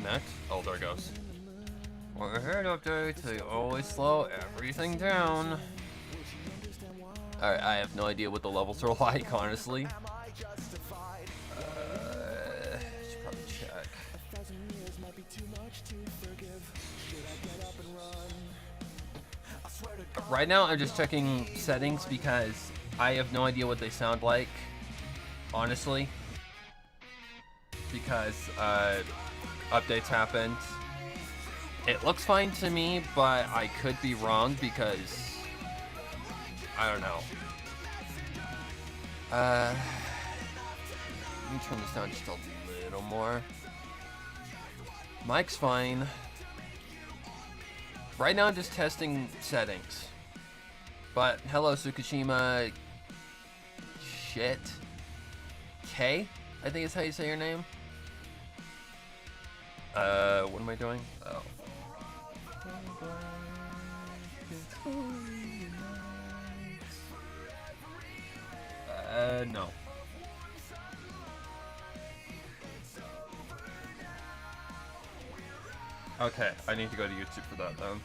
connect? Oh, there it goes. Overhead updates, they always slow everything down. Alright, I have no idea what the levels are like, honestly. Should probably check. Right now, I'm just checking settings because I have no idea what they sound like, honestly. Because updates happened. It looks fine to me, but I could be wrong because I don't know. Let me turn this down just a little more. Mic's fine. Right now I'm just testing settings. But hello Tsukishima shit. K? I think is how you say your name. What am I doing? Oh. No. Okay, I need to go to YouTube for that then.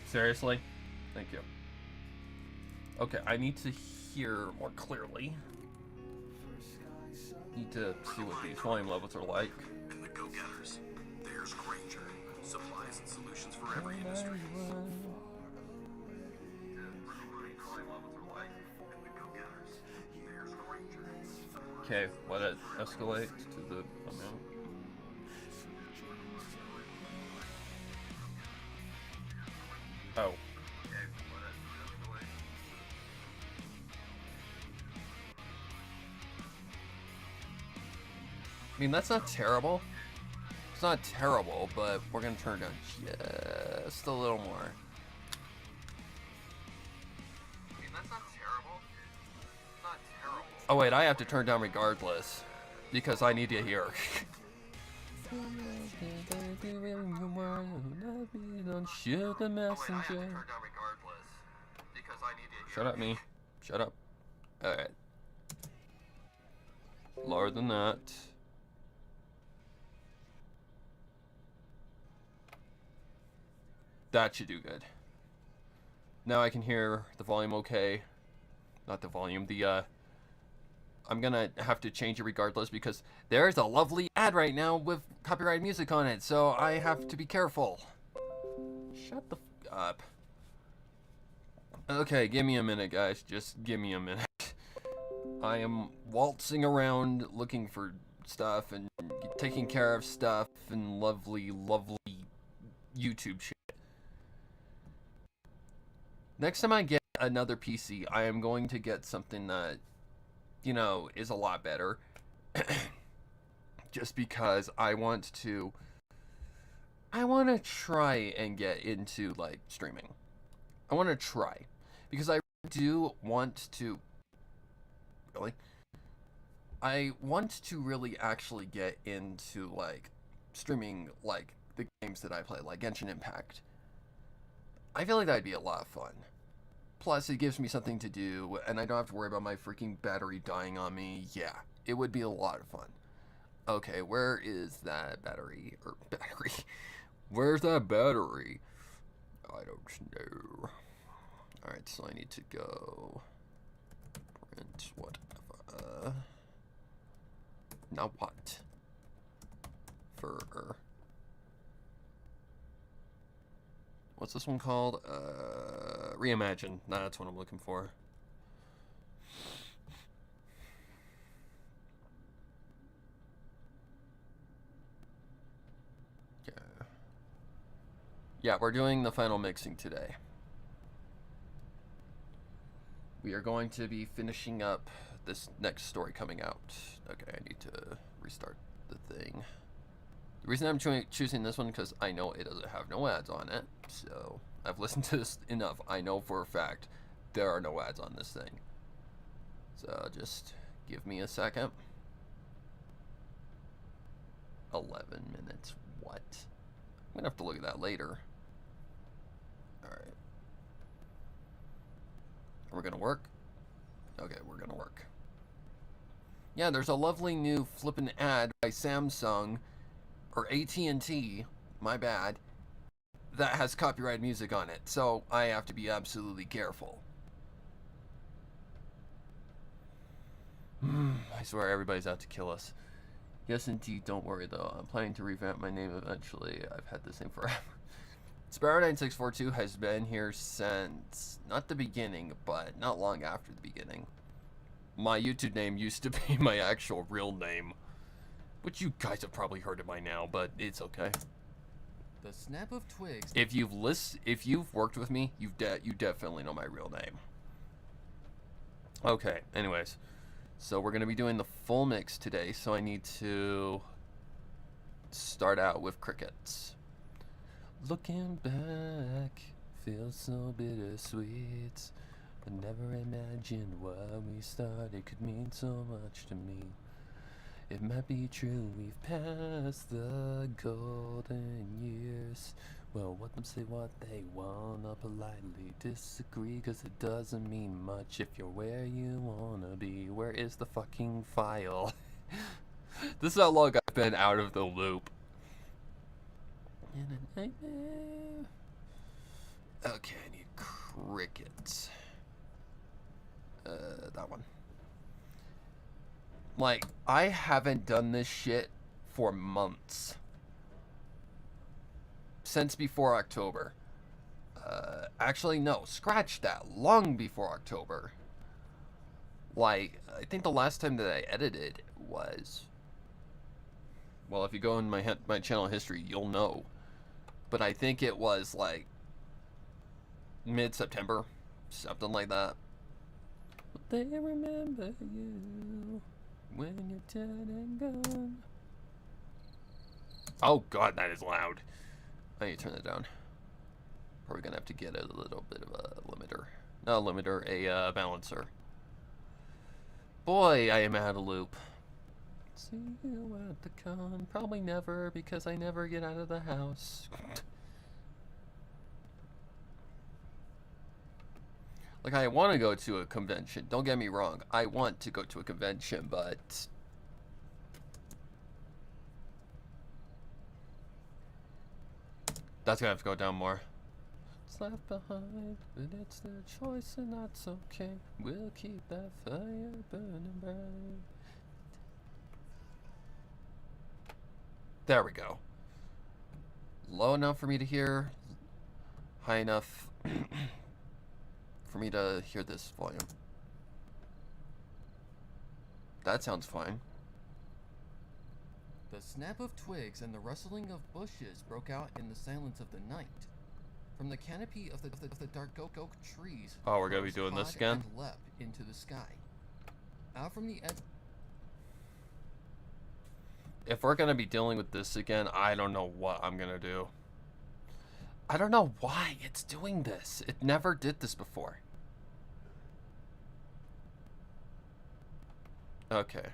Seriously? Thank you. Okay, I need to hear more clearly. Need to see what these volume levels are like. And the go-getters. There's Granger. Supplies and solutions for every industry. Okay, let it escalate to the amount. Oh. I mean, that's not terrible. It's not terrible, but we're gonna turn it down just a little more. I mean, that's not terrible. It's not terrible. Oh wait, I have to turn down regardless because I need to hear. Shut up, me. Shut up. Alright. Lower than that. That should do good. Now I can hear the volume okay. Not the volume, I'm gonna have to change it regardless because there's a lovely ad right now with copyrighted music on it, so I have to be careful. Shut the f up. Okay, give me a minute, guys. Just give me a minute. I am waltzing around looking for stuff and taking care of stuff and lovely, lovely YouTube shit. Next time I get another PC, I am going to get something that, you know, is a lot better. Just because I want to try and get into, like, streaming. I want to try. Because I do want to... Really? I want to really actually get into, like, streaming, like, the games that I play, like Genshin Impact. I feel like that'd be a lot of fun. Plus, it gives me something to do, and I don't have to worry about my freaking battery dying on me. Yeah, it would be a lot of fun. Okay, where is that battery? Battery? Where's that battery? I don't know. Alright, so I need to go... Print what? Now what? For... What's this one called? Reimagine. That's what I'm looking for. Yeah. Yeah, we're doing the final mixing today. We are going to be finishing up this next story coming out. Okay, I need to restart the thing. The reason I'm choosing this one because I know it doesn't have no ads on it. So I've listened to this enough. I know for a fact there are no ads on this thing. So just give me a second. 11 minutes. What? I'm gonna have to look at that later. Alright. Are we gonna work? Okay, we're gonna work. Yeah, there's a lovely new flippin' ad by Samsung, or AT&T, my bad, that has copyrighted music on it, so I have to be absolutely careful. I swear everybody's out to kill us. Yes, indeed, don't worry though. I'm planning to revamp my name eventually. I've had this name forever. Sparrow9642 has been here since, not the beginning, but not long after the beginning. My YouTube name used to be my actual real name, which you guys have probably heard of by now, but it's okay. The snap of twigs. If you've worked with me, you definitely know my real name. Okay, anyways. So we're going to be doing the full mix today, so I need to start out with crickets. Looking back, feels so bittersweet. I never imagined what we started could mean so much to me. It might be true we've passed the golden years. Well, let them say what they wanna, politely disagree, cause it doesn't mean much if you're where you wanna be. Where is the fucking file? This is how long I've been out of the loop. In a nightmare. Okay, I need crickets. That one. Like, I haven't done this shit for months. Since before October. Actually, no. Scratch that. Long before October. Like, I think the last time that I edited was... Well, if you go in my channel history, you'll know. But I think it was, like, mid-September. Something like that. But they remember you when you're dead and gone. Oh, God, that is loud. I need to turn that down. Probably gonna have to get a little bit of a limiter. Not a limiter, a balancer. Boy, I am out of loop. See you at the con. Probably never, because I never get out of the house. Like, I want to go to a convention. Don't get me wrong. I want to go to a convention, but... That's gonna have to go down more. It's left behind, but it's their choice and that's okay. We'll keep that fire burning bright. There we go. Low enough for me to hear. High enough for me to hear this volume. That sounds fine. The snap of twigs and the rustling of bushes broke out in the silence of the night. From the canopy of the dark oak trees, oh, we're gonna be doing this again? And leapt into the sky. Out from the edge. If we're gonna be dealing with this again, I don't know what I'm gonna do. I don't know why it's doing this. It never did this before. Okay.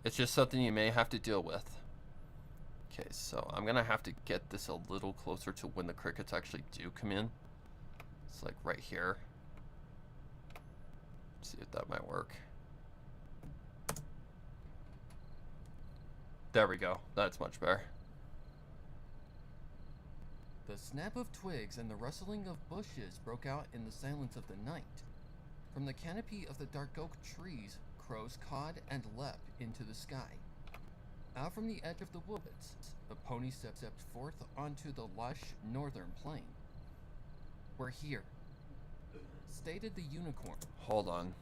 It's just something you may have to deal with. Okay, so I'm gonna have to get this a little closer to when the crickets actually do come in. It's like right here. Let's see if that might work. There we go. That's much better. The snap of twigs and the rustling of bushes broke out in the silence of the night. From the canopy of the dark oak trees, crows cawed and leapt into the sky. Out from the edge of the woods, the pony stepped forth onto the lush northern plain. We're here, stated the unicorn. Hold on.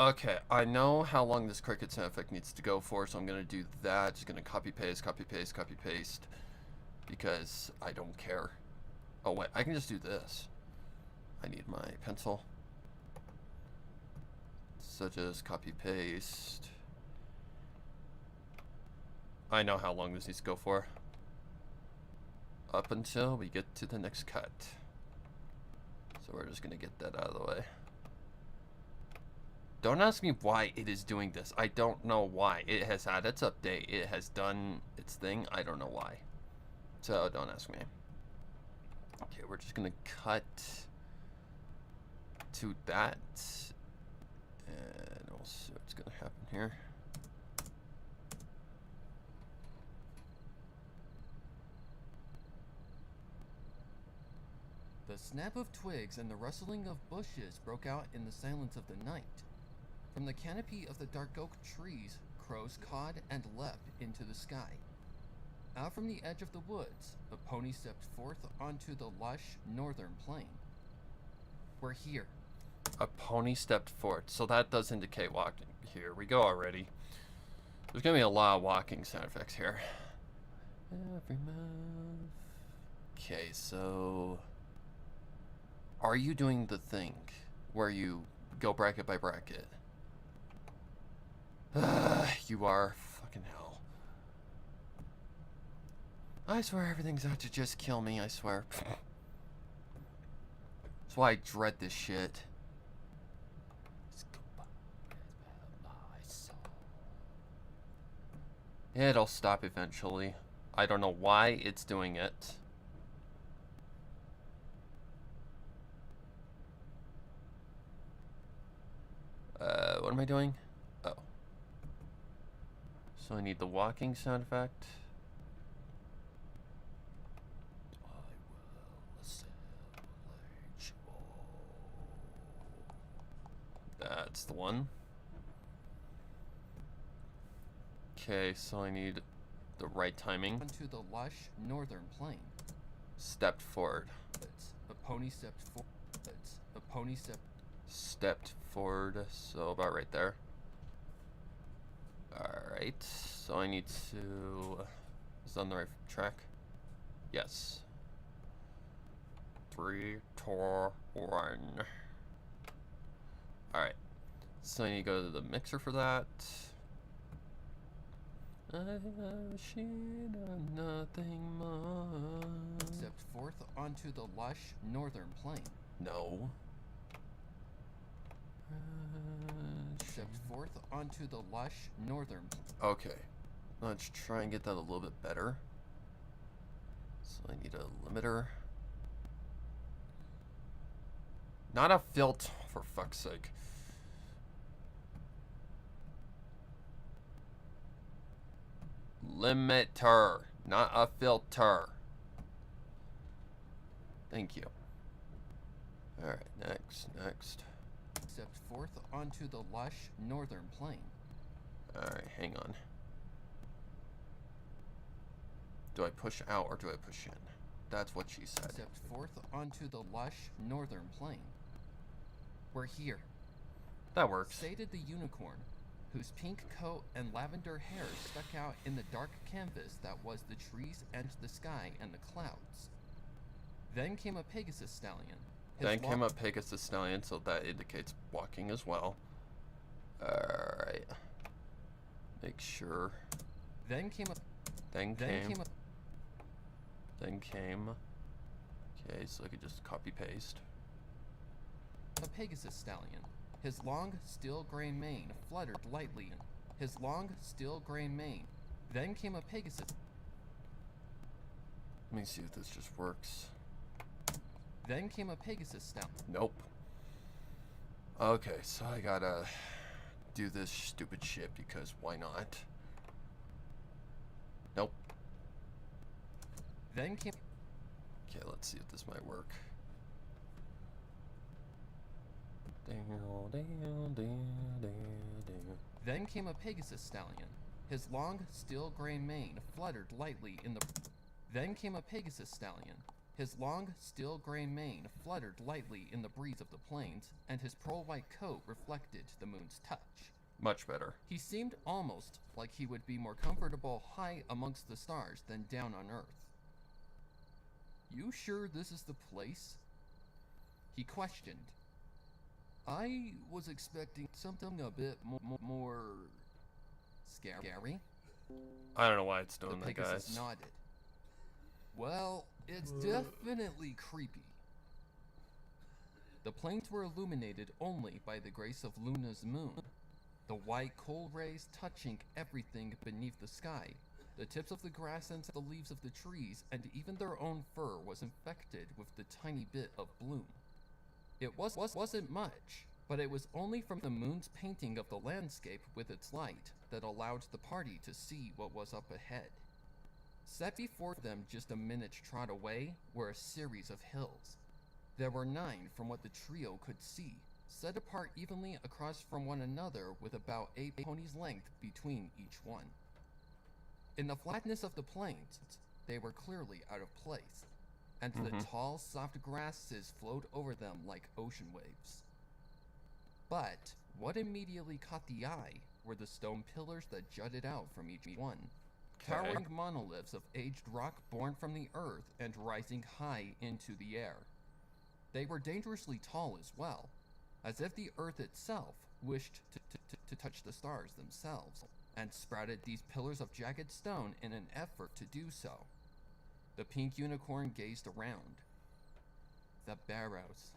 Okay, I know how long this cricket sound effect needs to go for, so I'm gonna do that. Just gonna copy paste, copy paste, copy paste, because I don't care. Oh wait, I can just do this. I need my pencil. So just copy paste. I know how long this needs to go for. Up until we get to the next cut. So we're just gonna get that out of the way. Don't ask me why it is doing this. I don't know why. It has had its update. It has done its thing. I don't know why. So don't ask me. Okay, we're just gonna cut to that. And we'll see what's gonna happen here. The snap of twigs and the rustling of bushes broke out in the silence of the night. From the canopy of the dark oak trees, crows cawed and leapt into the sky. Out from the edge of the woods, a pony stepped forth onto the lush northern plain. We're here. A pony stepped forth, so that does indicate walking. Here we go already. There's gonna be a lot of walking sound effects here. Every move. Okay, so are you doing the thing where you go bracket by bracket? You are. Fucking hell. I swear everything's out to just kill me, I swear. That's why I dread this shit. It'll stop eventually. I don't know why it's doing it. What am I doing? Oh. So I need the walking sound effect. That's the one. Okay, so I need the right timing. Onto the lush northern plain. Stepped forward. A pony stepped forward. A pony Stepped forward, so about right there. Alright, so I need to... Is it on the right track? Yes. 3, 2, 1. Alright, so I need to go to the mixer for that. I wish nothing more. Stepped forth onto the lush northern plain. No. Stepped forth onto the lush northern. Okay, let's try and get that a little bit better. So I need a limiter. Not a filter, for fuck's sake. Limiter, not a filter. Thank you. Alright, next. Stepped forth onto the lush northern plain. Alright, hang on. Do I push out or do I push in? That's what she said. Stepped forth onto the lush northern plain. We're here. That works. Stated the unicorn, whose pink coat and lavender hair stuck out in the dark canvas that was the trees and the sky and the clouds. Then came a Pegasus stallion. Then came a Pegasus stallion, so that indicates walking as well. Alright. Make sure. Then came a... Then came. Okay, so I could just copy paste. A Pegasus stallion. His long, steel gray mane fluttered lightly. His long, steel gray mane. Then came a Pegasus. Let me see if this just works. Then came a Pegasus stallion. Nope. Okay, so I gotta do this stupid shit because why not? Nope. Then came... Okay, let's see if this might work. Then came a Pegasus stallion. His long, steel gray mane fluttered lightly in the... Then came a Pegasus stallion. His long, steel gray mane fluttered lightly in the breeze of the plains, and his pearl-white coat reflected the moon's touch. Much better. He seemed almost like he would be more comfortable high amongst the stars than down on Earth. You sure this is the place? He questioned. I was expecting something a bit more scary. I don't know why it's doing The that, Pegasus guys. nodded. Well, it's definitely creepy. The plains were illuminated only by the grace of Luna's moon, the white cold rays touching everything beneath the sky, The tips of the grass and the leaves of the trees and even their own fur was infected with the tiny bit of bloom. It wasn't much, but it was only from the moon's painting of the landscape with its light that allowed the party to see what was up ahead. Set before them just a minute's trot away were a series of hills. There were 9 from what the trio could see, set apart evenly across from one another with about 8 ponies' length between each one. In the flatness of the plains, they were clearly out of place, and the tall, soft grasses flowed over them like ocean waves. But what immediately caught the eye were the stone pillars that jutted out from each one. Towering monoliths of aged rock born from the earth and rising high into the air. They were dangerously tall as well, as if the earth itself wished to touch the stars themselves, and sprouted these pillars of jagged stone in an effort to do so. The pink unicorn gazed around. The barrows.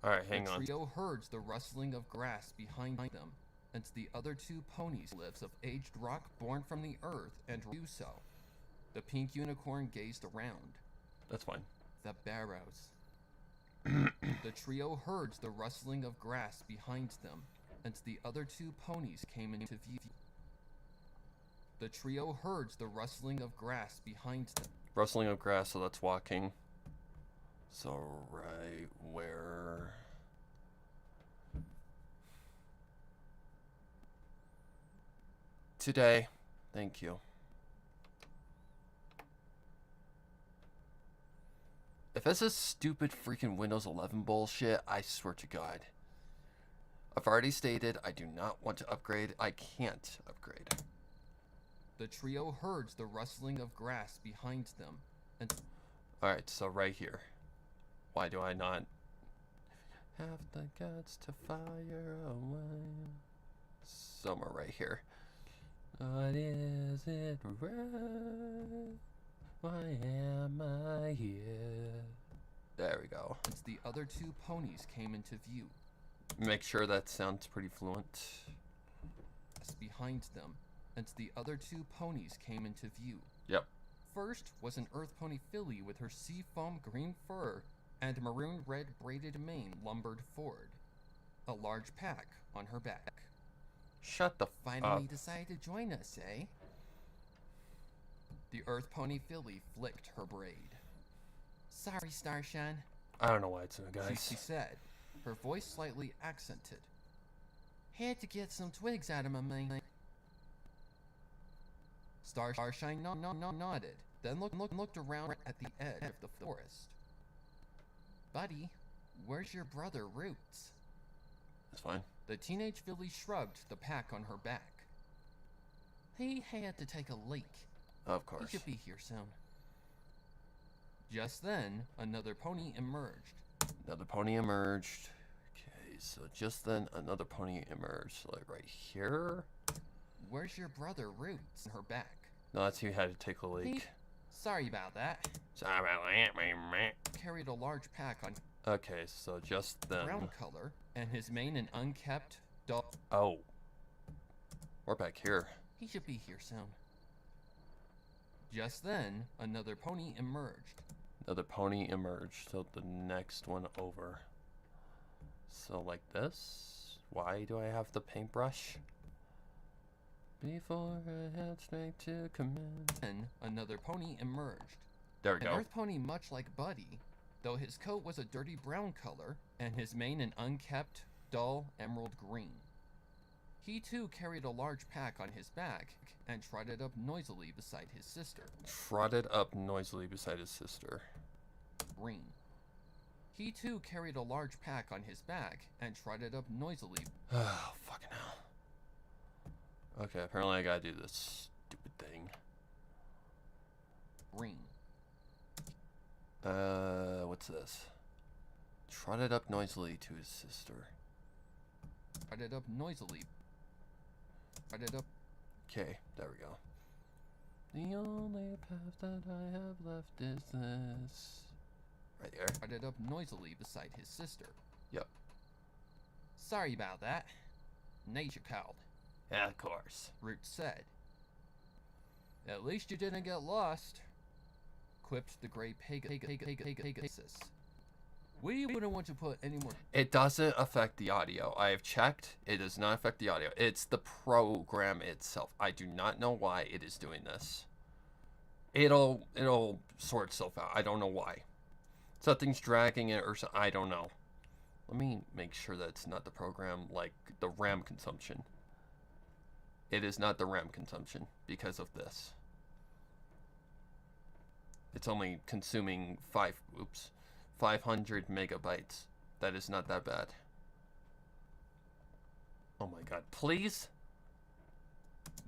Alright, hang on. The trio heard the rustling of grass behind them, and the other 2 ponies lives of aged rock born from the earth and do so. The pink unicorn gazed around. That's fine. The barrows. The trio heard the rustling of grass behind them, and the other 2 ponies came into view. The trio heard the rustling of grass behind them. Rustling of grass, so that's walking. So right where... Today. Thank you. If this is stupid freaking Windows 11 bullshit, I swear to God. I've already stated I do not want to upgrade. I can't upgrade. The trio heard the rustling of grass behind them, and... Alright, so right here. Why do I not have the guts to fire away? Somewhere right here. What is it right? Why am I here? There we go. and the other 2 ponies came into view. Make sure that sounds pretty fluent. Behind them, and the other 2 ponies came into view. Yep. First was an earth pony filly with her seafoam green fur and maroon red braided mane lumbered forward, a large pack on her back. Shut the Finally decided to join us, eh? The earth pony filly flicked her braid. Sorry, Starshine, I don't know why it's a guys. she said, her voice slightly accented. Had to get some twigs out of my mane. Starshine nodded, then looked around at the edge of the forest. Buddy, where's your brother Roots? That's fine. The teenage filly shrugged the pack on her back. He had to take a leak. Of He course. should be here soon. Just then, another pony emerged. Another pony emerged. Okay, so just then another pony emerged. Like right here. Where's your brother Roots? On her back. No, that's who had to take a leak. Sorry about that. Sorry about that, man. Carried a large pack on Okay, so just then. brown color, and his mane an unkept, dull. Oh. We're back here. He should be here soon. Just then, another pony emerged. Another pony emerged. So the next one over. So like this. Why do I have the paintbrush? Before I head straight to command. Then, another pony emerged. There we An go. earth pony much like Buddy, though his coat was a dirty brown color, and his mane an unkept, dull emerald green. He too carried a large pack on his back, and trotted up noisily beside his sister. Trotted up noisily beside his sister. Green. He too carried a large pack on his back, and trotted up noisily. Oh, fucking hell. Okay, apparently I gotta do this stupid thing. Green. What's this? Trotted up noisily to his sister. Trotted up noisily. Trotted up. Okay, there we go. The only path that I have left is this. Right there. Trotted up noisily beside his sister. Yep. Sorry about that. Nature called, Yeah, of course. Root said. At least you didn't get lost, quipped the gray Pegasus. We wouldn't want to put any more... It doesn't affect the audio. I have checked. It does not affect the audio. It's the program itself. I do not know why it is doing this. It'll sort itself out. I don't know why. Something's dragging it or something. I don't know. Let me make sure that it's not the program, like the RAM consumption. It is not the RAM consumption because of this. It's only consuming 500 megabytes. That is not that bad. Oh my god, please?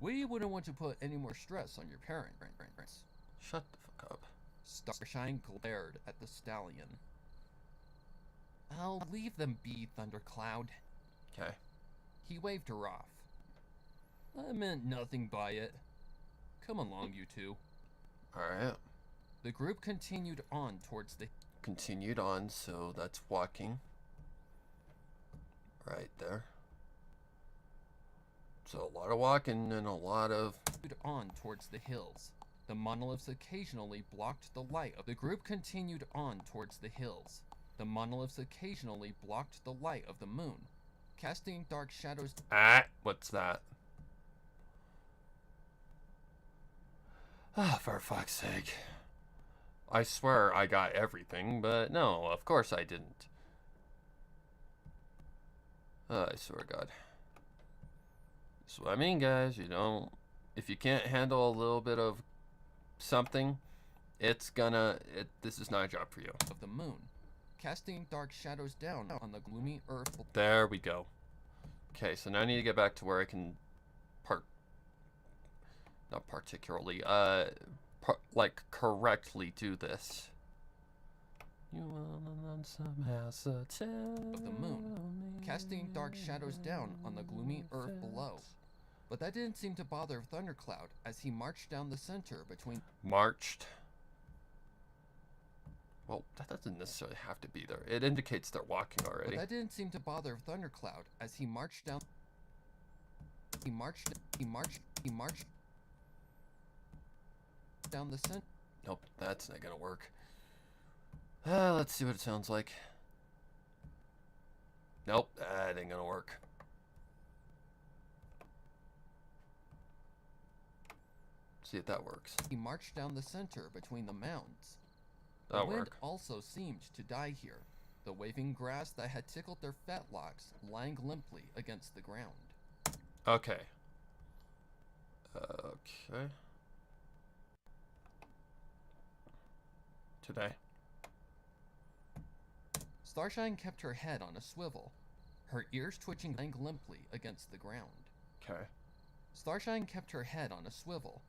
We wouldn't want to put any more stress on your parents. Shut the fuck up. Starshine glared at the stallion. I'll leave them be, Thundercloud. Okay. He waved her off. I meant nothing by it. Come along, you two. Alright. The group continued on towards the... Continued on, so that's walking. Right there. So a lot of walking and a lot of... on towards the hills. The monoliths occasionally blocked the light of... The group continued on towards the hills. The monoliths occasionally blocked the light of the moon, casting dark shadows... Ah, what's that? Ah, for fuck's sake. I swear I got everything, but no, of course I didn't. I swear to God. That's what I mean, guys. You don't... If you can't handle a little bit of something, it's gonna... this is not a job for you. Of the moon, casting dark shadows down on the gloomy earth. There we go. Okay, so now I need to get back to where I can not particularly, like, correctly do this. You want some acetone of the moon, casting dark shadows down on the gloomy earth below. But that didn't seem to bother Thundercloud as he marched down the center between... Marched. Well, that doesn't necessarily have to be there. It indicates they're walking already. But that didn't seem to bother Thundercloud as he marched down... He marched down the center... Nope, that's not gonna work. Let's see what it sounds like. Nope, that ain't gonna work. See if that works. He marched down the center between the mounds. The That'll wind work. also seemed to die here, the waving grass that had tickled their fetlocks lying limply against the ground. Okay. Okay. Today. Starshine kept her head on a swivel, her ears twitching lying limply against the ground. Okay. Starshine kept her head on a swivel,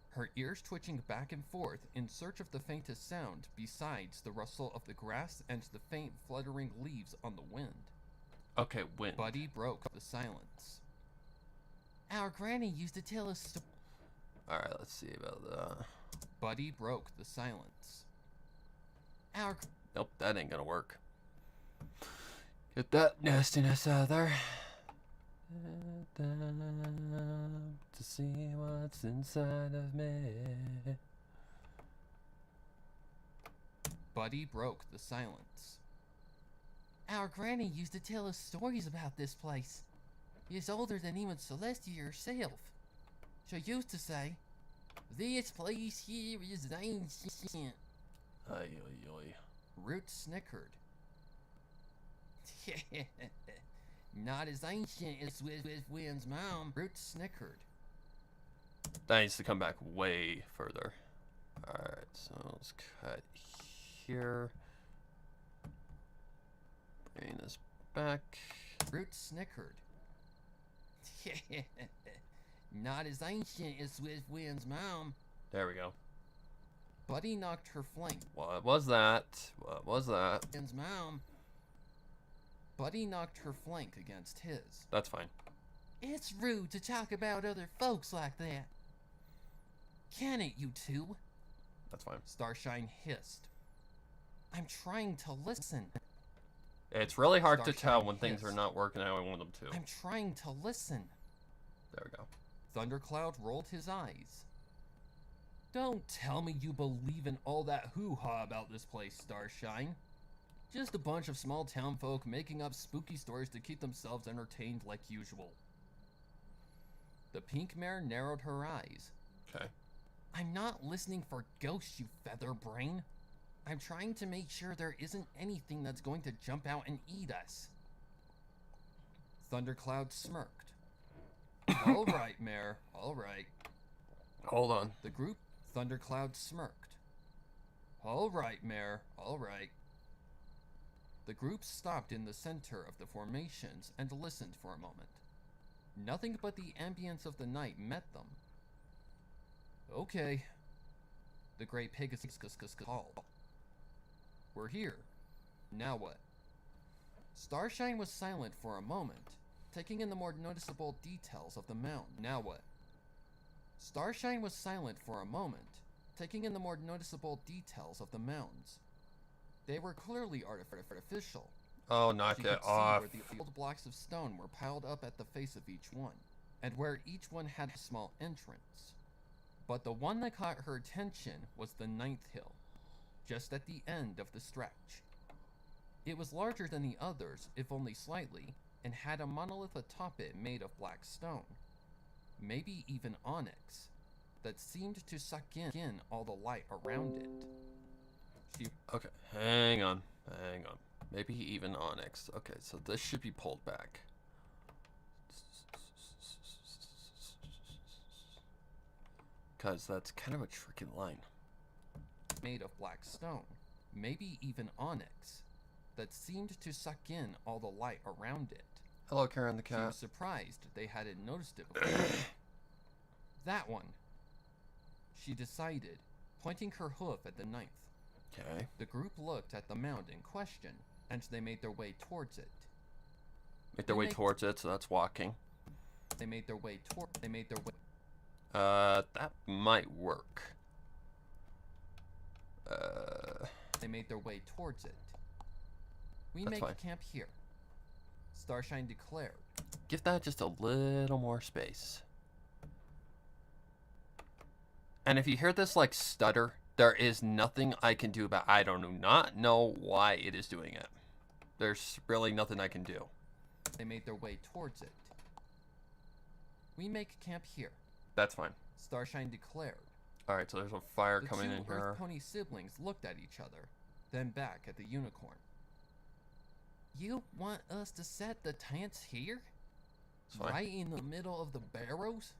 her ears twitching back and forth in search of the faintest sound besides the rustle of the grass and the faint fluttering leaves on the wind. Okay, wind. Buddy broke the silence. Our granny used to tell us... Alright, let's see about that. Buddy broke the silence. Our... Nope, that ain't gonna work. Get that nastiness out of there. To see what's inside of me. Buddy broke the silence. Our granny used to tell us stories about this place. It's older than even Celestia herself. She used to say, "This place here is ancient." Ay, ay, ay. Root snickered. Not as ancient as with Wynn's mom. Root snickered. That needs to come back way further. Alright, so let's cut here. Bring this back. Root snickered. Not as ancient as with Wynn's mom. There we go. Buddy knocked her flank. What was that? What was that? Wynn's mom. Buddy knocked her flank against his. That's fine. It's rude to talk about other folks like that. Can it, you two? That's fine. Starshine hissed. I'm trying to listen. It's really hard to Starshine tell when things are hissed. not working how I want them to. I'm trying to listen. There we go. Thundercloud rolled his eyes. Don't tell me you believe in all that hoo-ha about this place, Starshine. Just a bunch of small town folk making up spooky stories to keep themselves entertained like usual. The pink mare narrowed her eyes. Okay. I'm not listening for ghosts, you feather brain. I'm trying to make sure there isn't anything that's going to jump out and eat us. Thundercloud smirked. All right, Mare, all right. Hold on. The group, Thundercloud smirked. All right, Mare, all right. The group stopped in the center of the formations and listened for a moment. Nothing but the ambience of the night met them. Okay. The Great Pegasus called. We're here. Now what? Starshine was silent for a moment, taking in the more noticeable details of the mound. Now what? Starshine was silent for a moment, taking in the more noticeable details of the mounds. They were clearly artificial. Oh, knock She it could see off. where the old blocks of stone were piled up at the face of each one, and where each one had a small entrance. But the one that caught her attention was the ninth hill, just at the end of the stretch. It was larger than the others, if only slightly, and had a monolith atop it made of black stone, maybe even onyx, that seemed to suck in all the light around it. Okay, hang on. Maybe even onyx. Okay, so this should be pulled back. Because that's kind of a tricky line. Made of black stone, maybe even onyx, that seemed to suck in all the light around it. Hello, Karen the She was cat. surprised they hadn't noticed it before. That one, she decided, pointing her hoof at the ninth. Okay. The group looked at the mound in question, and they made their way towards it. Make their way towards it, so that's walking. They made their way. That might work. They made their way towards it. We That's make fine. camp here, Starshine declared. Give that just a little more space. And if you hear this like stutter, there is nothing I can do about. I do not know why it is doing it. There's really nothing I can do. They made their way towards it. We make camp here, That's fine. Starshine declared. All right, so there's a fire The coming two in here. Earth Pony siblings looked at each other, then back at the unicorn. You want us to set the tents here? It's fine. Right in the middle of the barrows?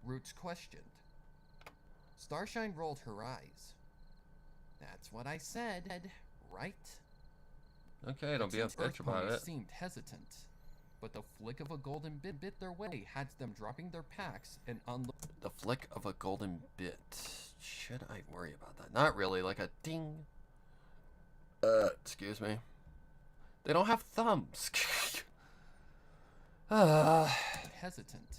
Roots questioned. Starshine rolled her eyes. That's what I said, right? Okay, don't be a The two bitch Earth about ponies it. seemed hesitant, but the flick of a golden bit their way had them dropping their packs and unloading. The flick of a golden bit. Should I worry about that? Not really. Like a ding. Excuse me. They don't have thumbs. Hesitant,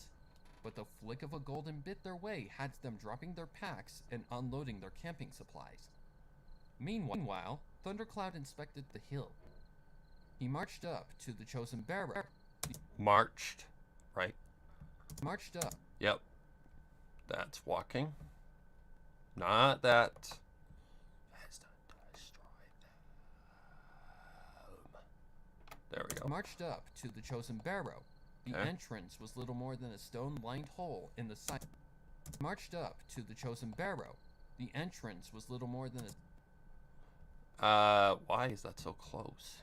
but the flick of a golden bit their way had them dropping their packs and unloading their camping supplies. Meanwhile, Thundercloud inspected the hill. He marched up to the chosen barrow. Marched. Right? Marched up. Yep. That's walking. Not that. Has to destroy them. There we go. Marched up to the chosen barrow. The Okay. entrance was little more than a stone-lined hole in the side. Marched up to the chosen barrow. The entrance was little more than a... Why is that so close?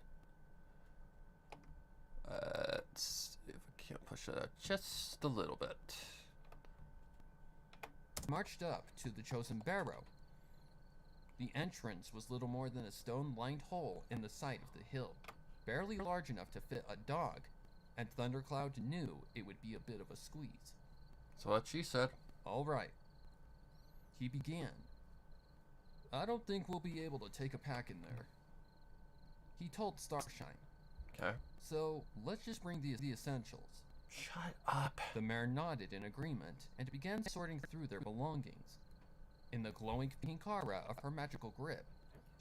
Let's see if I can't push it out just a little bit. Marched up to the chosen barrow. The entrance was little more than a stone-lined hole in the side of the hill, barely large enough to fit a dog, and Thundercloud knew it would be a bit of a squeeze. So what she said. All right. He began. I don't think we'll be able to take a pack in there. He told Starshine. Okay. So, let's just bring the essentials. Shut up. The mare nodded in agreement and began sorting through their belongings. In the glowing pink aura of her magical grip,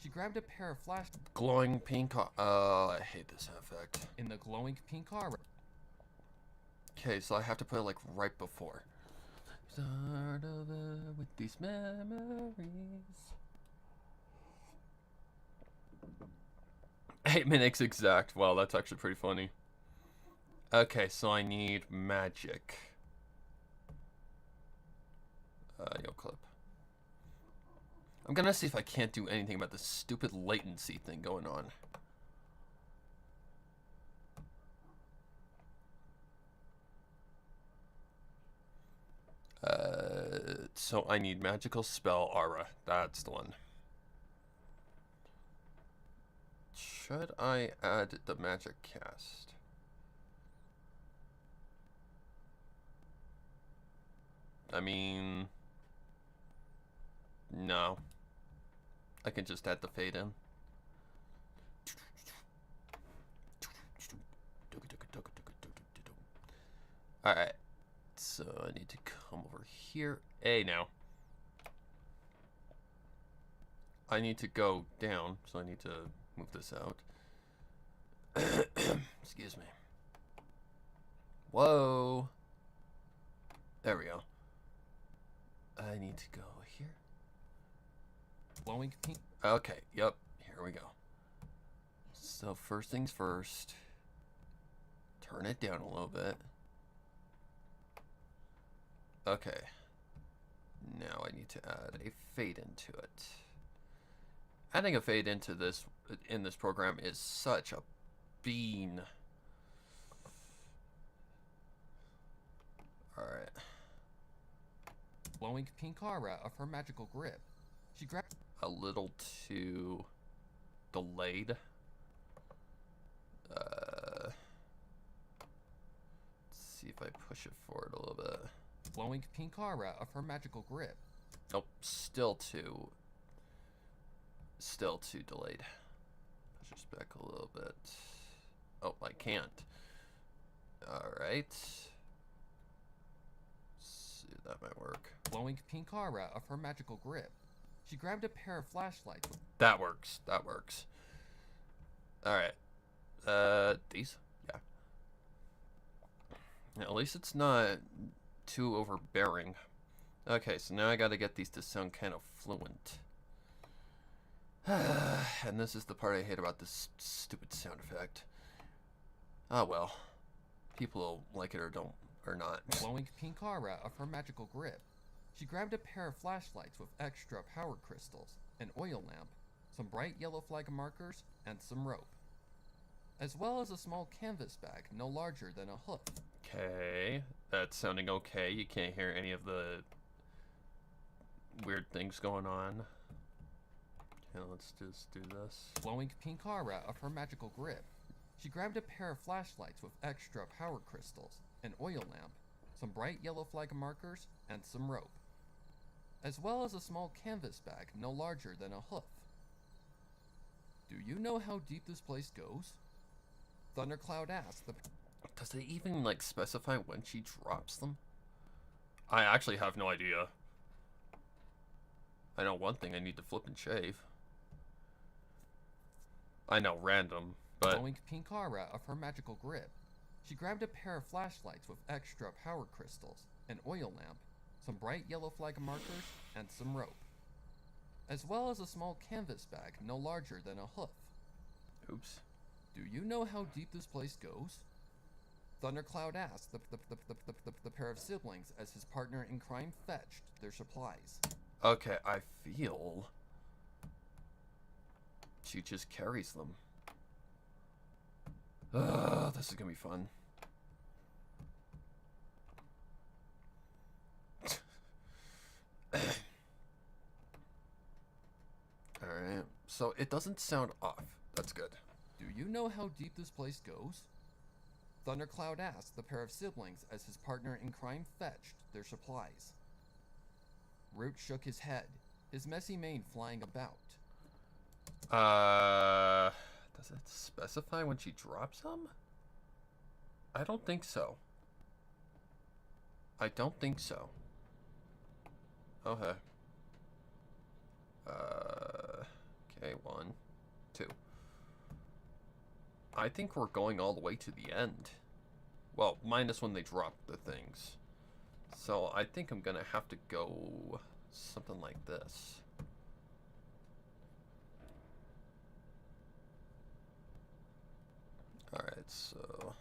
she grabbed a pair of flash... Glowing pink. Oh, I hate this effect. In the glowing pink aura... Okay, so I have to put it like right before. Start over with these memories. 8 minutes exact. Wow, that's actually pretty funny. Okay, so I need magic. Yo, clip. I'm gonna see if I can't do anything about this stupid latency thing going on. So I need magical spell aura. That's the one. Should I add the magic cast? I mean, no. I can just add the fade in. Alright. So I need to come over here. Hey, now. I need to go down, so I need to move this out. Excuse me. Whoa. There we go. I need to go here. Glowing pink. Okay, yep. Here we go. So first things first. Turn it down a little bit. Okay. Now I need to add a fade into it. Adding a fade into this in this program is such a bean. Alright. Glowing pink aura of her magical grip. She grabbed A little too delayed. Let's see if I push it forward a little bit. glowing pink aura of her magical grip. Oh, still too delayed. Push this back a little bit. Oh, I can't. Alright. See, that might work. Glowing pink aura of her magical grip. She grabbed a pair of flashlights. That works. That works. Alright. These? Yeah. At least it's not too overbearing. Okay, so now I gotta get these to sound kind of fluent. And this is the part I hate about this stupid sound effect. Ah, well. People will like it or don't, or not. Glowing pink aura of her magical grip. She grabbed a pair of flashlights with extra power crystals, an oil lamp, some bright yellow flag markers, and some rope. As well as a small canvas bag no larger than a hoof. Okay, that's sounding okay. You can't hear any of the weird things going on. Okay, let's just do this. Glowing pink aura of her magical grip. She grabbed a pair of flashlights with extra power crystals, an oil lamp, some bright yellow flag markers, and some rope. As well as a small canvas bag no larger than a hoof. Do you know how deep this place goes? Thundercloud asked. Does it even, like, specify when she drops them? I actually have no idea. I know one thing, I need to flip and shave. I know, random, but... Glowing pink aura of her magical grip. She grabbed a pair of flashlights with extra power crystals, an oil lamp, some bright yellow flag markers, and some rope. As well as a small canvas bag no larger than a hoof. Oops. Do you know how deep this place goes? Thundercloud asked the pair of siblings as his partner in crime fetched their supplies. Okay, I feel... she just carries them. This is gonna be fun. Alright, so it doesn't sound off. That's good. Do you know how deep this place goes? Thundercloud asked the pair of siblings as his partner in crime fetched their supplies. Root shook his head, his messy mane flying about. Does it specify when she drops them? I don't think so. I don't think so. Okay. Okay, 1, 2. I think we're going all the way to the end. Well, minus when they drop the things. So I think I'm gonna have to go something like this. Alright, so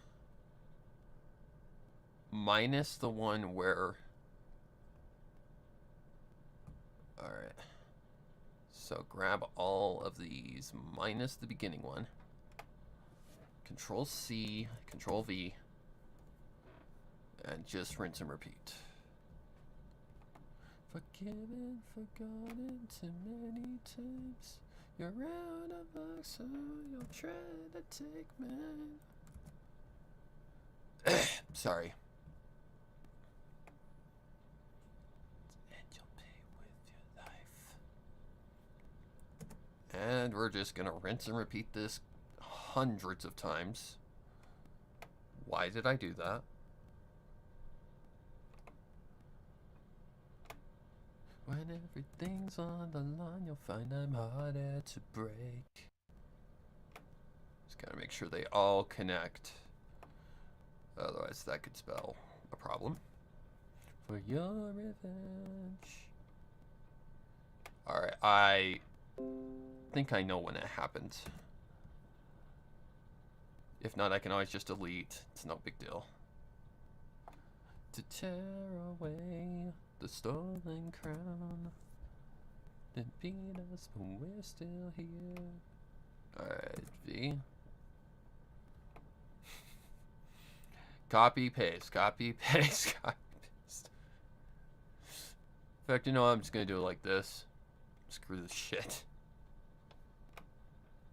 minus the one where... Alright. So grab all of these, minus the beginning one. Control C, Control V, and just rinse and repeat. Forgiven, forgotten too many times. You're out of luck, so you'll try to take mine. Sorry. And you'll pay with your life. And we're just gonna rinse and repeat this hundreds of times. Why did I do that? When everything's on the line, you'll find I'm harder to break. Just gotta make sure they all connect. Otherwise, that could spell a problem. For your revenge. Alright, I think I know when it happens. If not, I can always just delete. It's no big deal. To tear away the stolen crown. They beat us, but we're still here. Alright, V. Copy, paste, copy, paste, copy, paste. In fact, you know what? I'm just gonna do it like this. Screw this shit.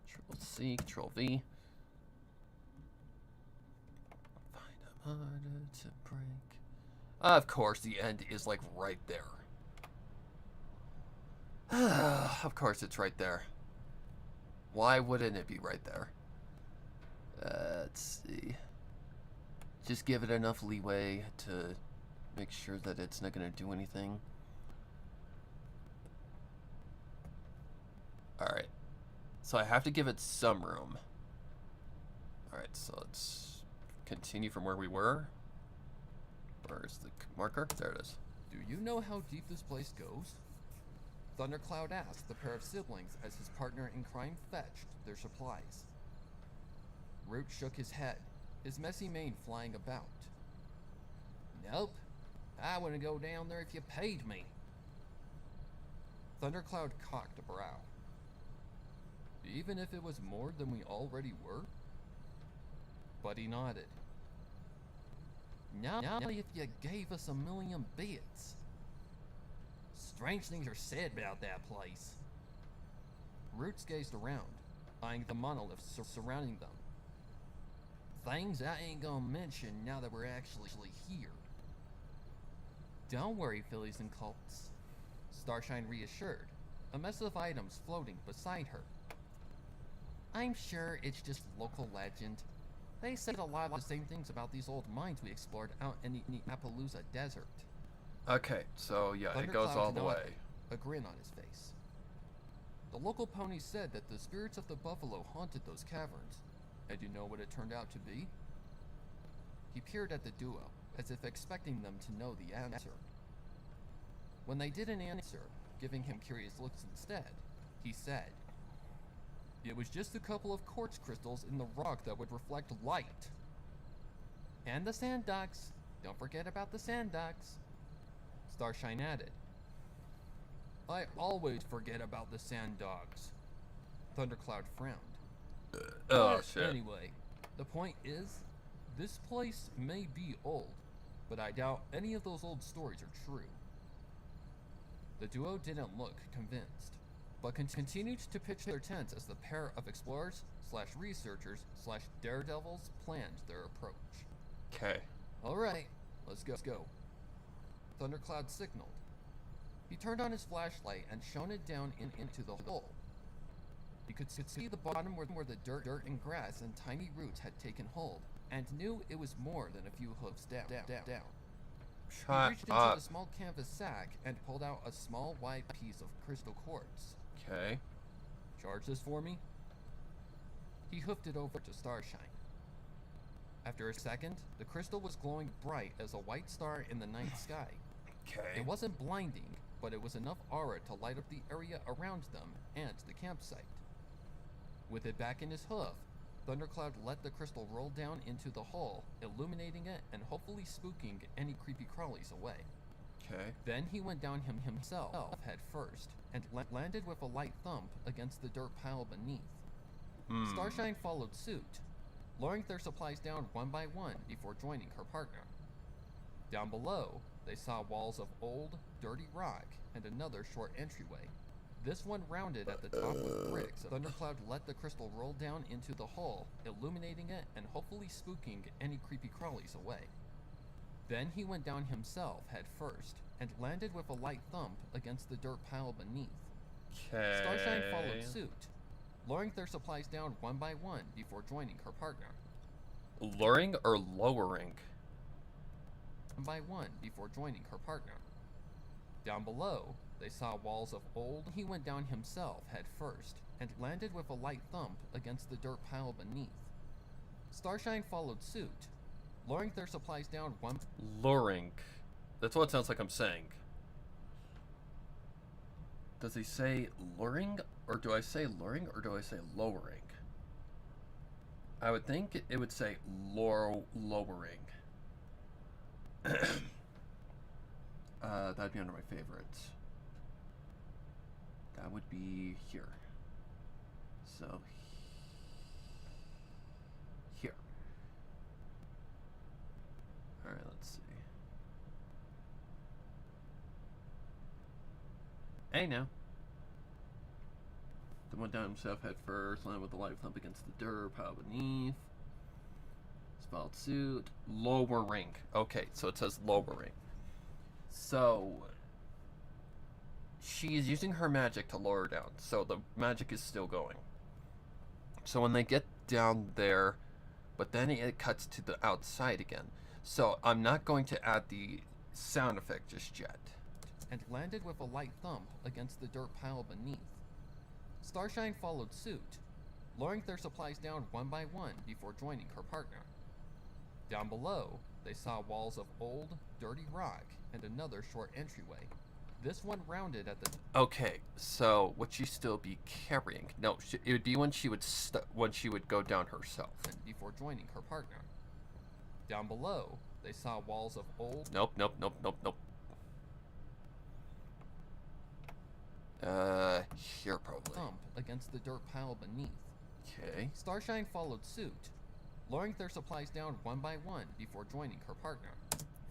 Control C, Control V. Find them harder to break. Of course, the end is like right there. Of course, it's right there. Why wouldn't it be right there? Let's see. Just give it enough leeway to make sure that it's not going to do anything. Alright. So I have to give it some room. Alright, so let's continue from where we were. Where's the marker? There it is. Do you know how deep this place goes? Thundercloud asked the pair of siblings as his partner in crime fetched their supplies. Root shook his head, his messy mane flying about. Nope. I wouldn't go down there if you paid me. Thundercloud cocked a brow. Even if it was more than we already were? Buddy nodded. Now if you gave us 1,000,000 bits. Strange things are said about that place. Roots gazed around, eyeing the monoliths surrounding them. Things I ain't gonna mention now that we're actually here. Don't worry, fillies and colts, Starshine reassured, a mess of items floating beside her. I'm sure it's just local legend. They said a lot of the same things about these old mines we explored out in the Appaloosa Desert. Okay, so yeah, it goes all the way. A grin on his face. The local pony said that the spirits of the buffalo haunted those caverns. And you know what it turned out to be? He peered at the duo, as if expecting them to know the answer. When they didn't answer, giving him curious looks instead, he said, "It was just a couple of quartz crystals in the rock that would reflect light. And the sand ducks. Don't forget about the sand ducks," Starshine added. I always forget about the sand dogs. Thundercloud frowned. Oh, But shit. Anyway, the point is, this place may be old, but I doubt any of those old stories are true. The duo didn't look convinced, but continued to pitch their tents as the pair of explorers / researchers / daredevils planned their approach. Okay. Alright, let's go. Thundercloud signaled. He turned on his flashlight and shone it down into the hole. He could see the bottom where the dirt and grass and tiny roots had taken hold, and knew it was more than a few hooves down. He Shut reached into up. the small canvas sack and pulled out a small white piece of crystal quartz. Okay. Charge this for me? He hoofed it over to Starshine. After a second, the crystal was glowing bright as a white star in the night sky. Okay. It wasn't blinding, but it was enough aura to light up the area around them and the campsite. With it back in his hoof, Thundercloud let the crystal roll down into the hole, illuminating it and hopefully spooking any creepy crawlies away. Okay. Then he went down himself head first and landed with a light thump against the dirt pile beneath. Starshine followed suit, lowering their supplies down one by one before joining her partner. Down below, they saw walls of old, dirty rock and another short entryway. This one rounded at the top with bricks. Thundercloud let the crystal roll down into the hole, illuminating it and hopefully spooking any creepy crawlies away. Then he went down himself head first and landed with a light thump against the dirt pile beneath. Okay. Starshine followed suit, lowering their supplies down one by one before joining her partner. Luring or lowering? One by one before joining her partner. Down below, they saw walls of old. He went down himself head first and landed with a light thump against the dirt pile beneath. Starshine followed suit, lowering their supplies down one. Luring. That's what it sounds like I'm saying. Does he say luring, or do I say luring, or do I say lowering? I would think it would say lowering. That'd be under my favorites. That would be here. So here. Alright, let's see. Hey now. Then went down himself head first, landed with the light thump against the dirt pile beneath. Spelled suit. Lowering. Okay, so it says lowering. So she is using her magic to lower down, so the magic is still going. So when they get down there, but then it cuts to the outside again. So I'm not going to add the sound effect just yet. And landed with a light thump against the dirt pile beneath. Starshine followed suit, lowering their supplies down one by one before joining her partner. Down below, they saw walls of old, dirty rock and another short entryway. This one rounded at the. Okay, so would she still be carrying? No, it would be when she would go down herself. Before joining her partner. Down below, they saw walls of old. Nope. Here probably. Thump against the dirt pile beneath. Okay. Starshine followed suit, lowering their supplies down one by one before joining her partner.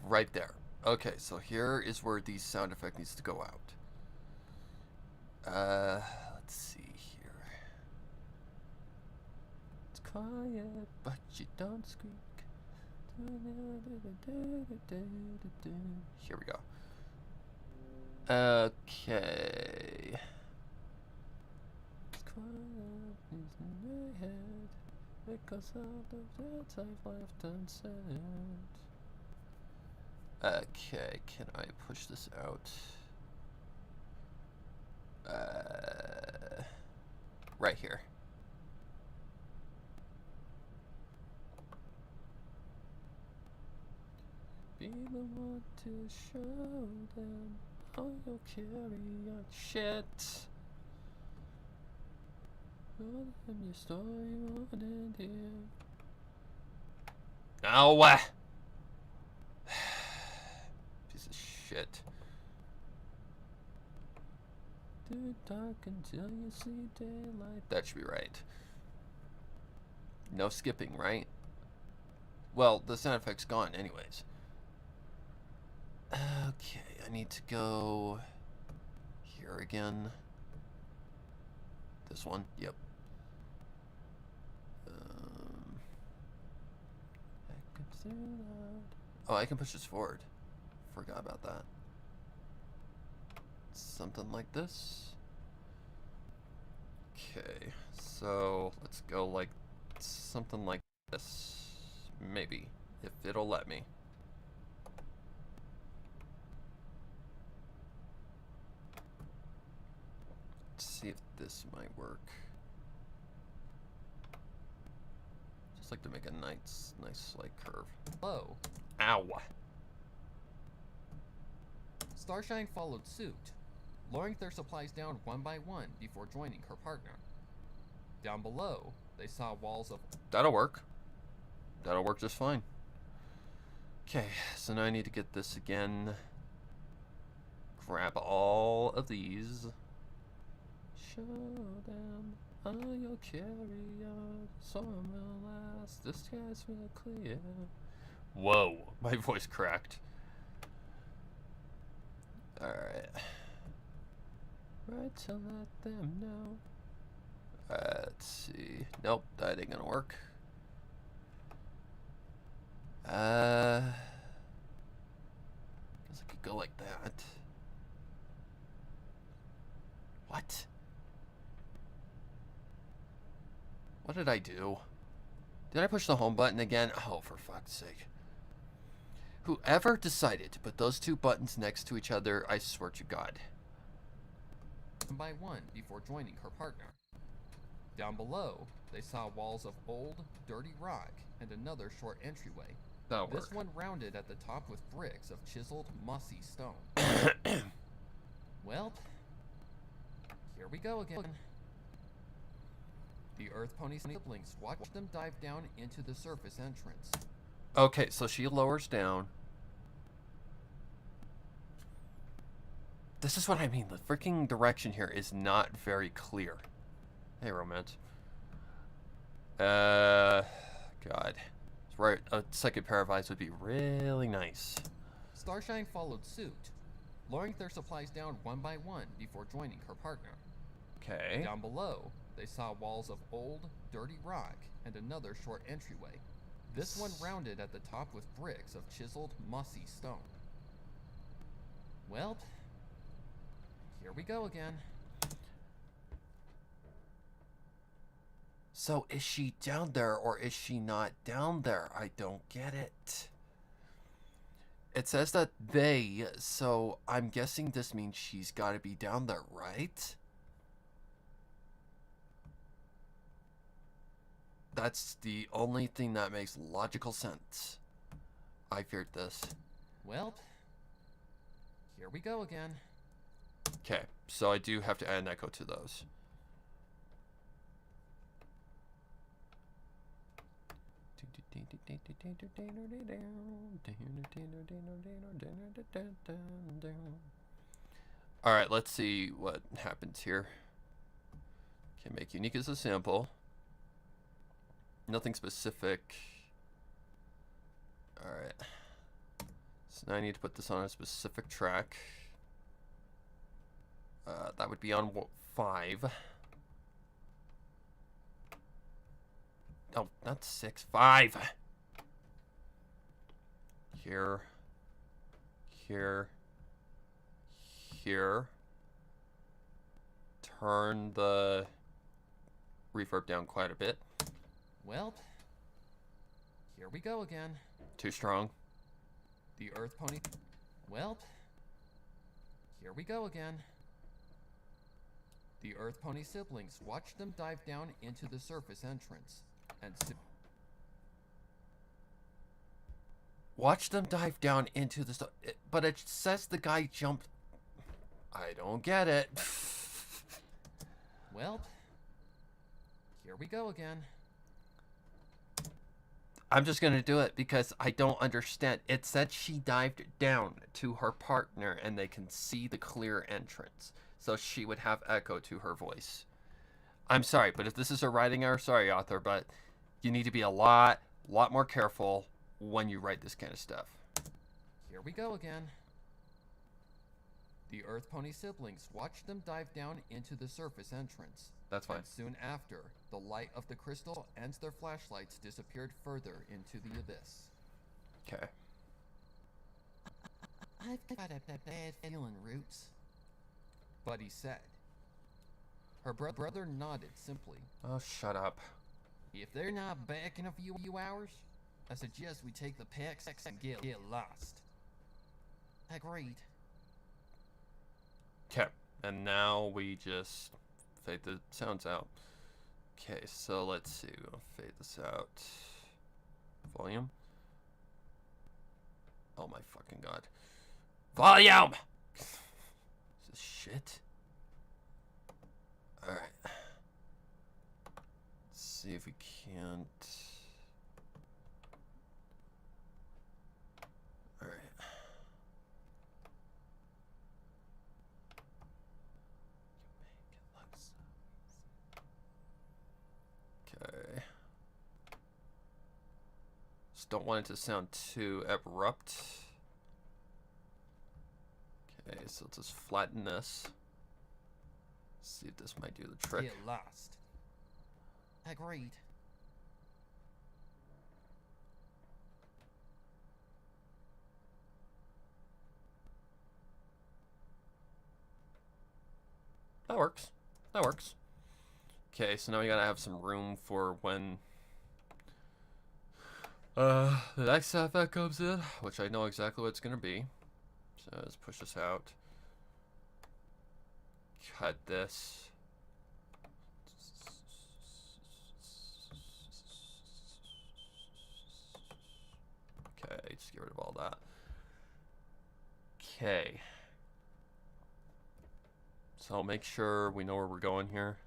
Right there. Okay, so here is where the sound effect needs to go out. Let's see here. It's quiet, but you don't squeak. Here we go. Okay. It's quiet in my head because of the words I've left unsaid. Okay, can I push this out? Right here. Be the one to show them how you'll carry on. Shit. Show them your story won't end here. No. Piece of shit. Do dark until you see daylight. That should be right. No skipping, right? Well, the sound effect's gone anyways. Okay, I need to go here again. This one? Yep. Oh, I can push this forward. Forgot about that. Something like this. Okay, so let's go like something like this. Maybe, if it'll let me. Let's see if this might work. Just like to make a nice like curve. Low. Ow. Starshine followed suit, lowering their supplies down one by one before joining her partner. Down below, they saw walls of... That'll work. That'll work just fine. Okay, so now I need to get this again. Grab all of these. Show them all your carry-on. Some will last. The skies will clear. Whoa, my voice cracked. Alright. Right to let them know. Let's see. Nope, that ain't gonna work. Guess I could go like that. What? What did I do? Did I push the home button again? Oh, for fuck's sake. Whoever decided to put those two buttons next to each other, I swear to God. One by one before joining her partner. Down below, they saw walls of old, dirty rock and another short entryway. That'll This work. one rounded at the top with bricks of chiseled, mossy stone. Well, here we go again. The Earth Pony siblings watched them dive down into the surface entrance. Okay, so she lowers down. This is what I mean. The freaking direction here is not very clear. Hey, romance. God. Right, a second pair of eyes would be really nice. Starshine followed suit, lowering their supplies down one by one before joining her partner. Okay. Down below, they saw walls of old, dirty rock and another short entryway. This one rounded at the top with bricks of chiseled, mossy stone. Well, here we go again. So is she down there or is she not down there? I don't get it. It says that they, so I'm guessing this means she's got to be down there, right? That's the only thing that makes logical sense. I feared this. Well, here we go again. Okay, so I do have to add an echo to those. Alright, let's see what happens here. Okay, make unique as a sample. Nothing specific. Alright. So now I need to put this on a specific track. That would be on 5. Oh, not 6. 5. Here. Here. Here. Turn the reverb down quite a bit. Well, here we go again. Too strong. The Earth Pony. Well, here we go again. The Earth Pony siblings watched them dive down into the surface entrance and Watch them dive down into the but it says the guy jumped. I don't get it. well, here we go again. I'm just gonna do it because I don't understand. It said she dived down to her partner and they can see the clear entrance. So she would have echo to her voice. I'm sorry, but if this is a writing error, sorry author, but you need to be a lot more careful when you write this kind of stuff. Here we go again. The Earth Pony siblings watched them dive down into the surface entrance. That's fine. And soon after, the light of the crystal and their flashlights disappeared further into the abyss. Okay. I've got a bad feeling, Roots, Buddy said. Her brother nodded simply. Oh, shut up. If they're not back in a few hours, I suggest we take the packs and get lost. Agreed. Okay, and now we just fade the sounds out. Okay, so let's see. We'll fade this out. Volume? Oh my fucking god. Volume! Is this shit? Alright. Let's see if we can't... Alright. Okay. Just don't want it to sound too abrupt. Okay, so let's just flatten this. See if this might do the trick. Get lost. Agreed. That works. That works. Okay, so now we gotta have some room for when the next effect comes in, which I know exactly what it's gonna be. So let's push this out. Cut this. Okay, just get rid of all that. Okay. So make sure we know where we're going here.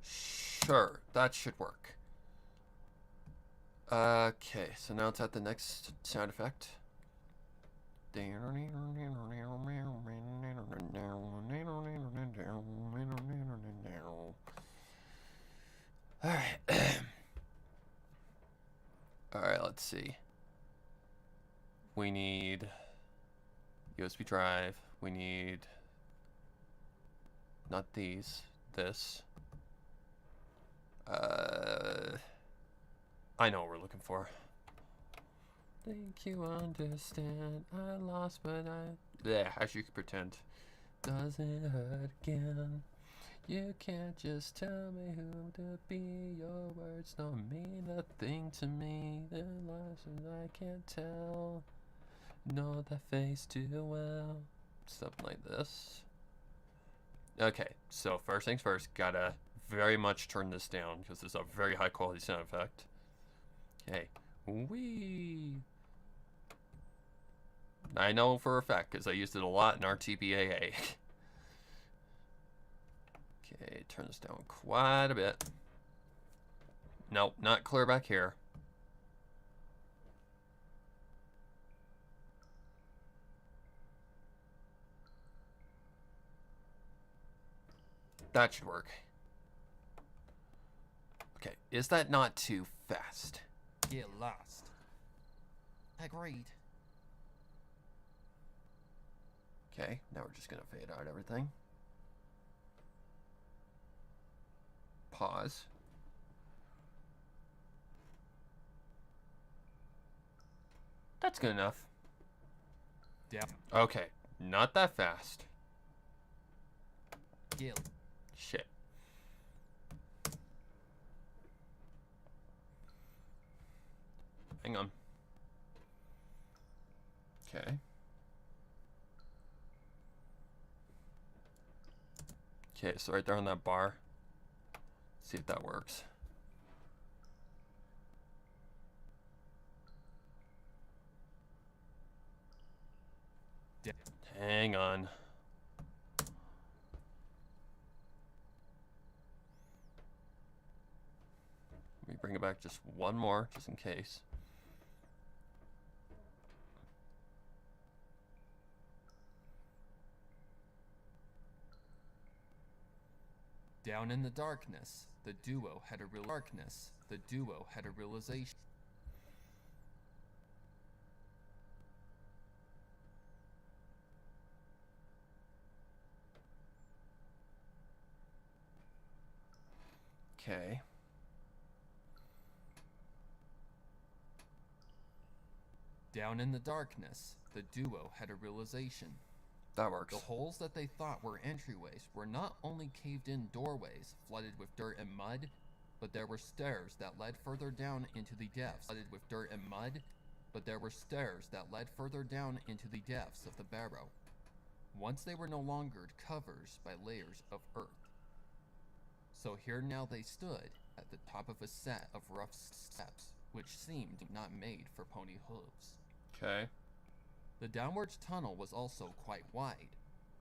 Sure, that should work. Okay, so now it's at the next sound effect. Alright. Alright, let's see. We need USB drive. We need not these, this. I know what we're looking for. Think you understand. I lost, but yeah, as you can pretend. Doesn't hurt again. You can't just tell me who to be. Your words don't mean a thing to me. They're lies and I can't tell. Know that face too well. Something like this. Okay, so first things first, gotta very much turn this down because this is a very high quality sound effect. Okay, wee. I know for a fact because I used it a lot in RTBAA. Okay, turn this down quite a bit. Nope, not clear back here. That should work. Okay, is that not too fast? Get lost. Agreed. Okay, now we're just gonna fade out everything. Pause. That's good enough. Yeah. Okay, not that fast. Get. Shit. Hang on. Okay. Okay, so right there on that bar. See if that works. Yeah. Hang on. Let me bring it back just one more, just in case. Down in the darkness, the duo had a realization. Okay. Down in the darkness, the duo had a realization. That works. The holes that they thought were entryways were not only caved-in doorways flooded with dirt and mud, but there were stairs that led further down into the depths, flooded with dirt and mud, but there were stairs that led further down into the depths of the barrow. Once they were no longer covered by layers of earth. So here now they stood at the top of a set of rough steps, which seemed not made for pony hooves. Okay. The downwards tunnel was also quite wide,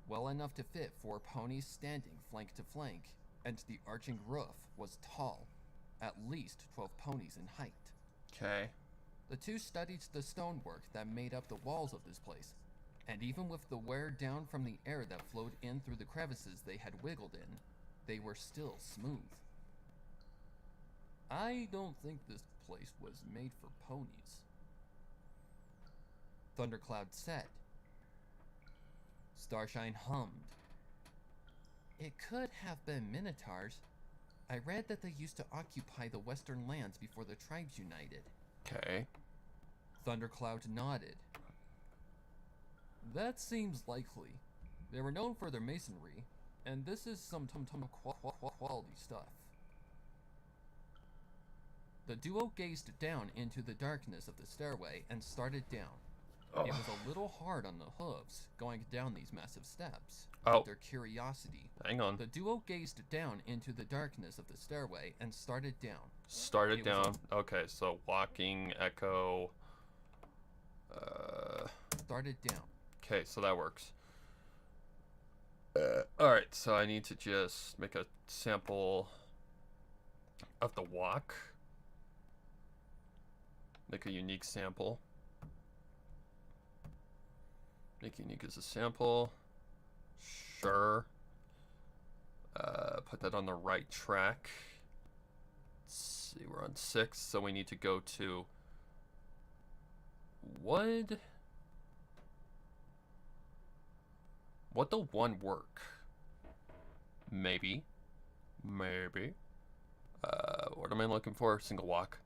well enough to fit 4 ponies standing flank to flank, and the arching roof was tall, at least 12 ponies in height. Okay. The two studied the stonework that made up the walls of this place, and even with the wear down from the air that flowed in through the crevices they had wiggled in, they were still smooth. I don't think this place was made for ponies, Thundercloud said. Starshine hummed. It could have been minotaurs. I read that they used to occupy the western lands before the tribes united. Okay. Thundercloud nodded. That seems likely. They were known for their masonry, and this is some quality stuff. The duo gazed down into the darkness of the stairway and started down. It was a little hard on the hooves, going down these massive steps. But their curiosity. Hang on. The duo gazed down into the darkness of the stairway and started down. Started down. Okay, so walking, echo. Started down. Okay, so that works. Alright, so I need to just make a sample of the walk. Make a unique sample. Make unique as a sample. Sure. Put that on the right track. Let's see, we're on 6, so we need to go to would the 1 work? Maybe. Maybe. What am I looking for? Single walk.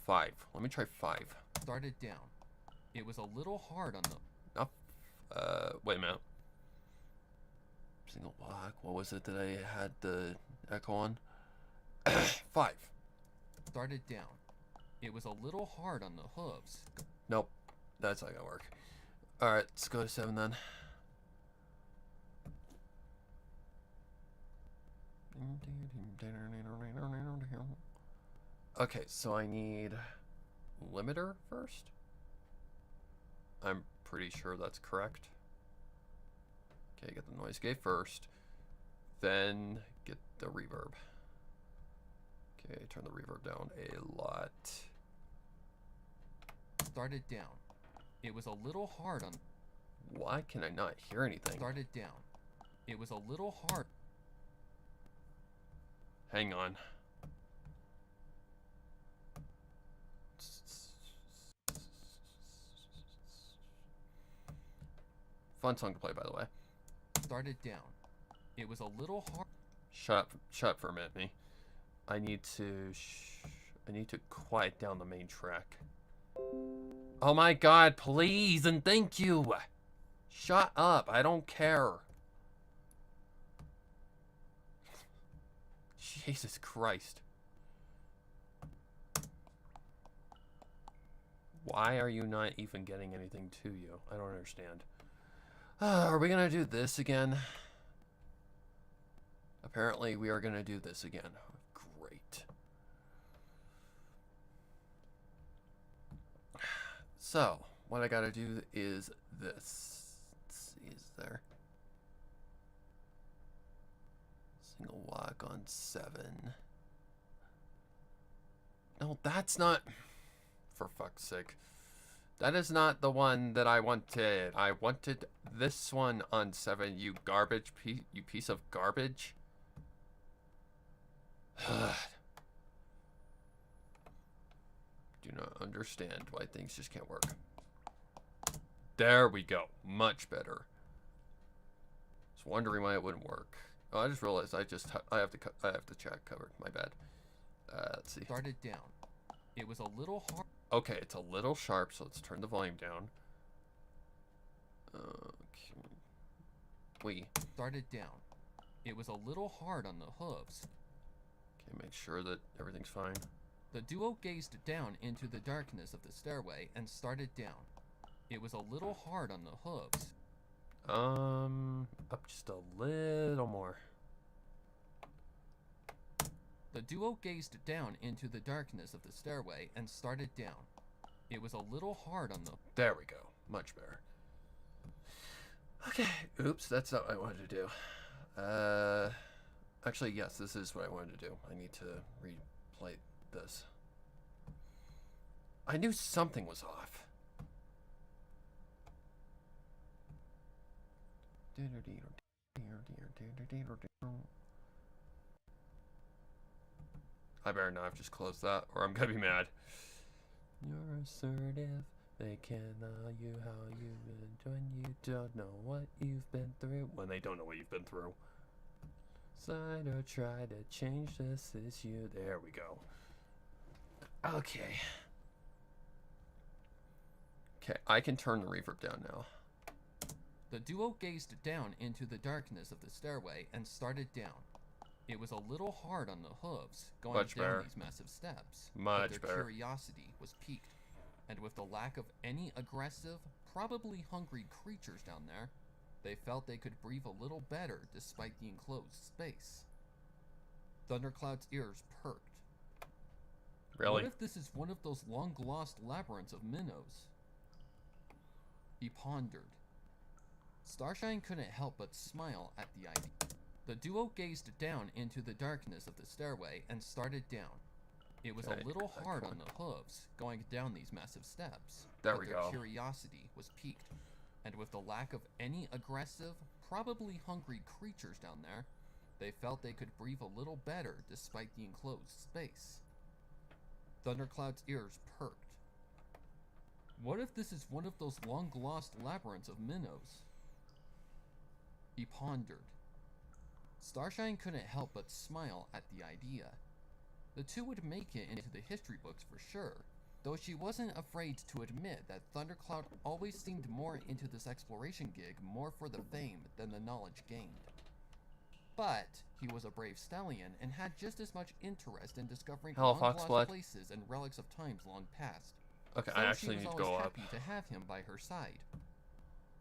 5. Let me try 5. Started down. It was a little hard on the... Wait a minute. Single walk. What was it that I had the echo on? 5. Started down. It was a little hard on the hooves. Nope. That's not gonna work. Alright, let's go to 7 then. Okay, so I need limiter first. I'm pretty sure that's correct. Okay, get the noise gate first. Then get the reverb. Okay, turn the reverb down a lot. Started down. It was a little hard on... Why can I not hear anything? Started down. It was a little hard... Hang on. Fun song to play, by the way. Started down. It was a little hard... Shut up for a minute, me. I need to quiet down the main track. Oh my god, please and thank you! Shut up, I don't care. Jesus Christ. Why are you not even getting anything to you? I don't understand. Are we gonna do this again? Apparently we are gonna do this again. Great. So, what I gotta do is this. Let's see, is there... Single walk on 7. No, that's not... For fuck's sake. That is not the one that I wanted. I wanted this one on 7, you garbage piece, you piece of garbage. Do not understand why things just can't work. There we go. Much better. I was wondering why it wouldn't work. Oh, I just realized I have to check covered. My bad. Let's see. Started down. It was a little hard. Okay, it's a little sharp, so let's turn the volume down. Okay. Started down. It was a little hard on the hooves. Okay, make sure that everything's fine. The duo gazed down into the darkness of the stairway and started down. It was a little hard on the hooves. Up just a little more. The duo gazed down into the darkness of the stairway and started down. It was a little hard on the... There we go. Much better. Okay. Oops, that's not what I wanted to do. Actually, yes, this is what I wanted to do. I need to replay this. I knew something was off. I better not have just closed that, or I'm gonna be mad. You're assertive. They can tell you how you've been when you don't know what you've been through. When they don't know what you've been through. Side or try to change this issue. There we go. Okay. Okay, I can turn the reverb down now. The duo gazed down into the darkness of the stairway and started down. It was a little hard on the hooves going Much down better. these massive steps. Much but their better. curiosity was piqued, and with the lack of any aggressive, probably hungry creatures down there, they felt they could breathe a little better despite the enclosed space. Thundercloud's ears perked. Really? What if this is one of those long-lost labyrinths of minnows? He pondered. Starshine couldn't help but smile at the idea. The duo gazed down into the darkness of the stairway and started down. It was Okay, a little that's hard fine. on the hooves going down these massive steps. There but we their go. curiosity was piqued, and with the lack of any aggressive, probably hungry creatures down there, they felt they could breathe a little better despite the enclosed space. Thundercloud's ears perked. What if this is one of those long-lost labyrinths of minnows? He pondered. Starshine couldn't help but smile at the idea. The two would make it into the history books for sure, though she wasn't afraid to admit that Thundercloud always seemed more into this exploration gig more for the fame than the knowledge gained. But he was a brave stallion and had just as much interest in discovering Hello, long-lost Foxblood. places and relics of times long past. Okay, So I she actually was need to always go up. happy to have him by her side.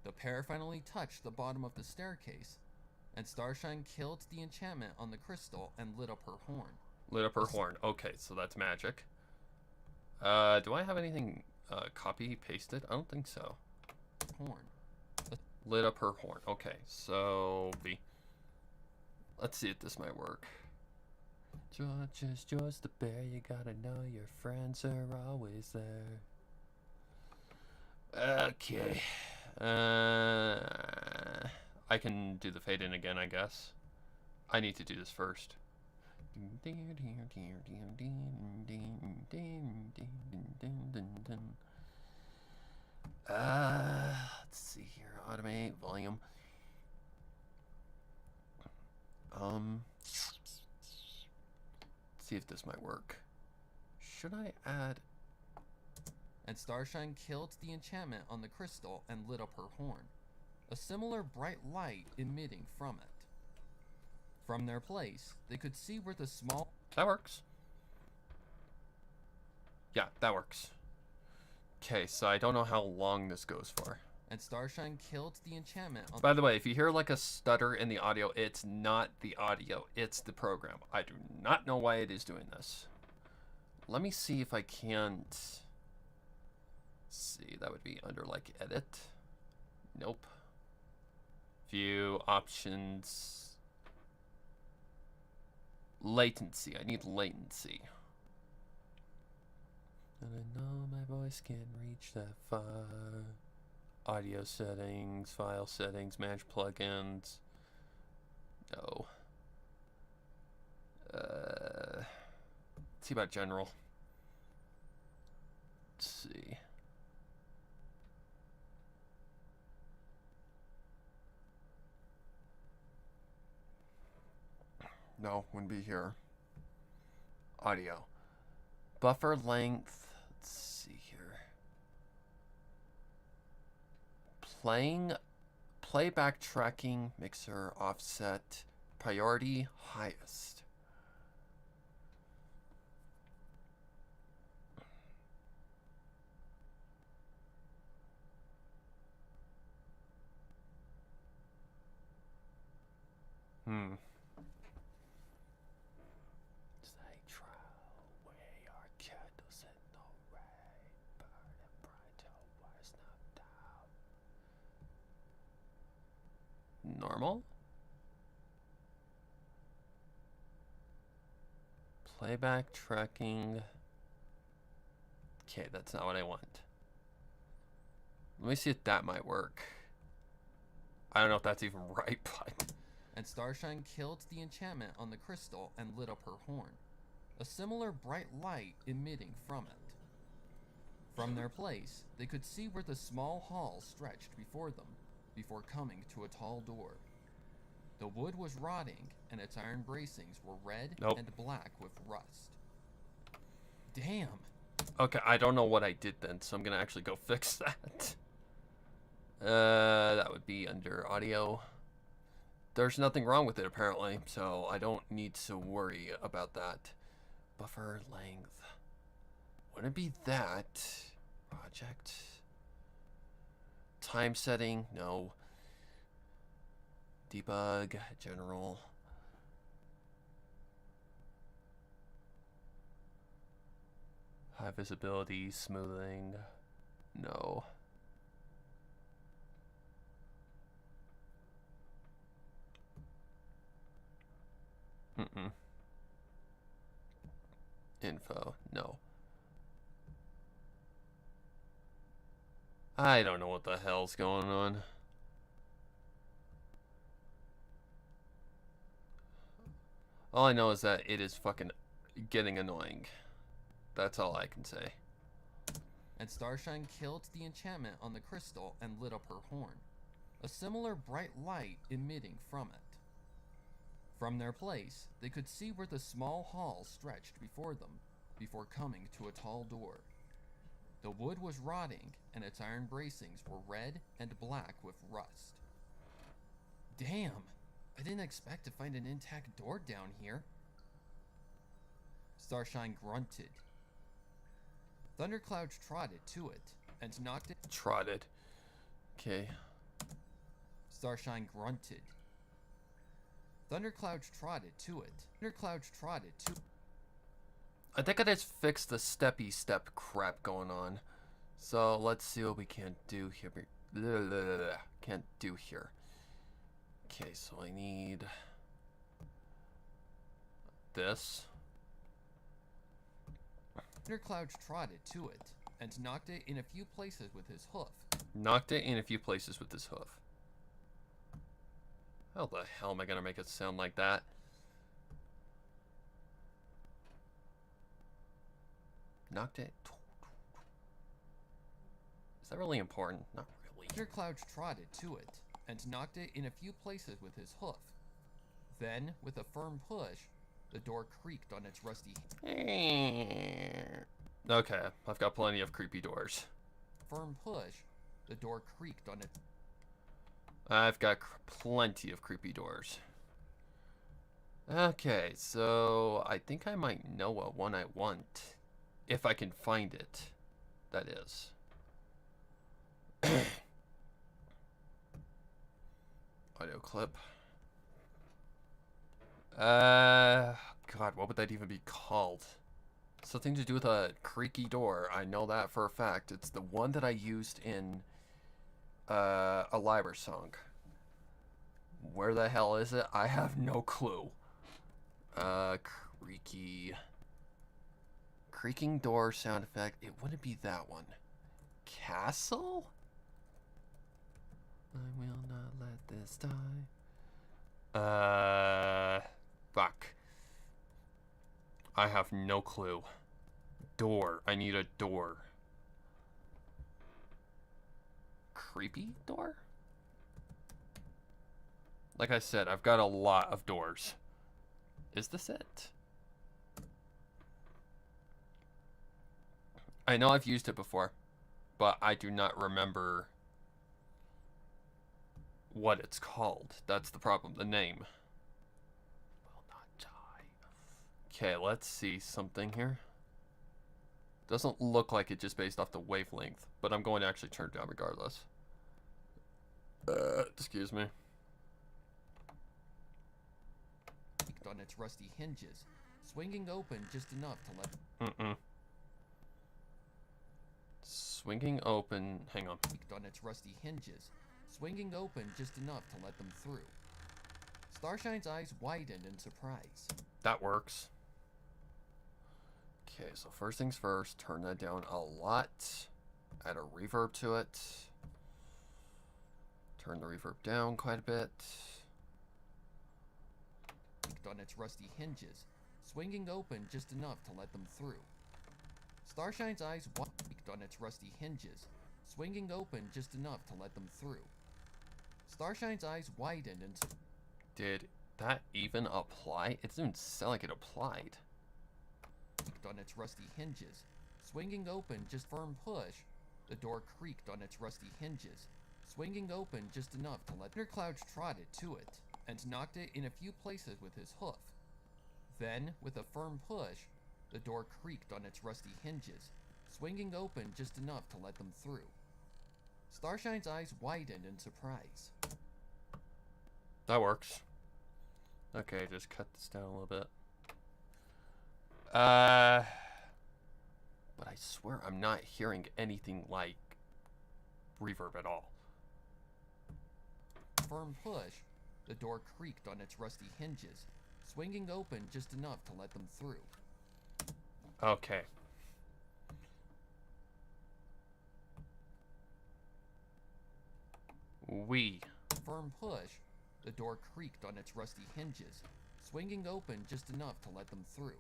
The pair finally touched the bottom of the staircase, and Starshine killed the enchantment on the crystal and lit up her horn. Lit up her horn. Okay, so that's magic. Do I have anything copy pasted? I don't think so. Horn. Lit up her horn. Okay, so let's see if this might work. George is George the bear. You gotta know your friends are always there. Okay. I can do the fade in again, I guess. I need to do this first. Let's see here. Automate volume. See if this might work. Should I add? And Starshine killed the enchantment on the crystal and lit up her horn, a similar bright light emitting from it. From their place, they could see where the small... That works. Yeah, that works. Okay, so I don't know how long this goes for. And Starshine killed the enchantment on... By the way, if you hear like a stutter in the audio, it's not the audio, it's the program. I do not know why it is doing this. Let me see if I can't... see, that would be under like edit. Nope. View, options. Latency, I need latency. And I know my voice can't reach that far. Audio settings, file settings, manage plugins. No. Let's see about general. Let's see. No, wouldn't be here. Audio. Buffer length. Let's see here. Playback tracking, mixer, offset, priority, highest. Normal? Playback tracking. Okay, that's not what I want. Let me see if that might work. I don't know if that's even right, but... And Starshine killed the enchantment on the crystal and lit up her horn, a similar bright light emitting from it. From their place, they could see where the small hall stretched before them, before coming to a tall door. The wood was rotting, and its iron bracings were red and black with rust. Damn! Okay, I don't know what I did then, so I'm gonna actually go fix that. That would be under audio. There's nothing wrong with it, apparently, so I don't need to worry about that. Buffer length. Wouldn't it be that? Project. Time setting? No. Debug. General. High visibility. Smoothing. No. Info. No. I don't know what the hell's going on. All I know is that it is fucking getting annoying. That's all I can say. And Starshine killed the enchantment on the crystal and lit up her horn, a similar bright light emitting from it. From their place, they could see where the small hall stretched before them, before coming to a tall door. The wood was rotting, and its iron bracings were red and black with rust. Damn! I didn't expect to find an intact door down here. Starshine grunted. Thundercloud trotted to it, and knocked it. Trotted. Okay. Starshine grunted. Thundercloud trotted to it. Thundercloud trotted to. I think I just fixed the steppy step crap going on. So let's see what we can do here. Can't do here. Okay, so I need this. Thundercloud trotted to it, and knocked it in a few places with his hoof. Knocked it in a few places with his hoof. How the hell am I gonna make it sound like that? Knocked it. Is that really important? Not really. Thundercloud trotted to it, and knocked it in a few places with his hoof. Then, with a firm push, the door creaked on its rusty... Okay, I've got plenty of creepy doors. Firm push, the door creaked on it. I've got plenty of creepy doors. Okay, so I think I might know what one I want. If I can find it, that is. Audio clip. God, what would that even be called? Something to do with a creaky door. I know that for a fact. It's the one that I used in a library song. Where the hell is it? I have no clue. Creaking door sound effect. It wouldn't be that one. Castle? I will not let this die. Fuck. I have no clue. Door. I need a door. Creepy door? Like I said, I've got a lot of doors. Is this it? I know I've used it before, but I do not remember what it's called. That's the problem, the name. Will not die. Okay, let's see something here. Doesn't look like it just based off the wavelength, but I'm going to actually turn it down regardless. Excuse me. On its rusty hinges, swinging open just enough to let... Swinging open... Hang on. On its rusty hinges, swinging open just enough to let them through. Starshine's eyes widened in surprise. That works. Okay, so first things first, turn that down a lot. Add a reverb to it. Turn the reverb down quite a bit. On its rusty hinges, swinging open just enough to let them through. Starshine's eyes widened on its rusty hinges, swinging open just enough to let them through. Starshine's eyes widened and... Did that even apply? It doesn't sound like it applied. On its rusty hinges, swinging open just firm push. The door creaked on its rusty hinges, swinging open just enough to let Thundercloud trotted to it and knocked it in a few places with his hoof. Then, with a firm push, the door creaked on its rusty hinges, swinging open just enough to let them through. Starshine's eyes widened in surprise. That works. Okay, just cut this down a little bit. But I swear I'm not hearing anything like reverb at all. Firm push. The door creaked on its rusty hinges, swinging open just enough to let them through. Okay. Firm push. The door creaked on its rusty hinges, swinging open just enough to let them through.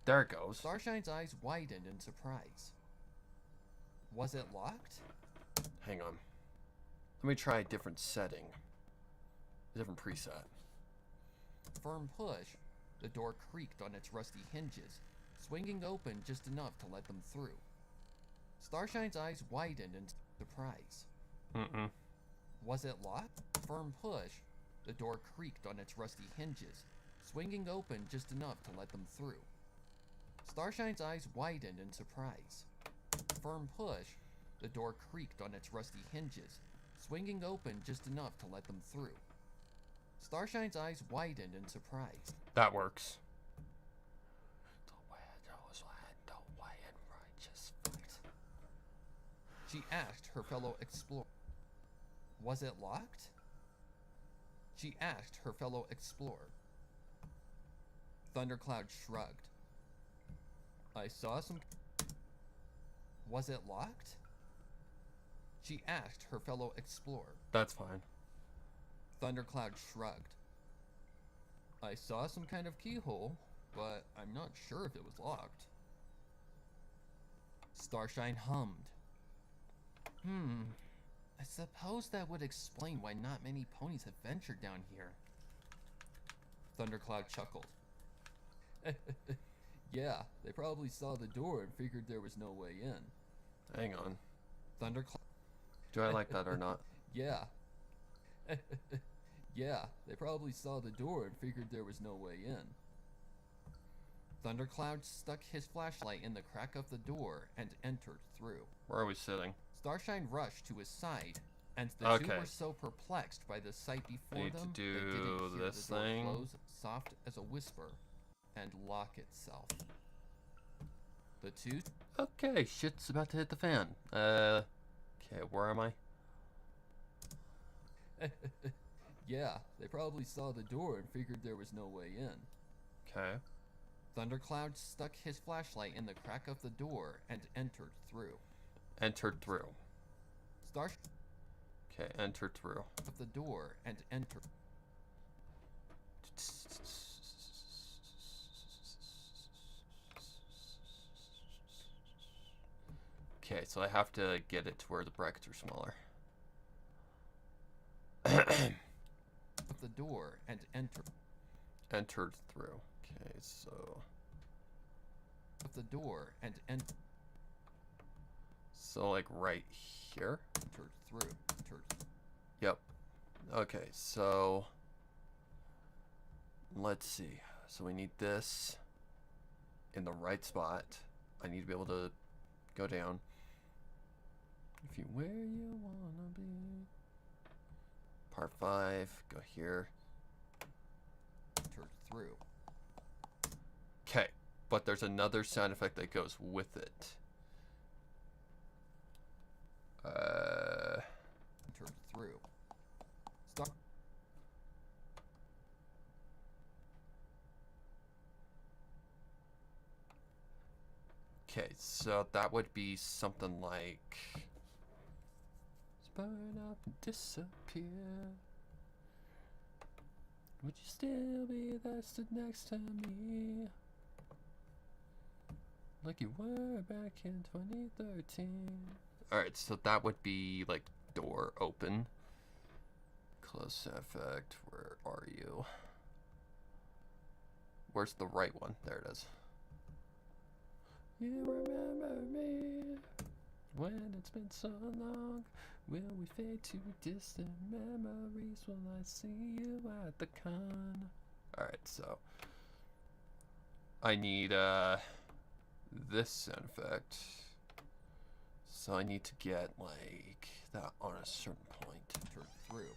There it goes. Starshine's eyes widened in surprise. Was it locked? Hang on. Let me try a different setting. A different preset. Firm push. The door creaked on its rusty hinges, swinging open just enough to let them through. Starshine's eyes widened in surprise. Was it locked? Firm push. The door creaked on its rusty hinges, swinging open just enough to let them through. Starshine's eyes widened in surprise. Firm push. The door creaked on its rusty hinges, swinging open just enough to let them through. Starshine's eyes widened in surprise. That works. She asked her fellow explorer. Was it locked? She asked her fellow explorer. Thundercloud shrugged. I saw some... Was it locked? She asked her fellow explorer. That's fine. Thundercloud shrugged. I saw some kind of keyhole, but I'm not sure if it was locked. Starshine hummed. I suppose that would explain why not many ponies have ventured down here. Thundercloud chuckled. Yeah, they probably saw the door and figured there was no way in. Hang on. Thundercloud. Do I like that or not? Yeah. Yeah, they probably saw the door and figured there was no way in. Thundercloud stuck his flashlight in the crack of the door and entered through. Where are we sitting? Starshine rushed to his side, and the two were so perplexed by the sight before them to do they didn't hear this the door thing. close soft as a whisper and lock itself. The two... Okay, shit's about to hit the fan. Okay, where am I? Yeah, they probably saw the door and figured there was no way in. Okay. Thundercloud stuck his flashlight in the crack of the door and entered through. Entered through. Starshine Okay, entered through. of the door and entered. Okay, so I have to get it to where the brackets are smaller. Of the door and entered. Entered through. Okay, so... Of the door and entered So, like, right here? through. Yep. Okay, so... Let's see. So we need this in the right spot. I need to be able to go down. If you where you wanna be. Part 5, go here. Entered through. Okay, but there's another sound effect that goes with it. Entered through. Okay, so that would be something like... Burn up and disappear. Would you still be there stood next to me? Like you were back in 2013. Alright, so that would be like door open. Close effect, where are you? Where's the right one? There it is. You remember me when it's been so long. Will we fade to distant memories? Will I see you at the con? Alright, so I need this sound effect. So I need to get like that on a certain point. Turn through.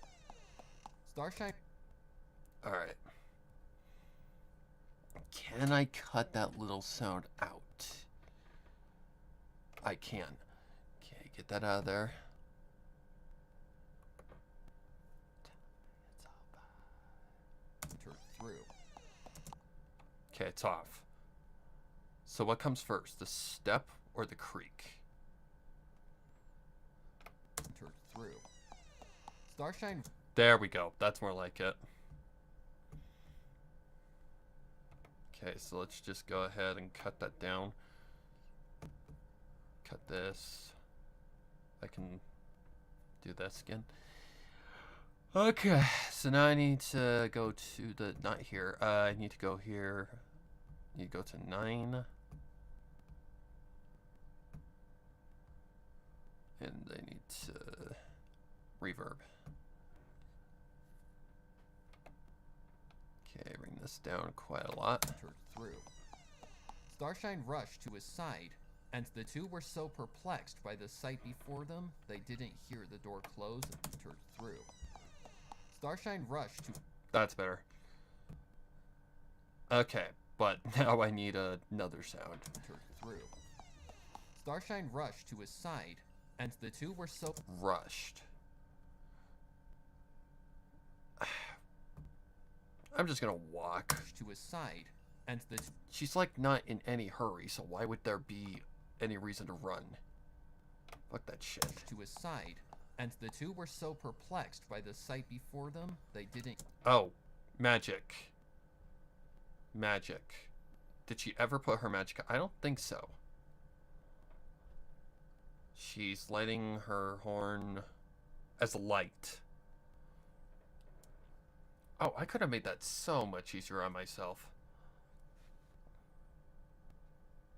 Starshine. Alright. Can I cut that little sound out? I can. Okay, get that out of there. Turn through. Okay, it's off. So what comes first, the step or the creak? Turn through. Starshine. There we go. That's more like it. Okay, so let's just go ahead and cut that down. Cut this. I can do this again. Okay, so now I need to go to the, not here, I need to go here. I need to go to 9. And I need to reverb. Okay, bring this down quite a lot. Turn through. Starshine rushed to his side, and the two were so perplexed by the sight before them, they didn't hear the door close and turn through. Starshine rushed to... That's better. Okay, but now I need another sound. Turn through. Starshine rushed to his side, and the two were so... Rushed. I'm just gonna walk. To his side, and the... She's like not in any hurry, so why would there be any reason to run? Fuck that shit. To his side, and the two were so perplexed by the sight before them, they didn't... Oh, magic. Magic. Did she ever put her magic? I don't think so. She's lighting her horn as a light. Oh, I could have made that so much easier on myself.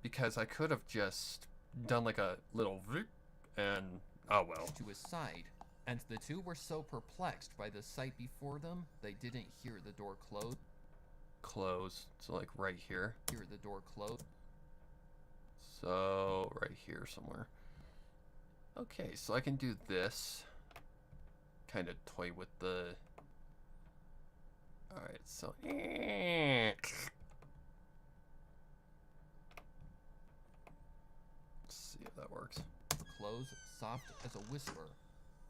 Because I could have just done like a little vroom and oh well. To his side, and the two were so perplexed by the sight before them, they didn't hear the door close. Close. So like right here. Hear the door close. So right here somewhere. Okay, so I can do this. Kind of toy with the... Alright, so... Let's see if that works. Close, soft as a whisper,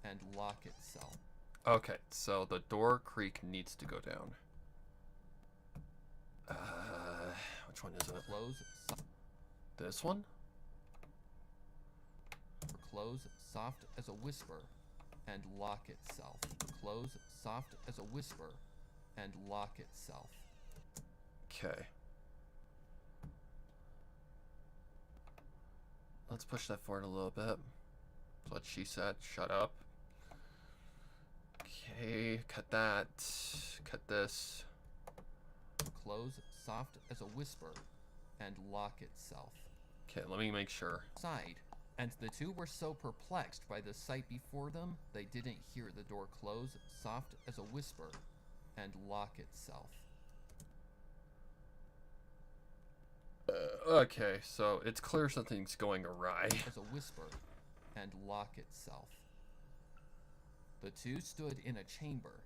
and lock itself. Okay, so the door creak needs to go down. Which one is it? Close, This one? close, soft as a whisper, and lock itself. Close, soft as a whisper, and lock itself. Okay. Let's push that forward a little bit. That's what she said. Shut up. Okay, cut that. Cut this. Close, soft as a whisper, and lock itself. Okay, let me make sure. Side, and the two were so perplexed by the sight before them, they didn't hear the door close, soft as a whisper, and lock itself. Okay, so it's clear something's going awry. As a whisper, and lock itself. The two stood in a chamber,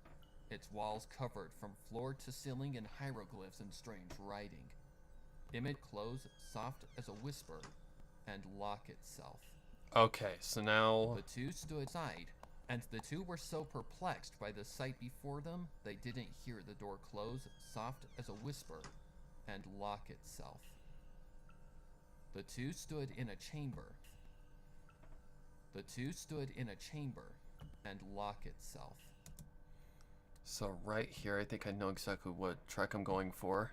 its walls covered from floor to ceiling in hieroglyphs and strange writing. Image close, soft as a whisper, and lock itself. Okay, so now... The two stood aside, and the two were so perplexed by the sight before them, they didn't hear the door close, soft as a whisper, and lock itself. The two stood in a chamber. The two stood in a chamber and lock itself. So right here, I think I know exactly what track I'm going for.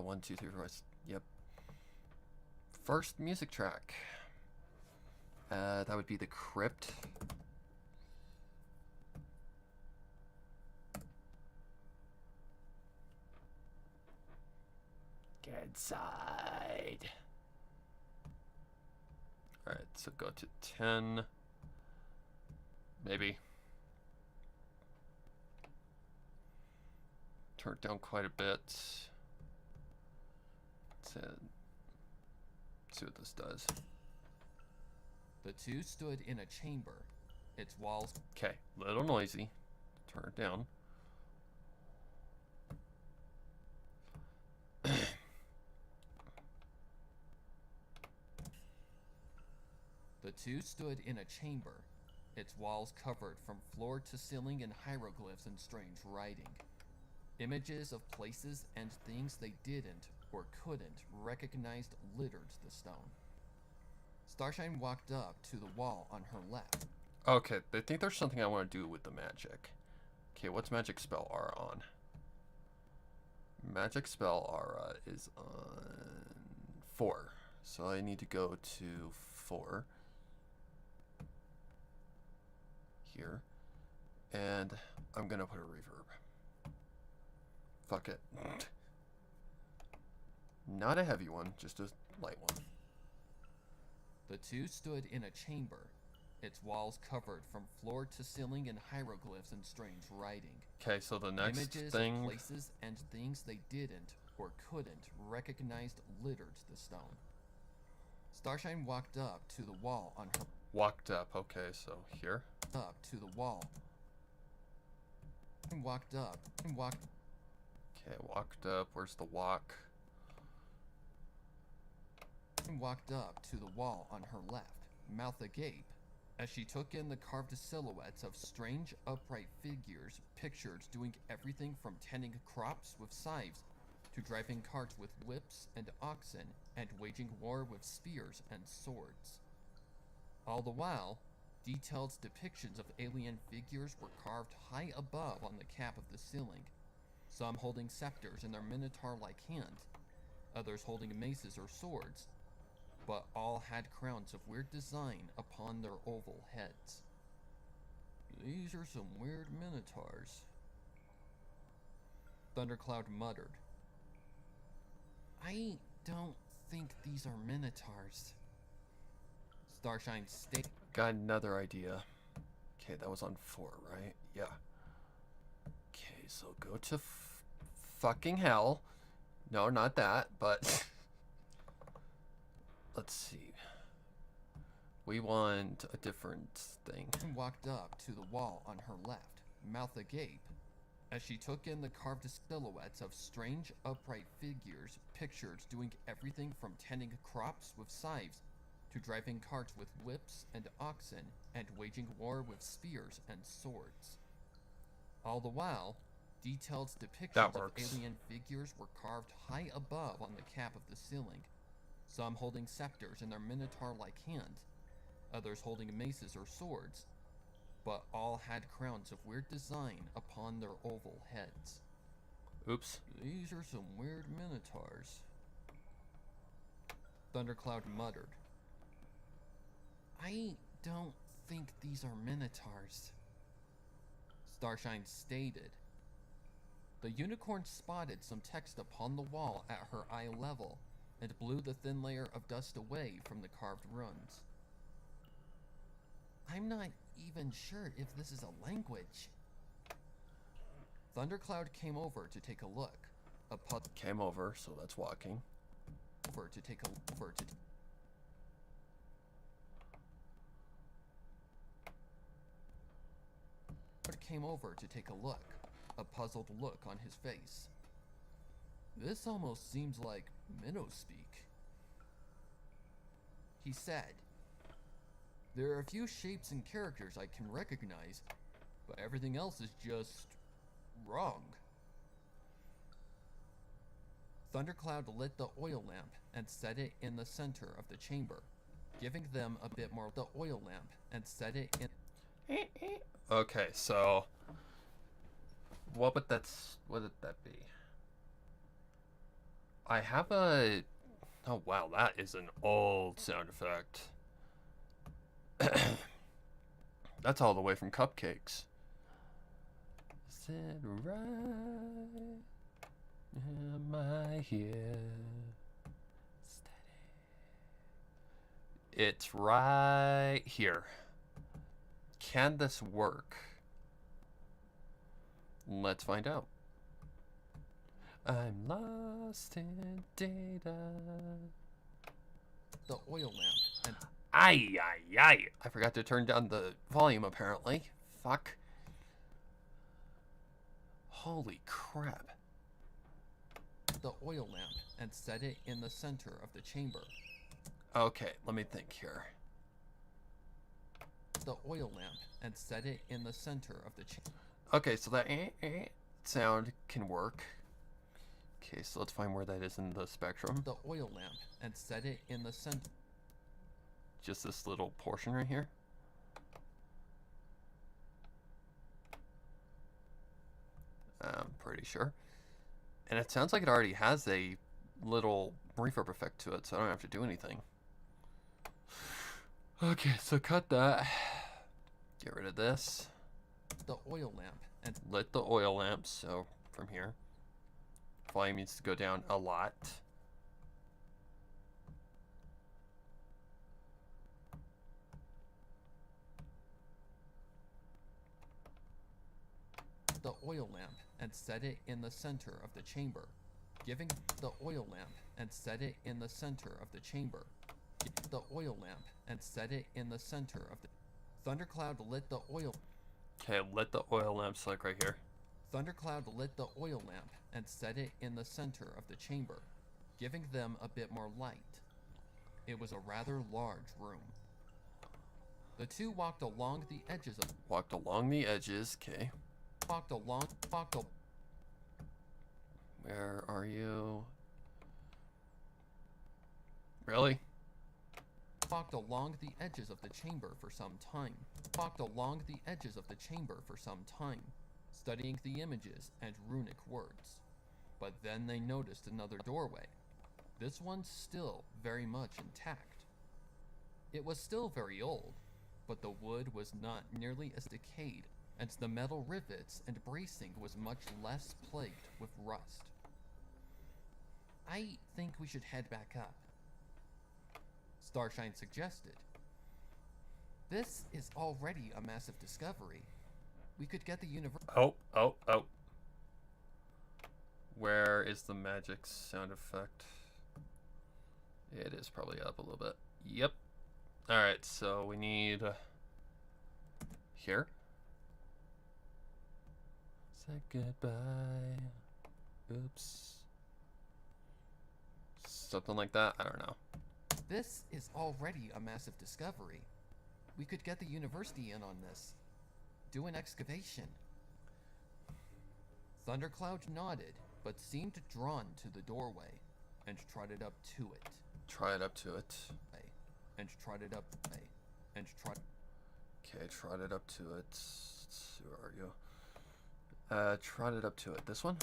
1, 2, 3, 4. Yep. First music track. That would be the Crypt. Good side. Alright, so go to 10. Maybe. Turn it down quite a bit. Let's see what this does. The two stood in a chamber. Its walls. Okay, little noisy. Turn it down. The two stood in a chamber, its walls covered from floor to ceiling in hieroglyphs and strange writing. Images of places and things they didn't or couldn't recognize littered the stone. Starshine walked up to the wall on her left. Okay, I think there's something I want to do with the magic. Okay, what's magic spell aura on? Magic spell aura is on 4. So I need to go to 4. Here. And I'm gonna put a reverb. Fuck it. Not a heavy one, just a light one. The two stood in a chamber, its walls covered from floor to ceiling in hieroglyphs and strange writing. Okay, so the next Images thing. of places and things they didn't or couldn't recognize littered the stone. Starshine walked up to the wall on her. Walked up, okay, so here. Up to the wall. And walked up and walked. Okay, walked up. Where's the walk? And walked up to the wall on her left, mouth agape, as she took in the carved silhouettes of strange upright figures pictured doing everything from tending crops with scythes to driving carts with whips and oxen and waging war with spears and swords. All the while, detailed depictions of alien figures were carved high above on the cap of the ceiling, some holding scepters in their minotaur-like hands, others holding maces or swords, but all had crowns of weird design upon their oval heads. These are some weird minotaurs, Thundercloud muttered. I don't think these are minotaurs. Starshine stated. Got another idea. Okay, that was on 4, right? Yeah. Okay, so go to fucking hell. No, not that, but let's see. We want a different thing. Walked up to the wall on her left, mouth agape, as she took in the carved silhouettes of strange upright figures pictured doing everything from tending crops with scythes to driving carts with whips and oxen and waging war with spears and swords. All the while, detailed depictions of alien figures were carved high above on the cap of the ceiling, some holding scepters in their minotaur-like hands, others holding maces or swords, but all had crowns of weird design upon their oval heads. Oops. These are some weird minotaurs, Thundercloud muttered. I don't think these are minotaurs, Starshine stated. The unicorn spotted some text upon the wall at her eye level and blew the thin layer of dust away from the carved runes. I'm not even sure if this is a language. Thundercloud came over to take a look. Came over, so that's walking. Came over to take a look, a puzzled look on his face. This almost seems like minnow speak, he said. There are a few shapes and characters I can recognize, but everything else is just wrong. Thundercloud lit the oil lamp and set it in the center of the chamber, giving them a bit more the oil lamp and set it in. Okay, so what would that be? I have a oh wow, that is an old sound effect. That's all the way from Cupcakes. Is it right? Am I here? Steady. It's right here. Can this work? Let's find out. I'm lost in data. The oil lamp and Ay, ay, ay. I forgot to turn down the volume, apparently. Fuck. Holy crap. the oil lamp and set it in the center of the chamber. Okay, let me think here. The oil lamp and set it in the center of the chamber. Okay, so that sound can work. Okay, so let's find where that is in the spectrum. The oil lamp and set it in the center. Just this little portion right here. I'm pretty sure. And it sounds like it already has a little reverb effect to it, so I don't have to do anything. Okay, so cut that. Get rid of this. The oil lamp and Lit the oil lamp, so from here. Volume needs to go down a lot. the oil lamp and set it in the center of the chamber. Giving the oil lamp and set it in the center of the chamber. The oil lamp and set it in the center of the Thundercloud lit the oil. Okay, lit the oil lamp select right here. Thundercloud lit the oil lamp and set it in the center of the chamber, giving them a bit more light. It was a rather large room. The two walked along the edges of Walked along the edges, okay. Where are you? Really? Walked along the edges of the chamber for some time. Walked along the edges of the chamber for some time, studying the images and runic words. But then they noticed another doorway. This one's still very much intact. It was still very old, but the wood was not nearly as decayed, and the metal rivets and bracing was much less plagued with rust. I think we should head back up, Starshine suggested. This is already a massive discovery. We could get the universe. Oh. Where is the magic sound effect? It is probably up a little bit. Yep. Alright, so we need here. Say goodbye. Oops. Something like that. I don't know. This is already a massive discovery. We could get the university in on this. Do an excavation. Thundercloud nodded, but seemed drawn to the doorway, and trotted up to it. Try it up to it. And trotted up. And trot. Okay, trotted up to it. Where are you? Trotted up to it. This one?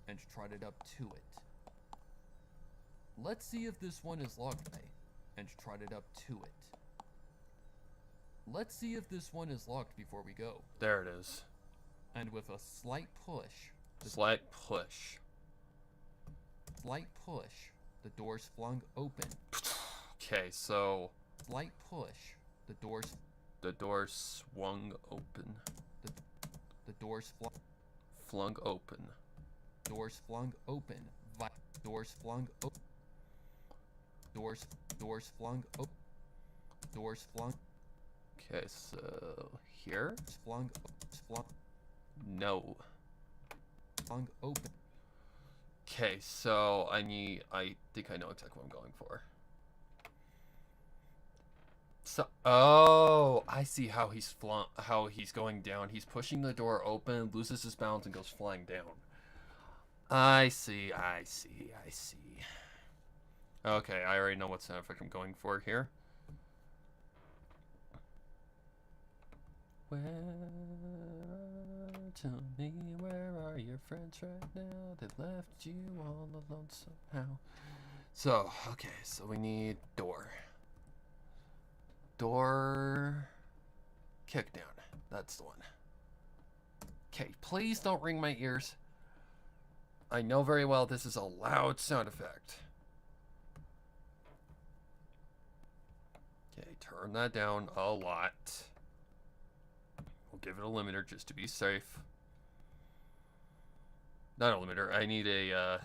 And trotted up to it. Let's see if this one is locked. And trotted up to it. Let's see if this one is locked before we go. There it is. And with a slight push. Slight push. Slight push. The doors flung open. Okay, so Slight push. The doors. the door swung open. The doors Flung open. Doors flung open. Doors flung open. Doors flung open. Doors flung. Okay, so here? Flung. No. Flung open. Okay, so I think I know exactly what I'm going for. So, oh, I see how he's going down. He's pushing the door open, loses his balance, and goes flying down. I see. Okay, I already know what sound effect I'm going for here. Tell me, where are your friends right now? They left you all alone somehow. So, okay, so we need door. Door. Kick down. That's the one. Okay, please don't ring my ears. I know very well this is a loud sound effect. Okay, turn that down a lot. We'll give it a limiter just to be safe. Not a limiter. I need a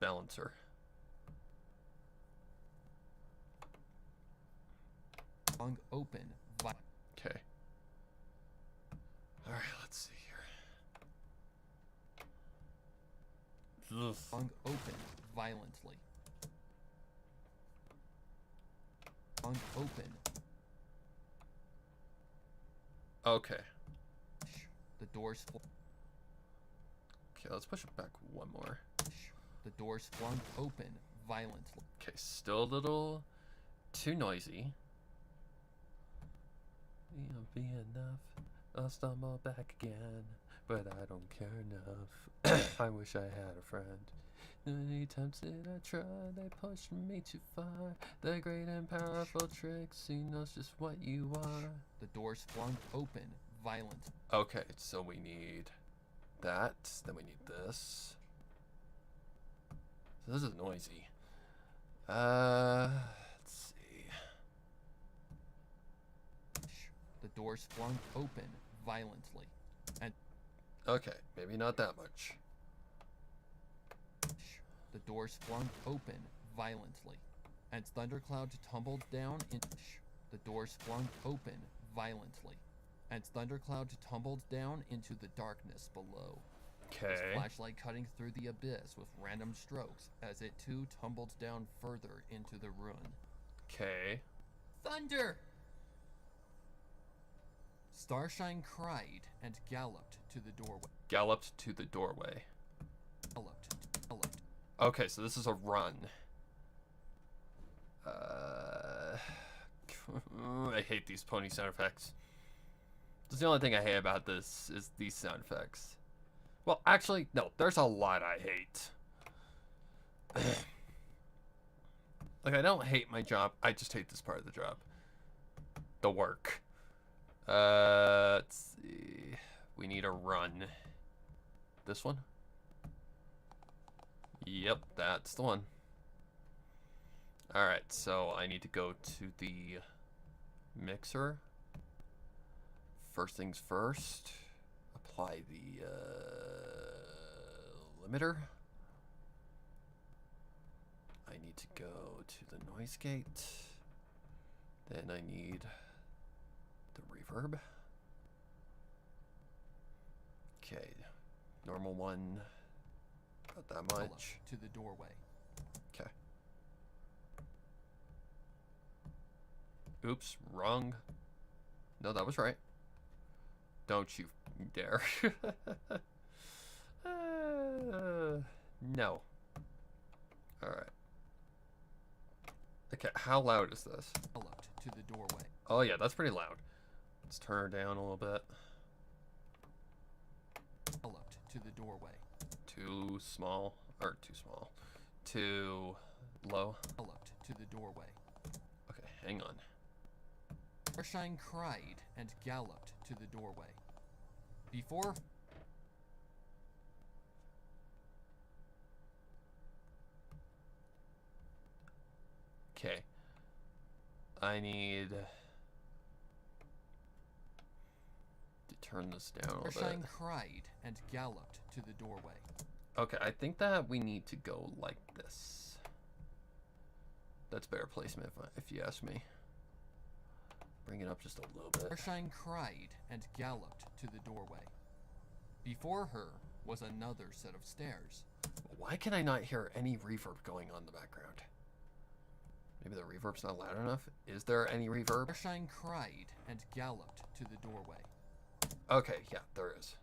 balancer. Open. Okay. All right, let's see here. Ugh. Open violently. Open. Okay. The doors. Okay, let's push it back one more. The doors flung open violently. Okay, still a little too noisy. It'll be enough. I'll stumble back again, but I don't care enough. I wish I had a friend. Many times did I try, they pushed me too far. The great and powerful tricks, he knows just what you are. The doors flung open violently. Okay, so we need that, then we need this. So this is noisy. Let's see. The doors flung open violently. And okay, maybe not that much. the doors flung open violently. And thundercloud tumbled down in the doors flung open violently. And thundercloud tumbled down into the darkness below. His Okay. flashlight cutting through the abyss with random strokes as it too tumbled down further into the ruin. Okay. Thunder! Starshine cried and galloped to the doorway. Galloped to the doorway. Galloped. Okay, so this is a run. I hate these pony sound effects. That's the only thing I hate about this is these sound effects. Well, actually, no, there's a lot I hate. Like, I don't hate my job, I just hate this part of the job. The work. Let's see. We need a run. This one? Yep, that's the one. Alright, so I need to go to the mixer. First things first. Apply the limiter. I need to go to the noise gate. Then I need the reverb. Okay, normal one. About that much. Galloped to the doorway. Okay. Oops, wrong. No, that was right. Don't you dare. No. Alright. Okay, how loud is this? Galloped to the doorway. Oh yeah, that's pretty loud. Let's turn her down a little bit. Galloped to the doorway. Too small. Or too small. Too low. Galloped to the doorway. Okay, hang on. Starshine cried and galloped to the doorway. Before Okay. I need to turn this down a little Starshine bit. cried and galloped to the doorway. Okay, I think that we need to go like this. That's better placement if you ask me. Bring it up just a little bit. Starshine cried and galloped to the doorway. Before her was another set of stairs. Why can I not hear any reverb going on in the background? Maybe the reverb's not loud enough? Is there any reverb? Starshine cried and galloped to the doorway. Okay, yeah, there is.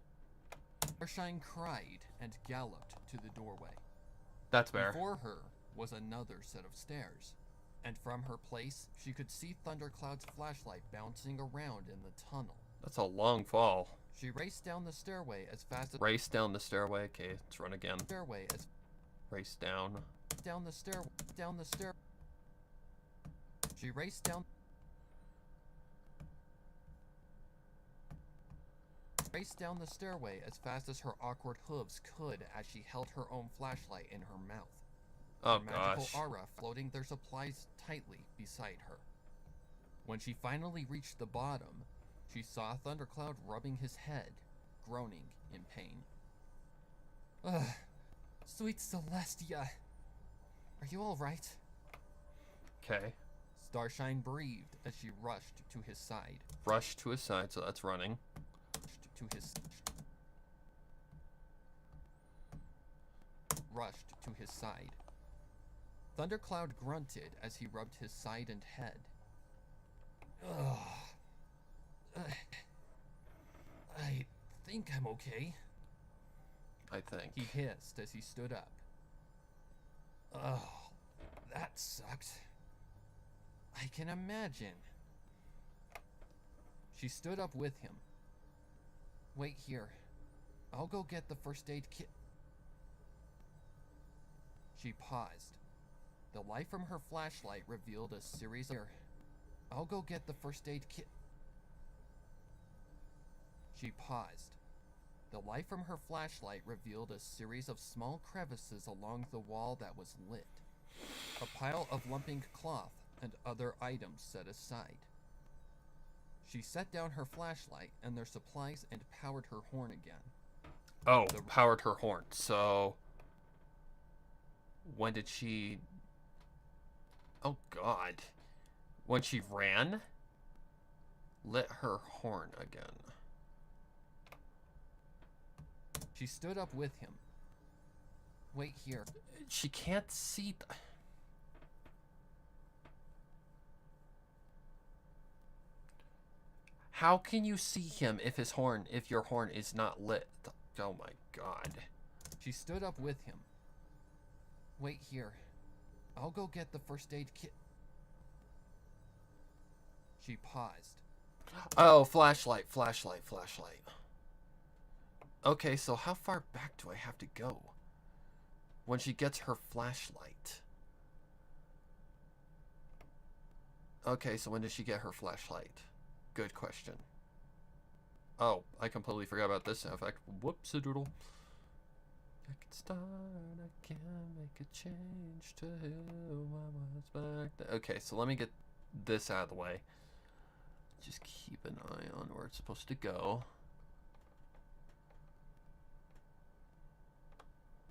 Starshine cried and galloped to the doorway. That's better. Before her was another set of stairs, and from her place she could see Thundercloud's flashlight bouncing around in the tunnel. That's a long fall. She raced down the stairway as fast as Race down the stairway. Okay, let's run again. stairway as Race down. down the stair. She raced down the stairway as fast as her awkward hooves could as she held her own flashlight in her mouth. Oh, Her magical gosh. aura floating their supplies tightly beside her. When she finally reached the bottom, she saw Thundercloud rubbing his head, groaning in pain. Ugh, sweet Celestia. Are you alright? Okay. Starshine breathed as she rushed to his side. Rush to his side, so that's running. Rushed to his side. Thundercloud grunted as he rubbed his side and head. Ugh. I think I'm okay, I think. he hissed as he stood up. Oh, that sucked. I can imagine. She stood up with him. Wait here. I'll go get the first aid kit. She paused. The light from her flashlight revealed a series of... I'll go get the first aid kit. She paused. The light from her flashlight revealed a series of small crevices along the wall that was lit. A pile of lumping cloth and other items set aside. She set down her flashlight and their supplies and powered her horn again. Oh, powered her horn. So, when did she... Oh, God. When she ran, lit her horn again. She stood up with him. Wait here. She can't see... How can you see him if your horn is not lit? Oh my God. She stood up with him. Wait here. I'll go get the first aid kit. She paused. Oh, flashlight. Okay, so how far back do I have to go? When she gets her flashlight. Okay, so when did she get her flashlight? Good question. Oh, I completely forgot about this sound effect. Whoops-a-doodle. I can start, I can make a change to who I was back then. Okay, so let me get this out of the way. Just keep an eye on where it's supposed to go.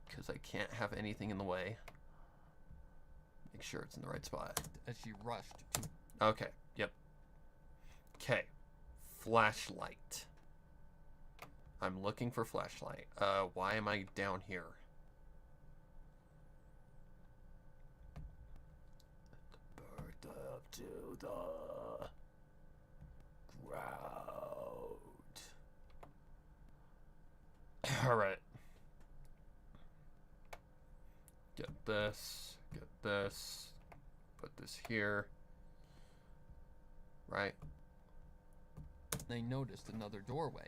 Because I can't have anything in the way. Make sure it's in the right spot. As she rushed to... Okay, yep. Okay, flashlight. I'm looking for flashlight. Why am I down here? Bird up to the ground. Alright. Get this, put this here. Right. They noticed another doorway.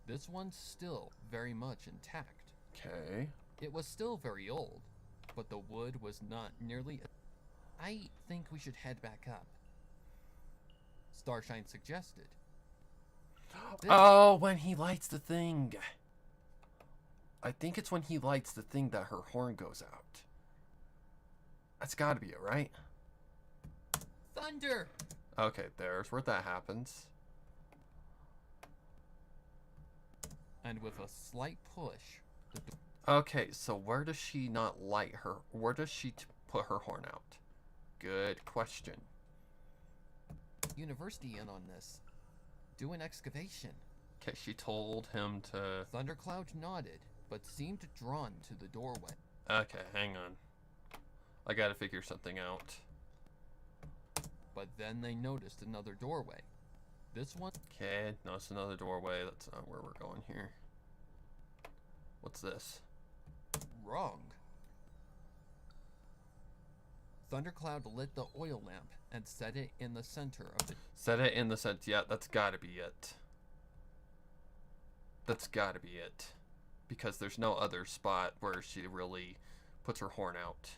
This one's still very much intact. Okay. It was still very old, but the wood was not nearly... I think we should head back up, Starshine suggested. Oh, when he lights the thing. I think it's when he lights the thing that her horn goes out. That's gotta be it, right? Thunder! Okay, there's where that happens. And with a slight push, Okay, so where does she not light her... Where does she put her horn out? Good question. University in on this. Do an excavation. Okay, she told him to... Thundercloud nodded, but seemed drawn to the doorway. Okay, hang on. I gotta figure something out. But then they noticed another doorway. This one... Okay, notice another doorway. That's not where we're going here. What's this? Wrong. Thundercloud lit the oil lamp and set it in the center of the... Set it in the center. Yeah, that's gotta be it. That's gotta be it. Because there's no other spot where she really puts her horn out.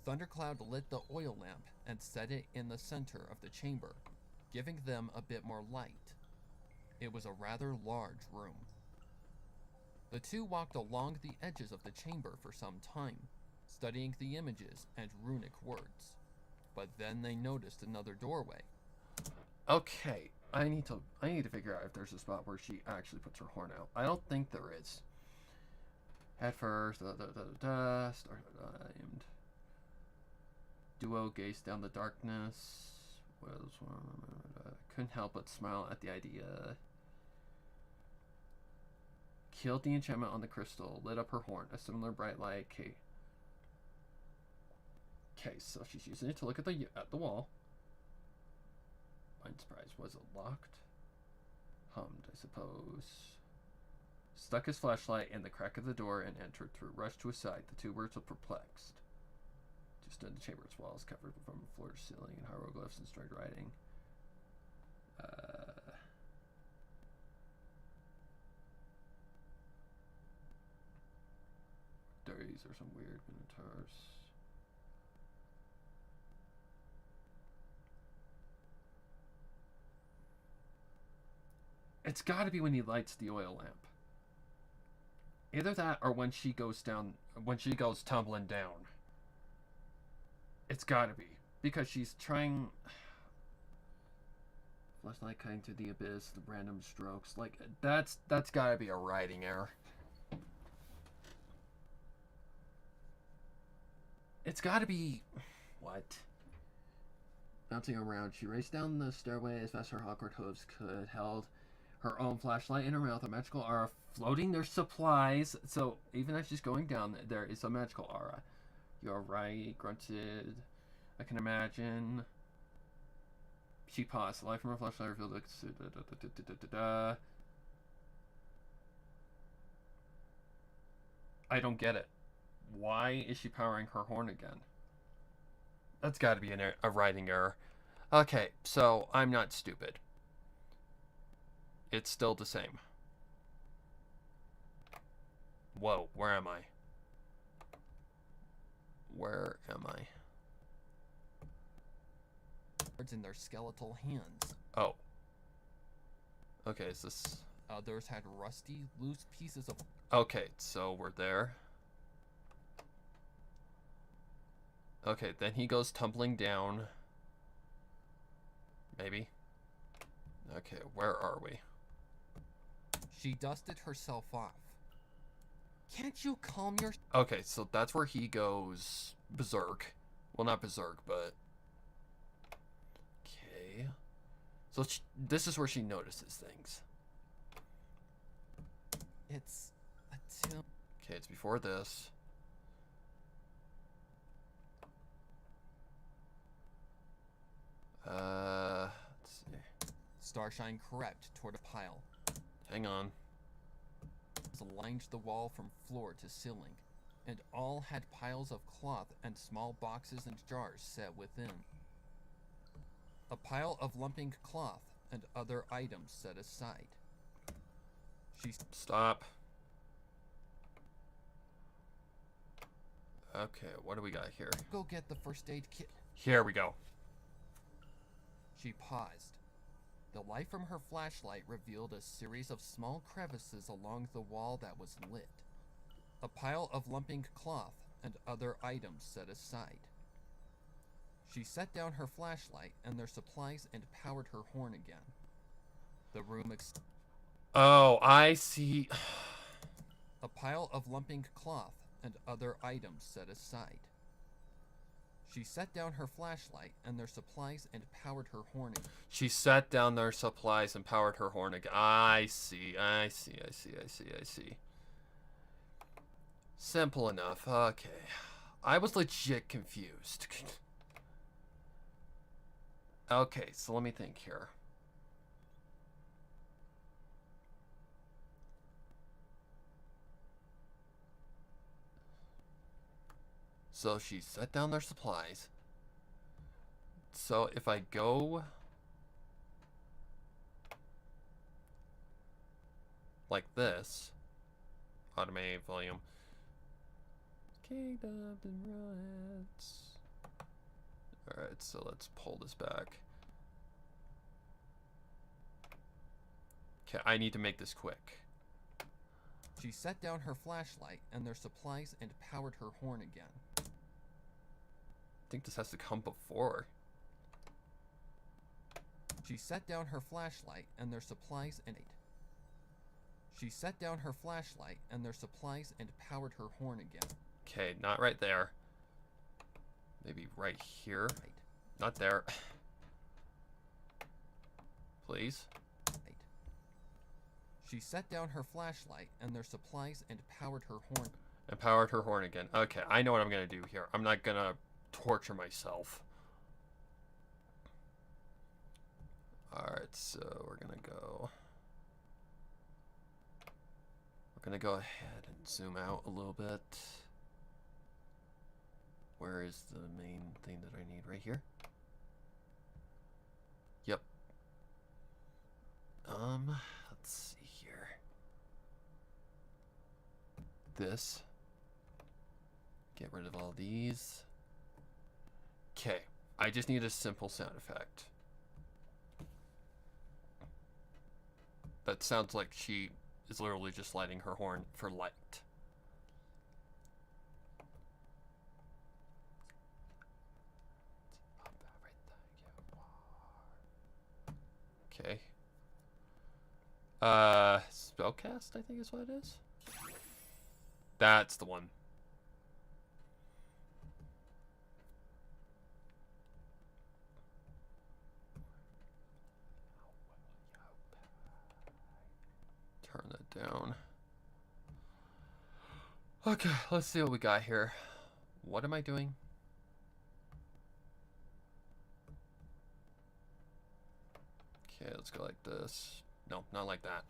Thundercloud lit the oil lamp and set it in the center of the chamber, giving them a bit more light. It was a rather large room. The two walked along the edges of the chamber for some time, studying the images and runic words. But then they noticed another doorway. Okay, I need to figure out if there's a spot where she actually puts her horn out. I don't think there is. Head first, start timed. Duo gazed down the darkness. Couldn't help but smile at the idea. Killed the enchantment on the crystal, lit up her horn, a similar bright light. Okay, so she's using it to look at the wall. I'm surprised. Was it locked? Hummed, I suppose. Stuck his flashlight in the crack of the door and entered through. Rushed to his side. The two were perplexed. Just in the chamber's walls, covered from floor to ceiling in hieroglyphs and started writing. These are some weird minotaurs. It's got to be when he lights the oil lamp. Either that or when she goes tumbling down. It's got to be because she's trying. Flashlight cutting through the abyss, the random strokes. Like that's got to be a writing error. It's got to be what? Bouncing around, she raced down the stairway as fast as her awkward hooves could. Held her own flashlight in her mouth, a magical aura floating their supplies. So even as she's going down, there is a magical aura. You're right, grunted. I can imagine. She paused. The light from her flashlight revealed I don't get it. Why is she powering her horn again? That's got to be a writing error. Okay, so I'm not stupid. It's still the same. Whoa, where am I? Where am I? In their skeletal hands. Oh. Okay, is this... Others had rusty, loose pieces of... Okay, so we're there. Okay, then he goes tumbling down. Maybe. Okay, where are we? She dusted herself off. Can't you calm your... Okay, so that's where he goes berserk. Well, not berserk, but... Okay. So this is where she notices things. It's a tomb. Okay, it's before this. Let's see. Starshine crept toward a pile. Hang on. Lined the wall from floor to ceiling, and all had piles of cloth and small boxes and jars set within. A pile of lumping cloth and other items set aside. She... Stop. Okay, what do we got here? Go get the first aid kit. Here we go. She paused. The light from her flashlight revealed a series of small crevices along the wall that was lit. A pile of lumping cloth and other items set aside. She set down her flashlight and their supplies and powered her horn again. The room Oh, I see. A pile of lumping cloth and other items set aside. She set down her flashlight and their supplies and powered her horn again. She set down their supplies and powered her horn again. I see. Simple enough. Okay. I was legit confused. Okay, so let me think here. So she set down their supplies. So if I go like this, automate volume. Caked up in riots. Alright, so let's pull this back. Okay, I need to make this quick. She set down her flashlight and their supplies and powered her horn again. I think this has to come before. She set down her flashlight and their supplies and She set down her flashlight and their supplies and powered her horn again. Okay, not right there. Maybe right here. Right. Not there. Please. Right. She set down her flashlight and their supplies and powered her horn. And powered her horn again. Okay, I know what I'm gonna do here. I'm not gonna torture myself. Alright, so we're gonna go ahead and zoom out a little bit. Where is the main thing that I need? Right here? Yep. Let's see here. This. Get rid of all these. Okay, I just need a simple sound effect. That sounds like she is literally just lighting her horn for light. Okay. Spellcast, I think is what it is. That's the one. Turn that down. Okay, let's see what we got here. What am I doing? Okay, let's go like this. No, not like that.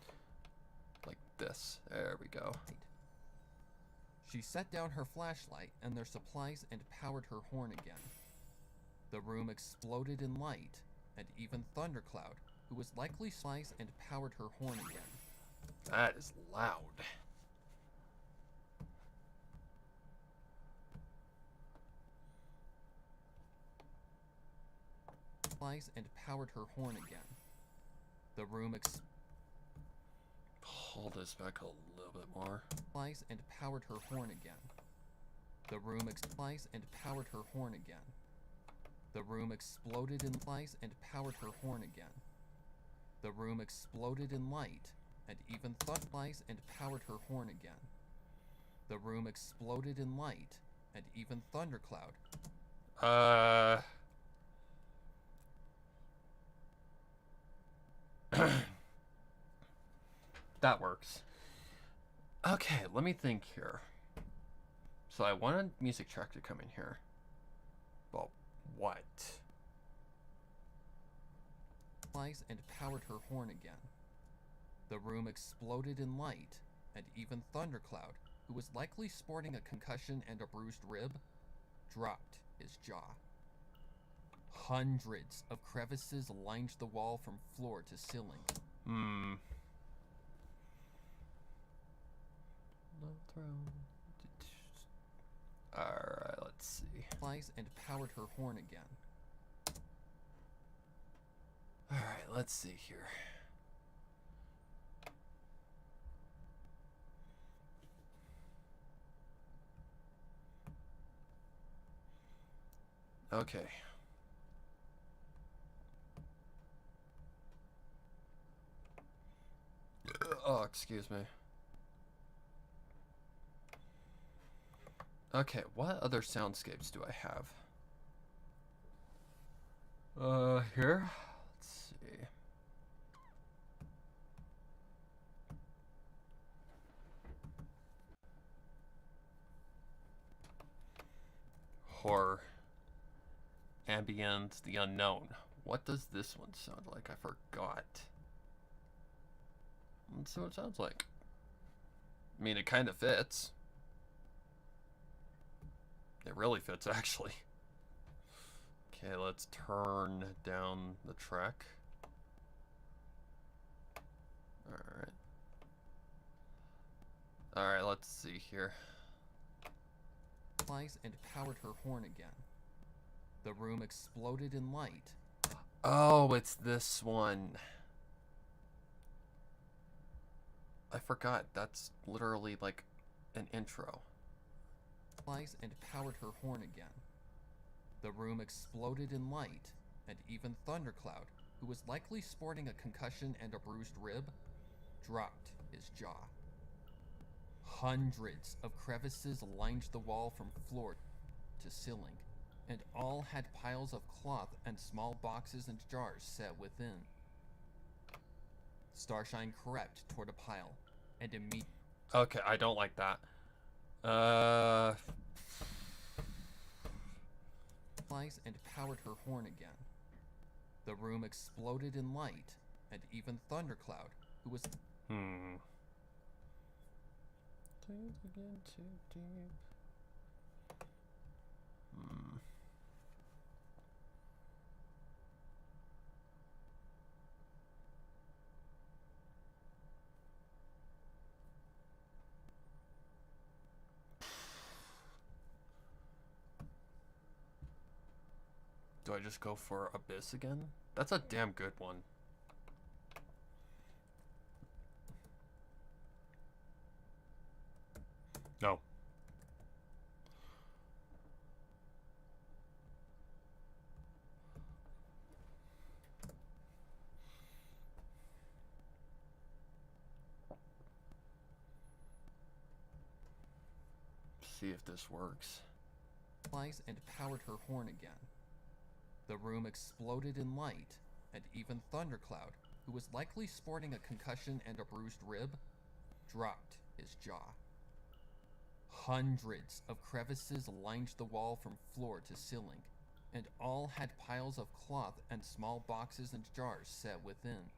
Like this. There we go. She set down her flashlight and their supplies and powered her horn again. The room exploded in light, and even Thundercloud, who was likely sliced and powered her horn again. That is loud. Sliced and powered her horn again. The room Hold this back a little bit more. Sliced and powered her horn again. The room sliced and powered her horn again. The room exploded in light and powered her horn again. The room exploded in light, and even sliced and powered her horn again. The room exploded in light, and even Thundercloud. That works. Okay, let me think here. So I want a music track to come in here. Well, what? Sliced and powered her horn again. The room exploded in light, and even Thundercloud, who was likely sporting a concussion and a bruised rib, dropped his jaw. Hundreds of crevices lined the wall from floor to ceiling. Alright, let's see. Sliced and powered her horn again. Alright, let's see here. Okay. Oh, excuse me. Okay, what other soundscapes do I have? Here? Let's see. Horror. Ambient, the unknown. What does this one sound like? I forgot. Let's see what it sounds like. I mean, it kind of fits. It really fits, actually. Okay, let's turn down the track. Alright. Alright, let's see here. And powered her horn again. The room exploded in light. Oh, it's this one. I forgot. That's literally like an intro. And powered her horn again. The room exploded in light, and even Thundercloud, who was likely sporting a concussion and a bruised rib, dropped his jaw. Hundreds of crevices lined the wall from floor to ceiling, and all had piles of cloth and small boxes and jars set within. Starshine crept toward a pile, and immediately... Okay, I don't like that. And powered her horn again. The room exploded in light, and even Thundercloud, who was... Again too deep. Do I just go for Abyss again? That's a damn good one. No. See if this works. And powered her horn again. The room exploded in light, and even Thundercloud, who was likely sporting a concussion and a bruised rib, dropped his jaw. Hundreds of crevices lined the wall from floor to ceiling, and all had piles of cloth and small boxes and jars set within.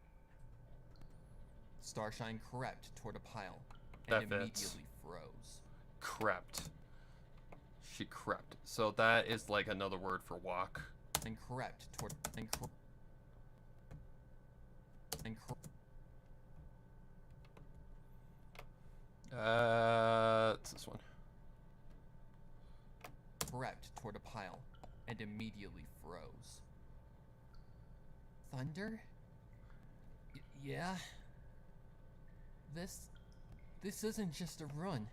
Starshine crept toward a pile, and immediately froze. Crept. She crept. So that is like another word for walk. And crept toward... It's this one. Crept toward a pile, and immediately froze. Thunder? Yeah? This isn't just a run.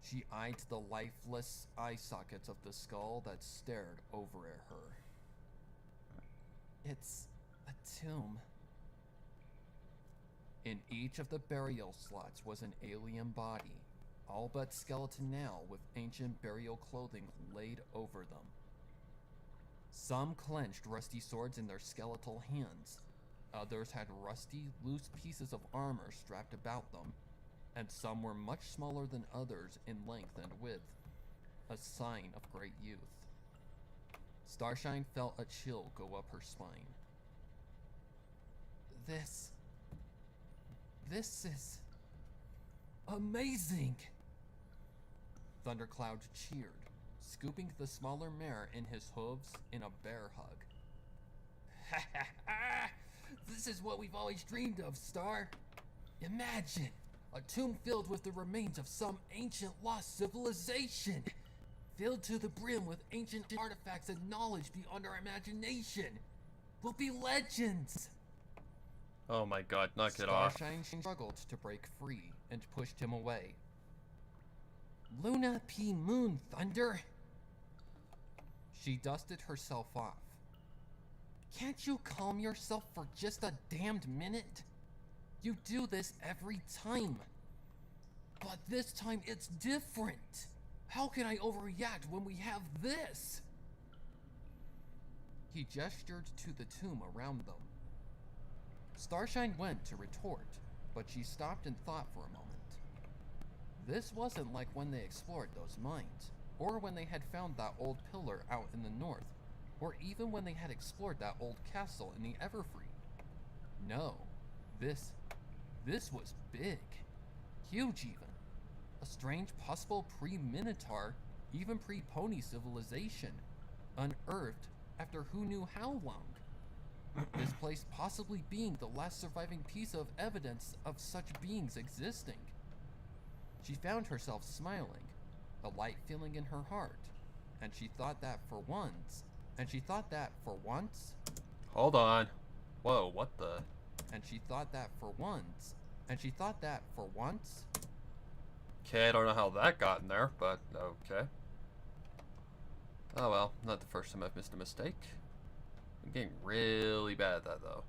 She eyed the lifeless eye sockets of the skull that stared over at her. It's a tomb. In each of the burial slots was an alien body, all but skeleton now, with ancient burial clothing laid over them. Some clenched rusty swords in their skeletal hands. Others had rusty, loose pieces of armor strapped about them, and some were much smaller than others in length and width, a sign of great youth. Starshine felt a chill go up her spine. This is amazing! Thundercloud cheered, scooping the smaller mare in his hooves in a bear hug. Ha ha ha! This is what we've always dreamed of, Star! Imagine! A tomb filled with the remains of some ancient lost civilization! Filled to the brim with ancient artifacts and knowledge beyond our imagination! We'll be legends! Oh my god, knock it off. Starshine struggled to break free and pushed him away. Luna P. Moon, Thunder! She dusted herself off. Can't you calm yourself for just a damned minute? You do this every time. But this time it's different. How can I overreact when we have this? He gestured to the tomb around them. Starshine went to retort, but she stopped and thought for a moment. This wasn't like when they explored those mines, or when they had found that old pillar out in the north, or even when they had explored that old castle in the Everfree. No, this was big. Huge even. A strange possible pre-Minotaur, even pre-Pony civilization, unearthed after who knew how long. This place possibly being the last surviving piece of evidence of such beings existing. She found herself smiling, a light feeling in her heart, and she thought that for once, Hold on. Whoa, what the? and she thought that for once, Okay, I don't know how that got in there, but okay. Oh well, not the first time I've missed a mistake. I'm getting really bad at that though.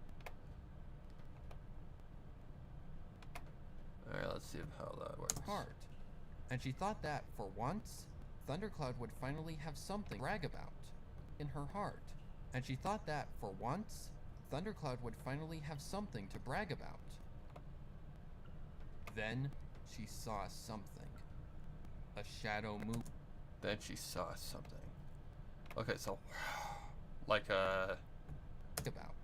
Alright, let's see how that works. heart. And she thought that, for once, Thundercloud would finally have something to brag about in her heart. And she thought that, for once, Thundercloud would finally have something to brag about. Then she saw something. A shadow move. Then she saw something. Okay, so like a About.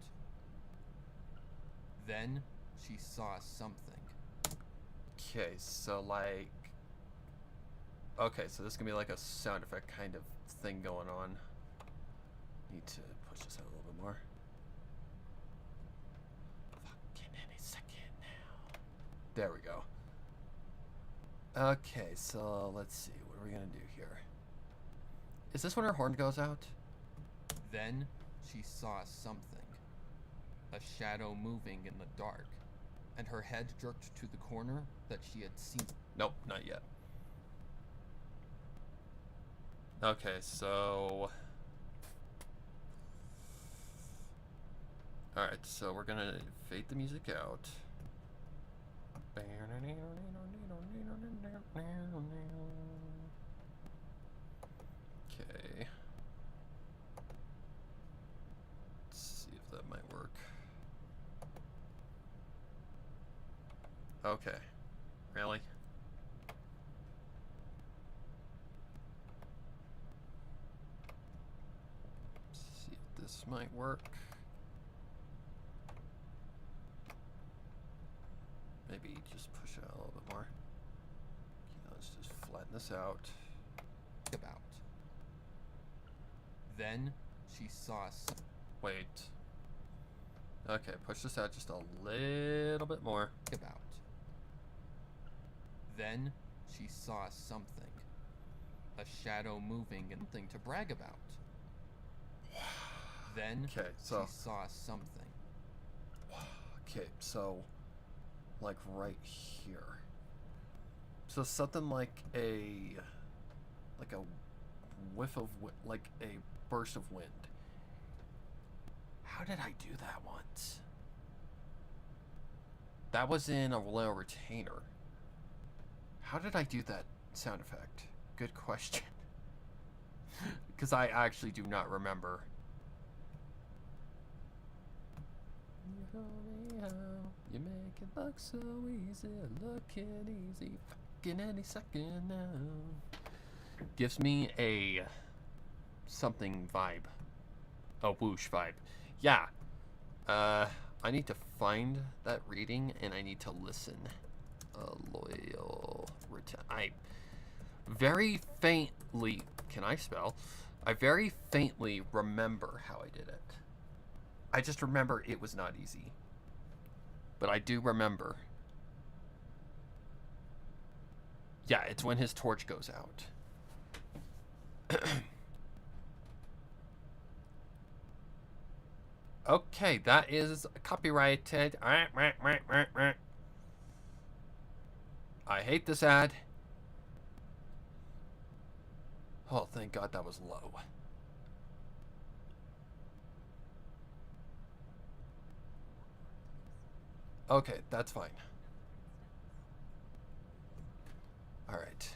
Then she saw something. okay, so like okay, so this is gonna be like a sound effect kind of thing going on. Need to push this out a little bit more. Fucking any second now. There we go. Okay, so let's see. What are we gonna do here? Is this when her horn goes out? Then she saw something. A shadow moving in the dark, and her head jerked to the corner that she had seen. Nope, not yet. Okay, so alright, so we're gonna fade the music out. Okay. Let's see if that might work. Okay. Really? See if this might work. Maybe just push it out a little bit more. Okay, let's just flatten this out. About. Then she saw Wait. Okay, push this out just a little bit more. about. Then she saw something. A shadow moving and something to brag about. Then Okay, so she saw something. okay, so like right here. So something like a whiff of like a burst of wind. How did I do that once? That was in a royal retainer. How did I do that sound effect? Good question. Because I actually do not remember. You make it look so easy, looking easy, fucking any second now. Gives me a something vibe. A whoosh vibe. Yeah. I need to find that reading and I need to listen. Loyal return. I very faintly, can I spell? I very faintly remember how I did it. I just remember it was not easy. But I do remember. Yeah, it's when his torch goes out. Okay, that is copyrighted. I hate this ad. Oh, thank God that was low. Okay, that's fine. Alright.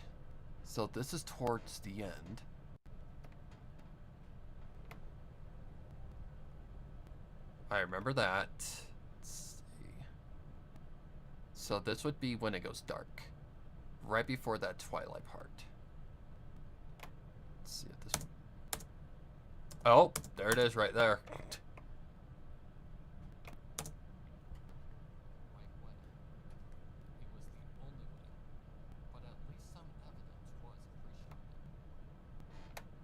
So this is towards the end. I remember that. Let's see. So this would be when it goes dark. Right before that twilight part. Let's see if this Oh, there it is right there. Right way. It was the only way, but at least some evidence was appreciated.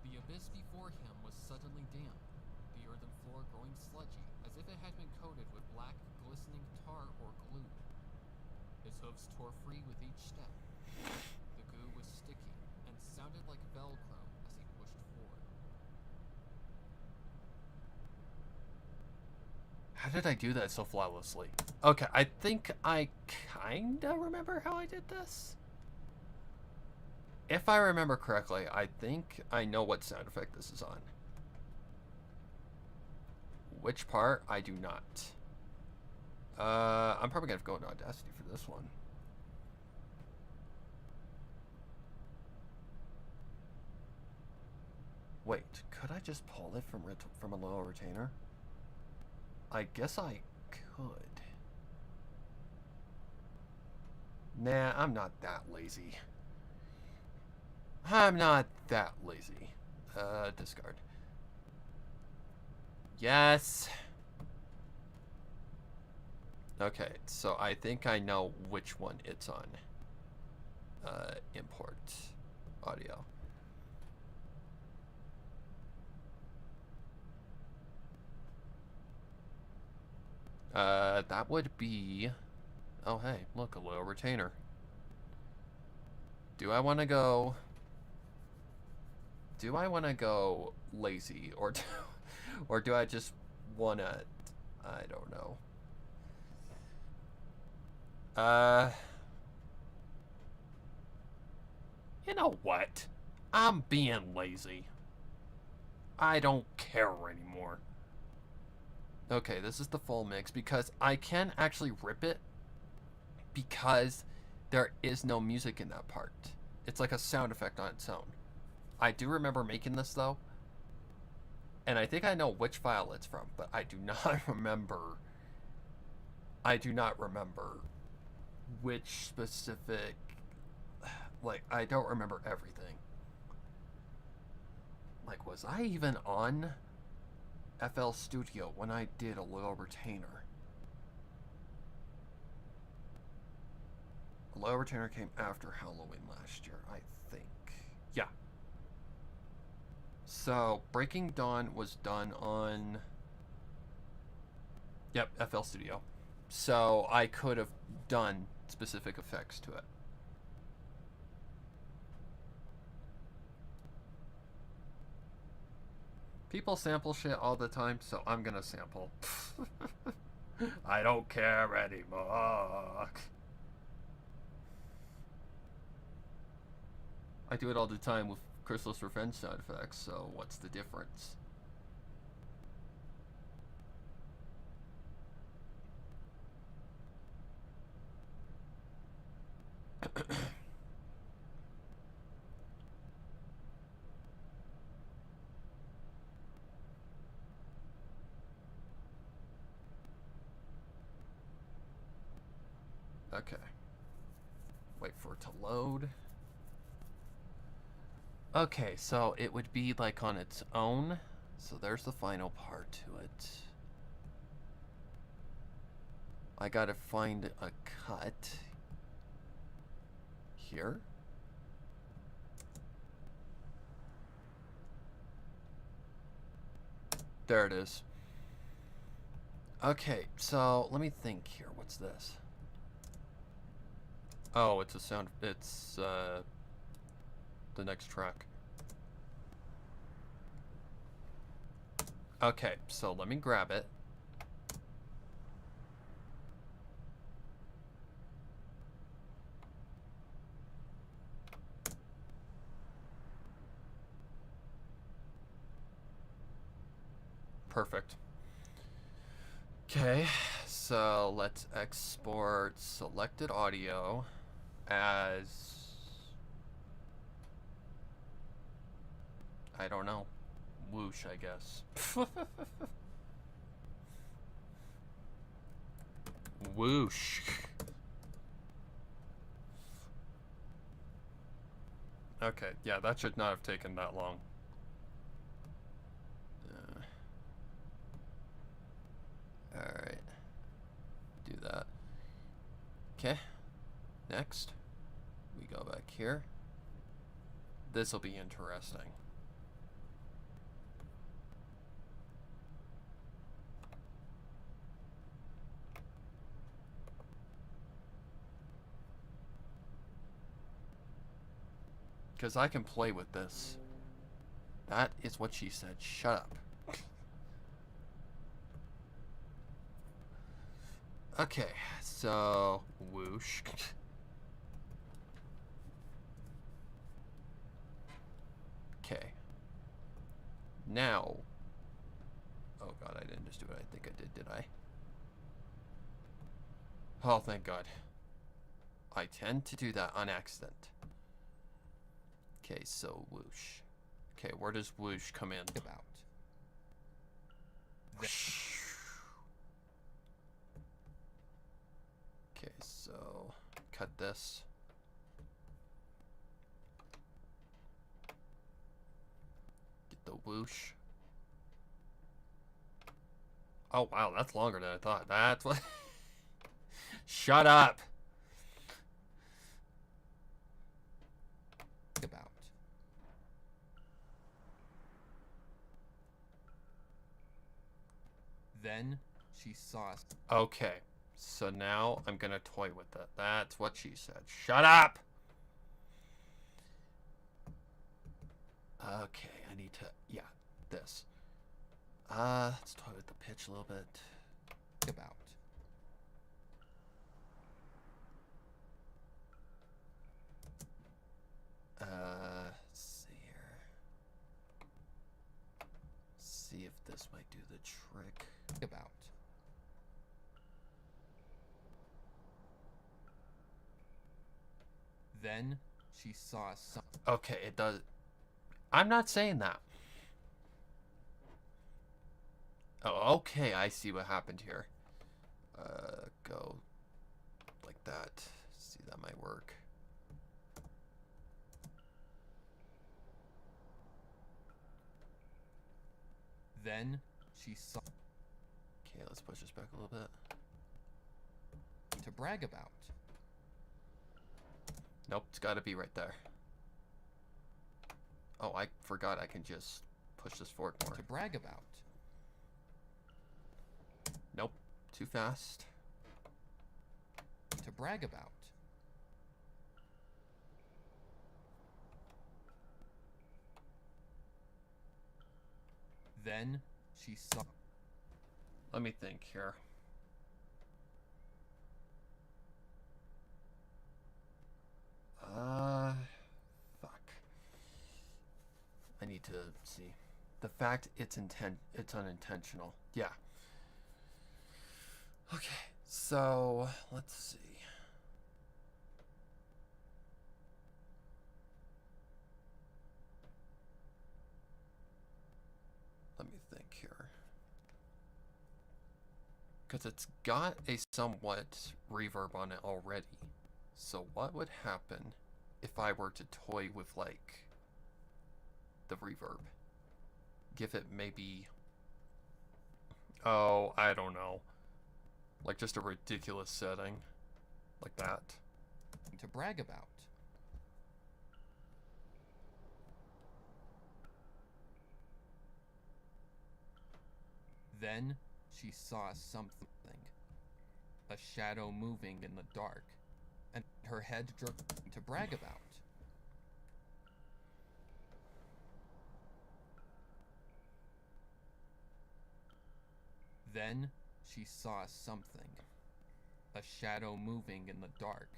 The abyss before him was suddenly damp, the earthen floor growing sludgy as if it had been coated with black, glistening tar or glue. His hooves tore free with each step. The goo was sticky and sounded like Velcro as he pushed forward. How did I do that so flawlessly? Okay, I think I kinda remember how I did this. If I remember correctly, I think I know what sound effect this is on. Which part, I do not. I'm probably gonna have to go into Audacity for this one. Wait, could I just pull it from a low retainer? I guess I could. Nah, I'm not that lazy. I'm not that lazy. Discard. Yes. Okay, so I think I know which one it's on. Import audio. That would be... Oh, hey, look, a low retainer. Do I want to go... Do I want to go lazy, or or do I just want to... I don't know. You know what? I'm being lazy. I don't care anymore. Okay, this is the full mix because I can actually rip it because there is no music in that part. It's like a sound effect on its own. I do remember making this though, and I think I know which file it's from, but I do not remember. I do not remember which specific. Like, I don't remember everything. Like, was I even on FL Studio when I did a low retainer? A low retainer came after Halloween last year, I think. Yeah. So, Breaking Dawn was done on... Yep, FL Studio. So, I could have done specific effects to it. People sample shit all the time, so I'm gonna sample. I don't care anymore. I do it all the time with Chrysalis Revenge sound effects, so what's the difference? Okay. Wait for it to load. Okay, so it would be like on its own. So there's the final part to it. I gotta find a cut here. There it is. Okay, so let me think here. What's this? Oh, it's a sound. It's the next track. Okay, so let me grab it. Perfect. Okay, so let's export selected audio as... I don't know. Whoosh, I guess. Whoosh. Okay, yeah, that should not have taken that long. Okay. Next, we go back here. This will be interesting. Because I can play with this. That is what she said. Shut up. Okay, so whoosh. Okay. Now. Oh god, I didn't just do it. I think I did I? Oh, thank god. I tend to do that on accident. Okay, so whoosh. Okay, where does whoosh come in? About. Okay, so cut this. Get the whoosh. Oh wow, that's longer than I thought. That's what. Shut up. About. Then she saw us. Okay, so now I'm gonna toy with it. That's what she said. Shut up! Okay, I need to, yeah, this. Let's toy with the pitch a little bit. About. Let's see here. See if this might do the trick. About. Then she saw some. Okay, it does. I'm not saying that. Oh, okay, I see what happened here. Go like that. See, that might work. Then she saw. Okay, let's push this back a little bit. To brag about. Nope, it's got to be right there. Oh, I forgot I can just push this forward more. To brag about. Nope, too fast. To brag about. Then she saw. Let me think here. Fuck. I need to see. The fact it's unintentional. Yeah. Okay, so let's see. Let me think here. Because it's got a somewhat reverb on it already. So what would happen if I were to toy with, like, the reverb? Give it maybe... Oh, I don't know. Like, just a ridiculous setting. Like that. To brag about. Then she saw something. A shadow moving in the dark. And her head jerked to brag about. Then she saw something. A shadow moving in the dark.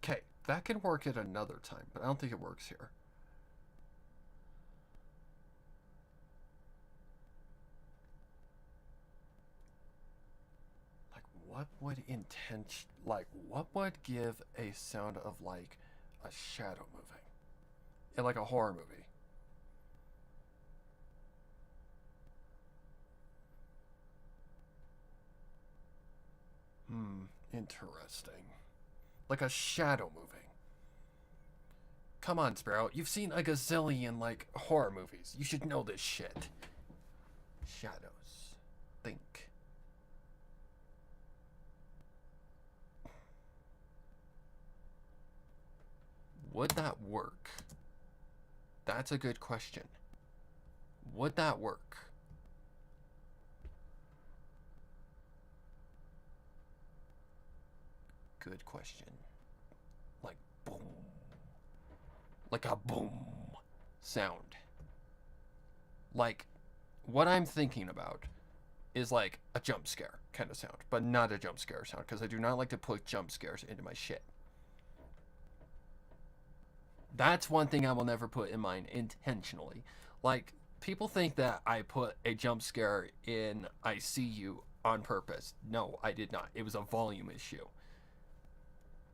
Okay, that can work at another time, but I don't think it works here. Like, what would what would give a sound of, like, a shadow moving? In, like, a horror movie? Interesting. Like a shadow moving. Come on, Sparrow. You've seen a gazillion, like, horror movies. You should know this shit. Shadows. Think. Would that work? That's a good question. Would that work? Good question. Like boom. Like a boom sound. Like, what I'm thinking about is like a jump scare kind of sound, but not a jump scare sound, because I do not like to put jump scares into my shit. That's one thing I will never put in mine intentionally. Like, people think that I put a jump scare in I See You on purpose. No, I did not. It was a volume issue.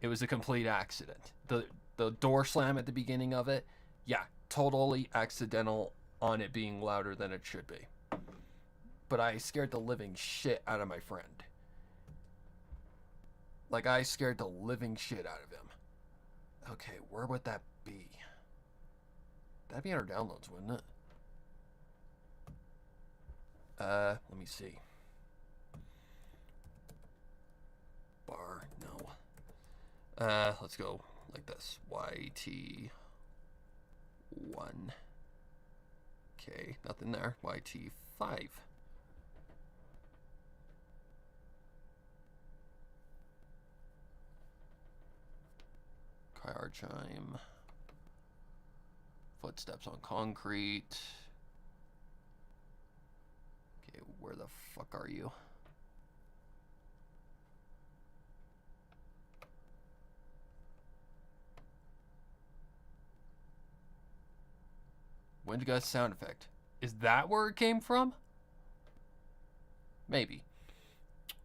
It was a complete accident. The door slam at the beginning of it, yeah, totally accidental on it being louder than it should be. But I scared the living shit out of my friend. Like, I scared the living shit out of him. Okay, where would that be? That'd be in our downloads, wouldn't it? Let me see. Bar, no. Let's go like this. YT1. Okay, nothing there. YT5. Car chime. Footsteps on concrete. Okay, where the fuck are you? Wind gust sound effect. Is that where it came from? Maybe.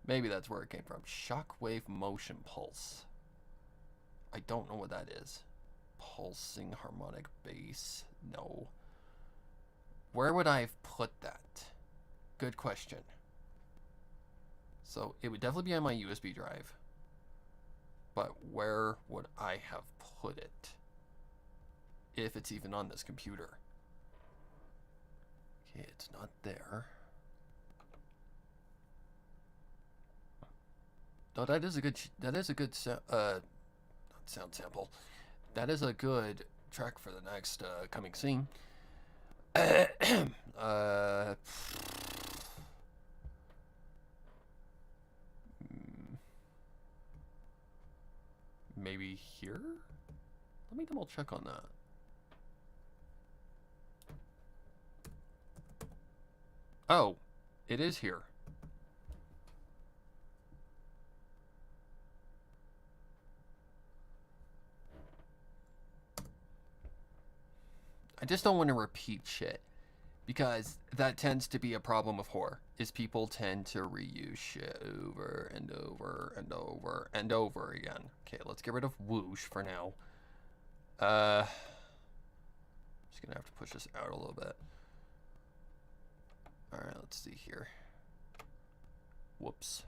Maybe that's where it came from. Shockwave motion pulse. I don't know what that is. Pulsing harmonic bass. No. Where would I have put that? Good question. So it would definitely be on my USB drive. But where would I have put it? If it's even on this computer. Okay, it's not there. No, that is a good sound sample. That is a good track for the next coming scene. Maybe here? Let me double check on that. Oh, it is here. I just don't want to repeat shit, because that tends to be a problem with horror, is people tend to reuse shit over and over and over and over again. Okay, let's get rid of whoosh for now. Just gonna have to push this out a little bit. Alright, let's see here. Whoops.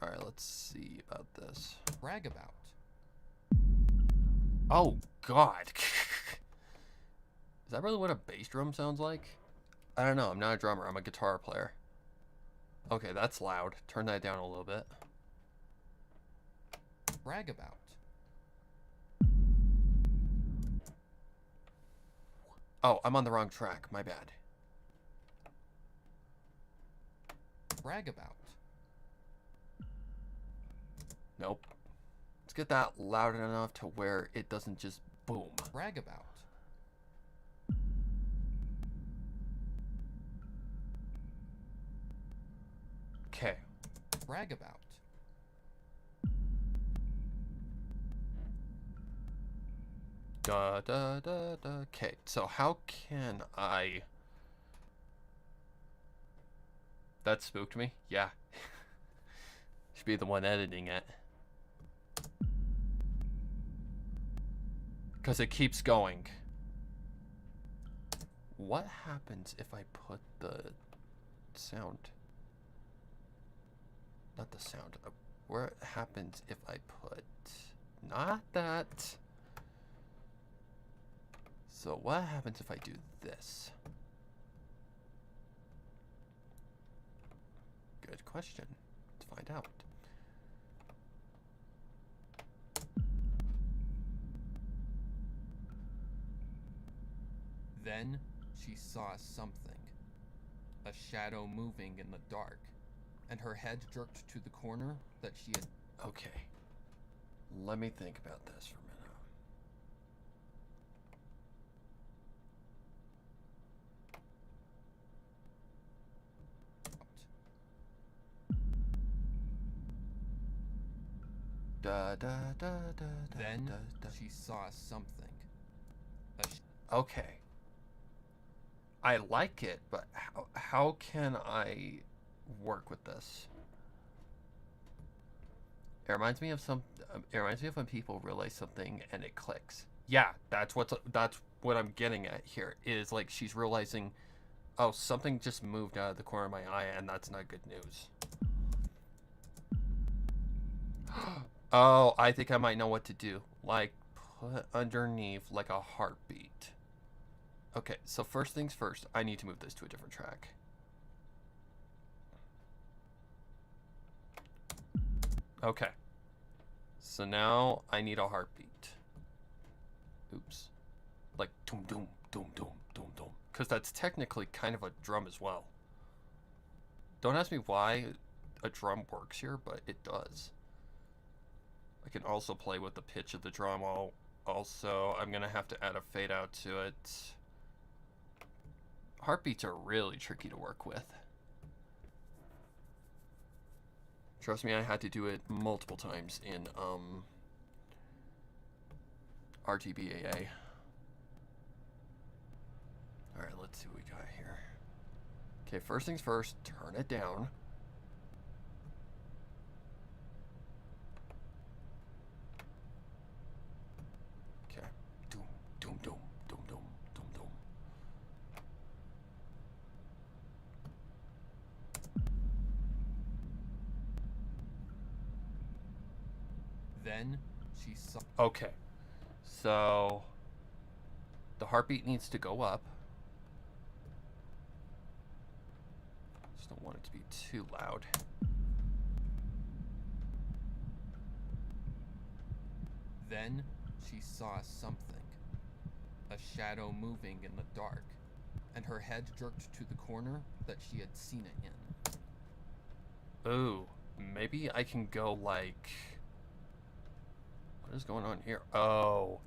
Alright, let's see about this. Brag about. Oh, God. Is that really what a bass drum sounds like? I don't know. I'm not a drummer. I'm a guitar player. Okay, that's loud. Turn that down a little bit. Brag about. Oh, I'm on the wrong track. My bad. Brag about. Nope. Let's get that loud enough to where it doesn't just boom. Brag about. Okay. Brag about. Da da da da. Okay, so how can I... That spooked me? Yeah. Should be the one editing it. Because it keeps going. What happens if I put the sound... Not the sound. What happens if I put... Not that. So what happens if I do this? Good question. Let's find out. Then she saw something, a shadow moving in the dark, and her head jerked to the corner that she had... Okay. Let me think about this for a minute. Da, da, da, da, Then da, da. she saw something. Okay. I like it, but how can I work with this? It reminds me of when people realize something and it clicks. Yeah, that's what I'm getting at here. Is like she's realizing, oh, something just moved out of the corner of my eye, and that's not good news. Oh, I think I might know what to do. Like, put underneath like a heartbeat. Okay, so first things first, I need to move this to a different track. Okay. So now I need a heartbeat. Oops. Like, doom, doom, doom, doom, doom, doom. Because that's technically kind of a drum as well. Don't ask me why a drum works here, but it does. I can also play with the pitch of the drum. Also, I'm going to have to add a fade out to it. Heartbeats are really tricky to work with. Trust me, I had to do it multiple times in RTBAA. Alright, let's see what we got here. Okay, first things first, turn it down. Okay. Doom, doom, doom, doom, doom, doom, doom. Then she saw... Okay. So the heartbeat needs to go up. Just don't want it to be too loud. Then she saw something, a shadow moving in the dark, and her head jerked to the corner that she had seen it in. Ooh, maybe I can go like... What is going on here? Oh.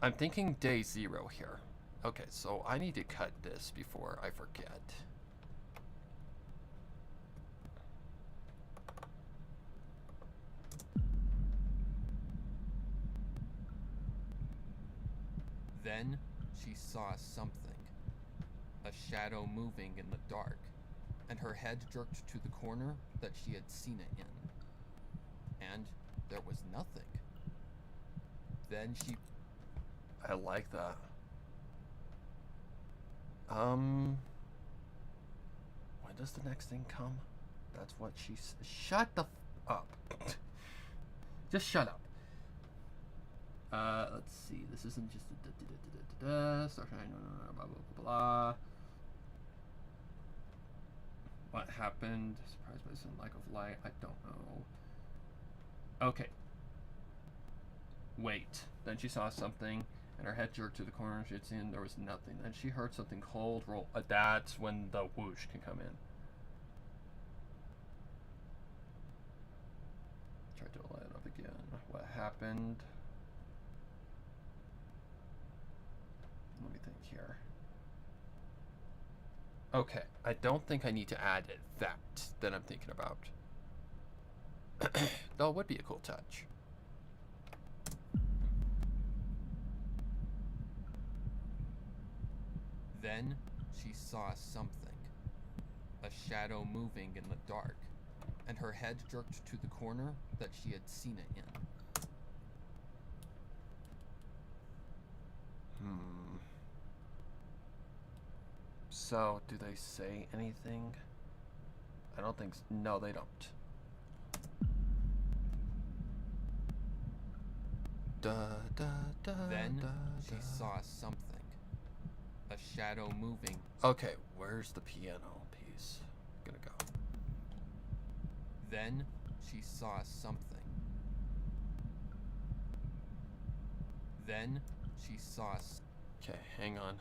I'm thinking day 0 here. Okay, so I need to cut this before I forget. Then she saw something, a shadow moving in the dark, and her head jerked to the corner that she had seen it in. And there was nothing. Then she... I like that. When does the next thing come? That's what she's... Shut the up. Just shut up. Let's see. This isn't just a Starshine, blah, blah, blah, blah. What happened? Surprised by some lack of light. I don't know. Okay. Wait. Then she saw something, and her head jerked to the corner. She had seen there was nothing. Then she heard something cold roll. That's when the whoosh can come in. Try to light it up again. What happened? Let me think here. Okay, I don't think I need to add that I'm thinking about. Though it would be a cool touch. Then she saw something, a shadow moving in the dark, and her head jerked to the corner that she had seen it in. So, do they say anything? I don't think so. No, they don't. Da, da, da, Then da, she da. saw something, a shadow moving. Okay, where's the piano piece? Gonna go. Then she saw something. Then she saw... Okay, hang on.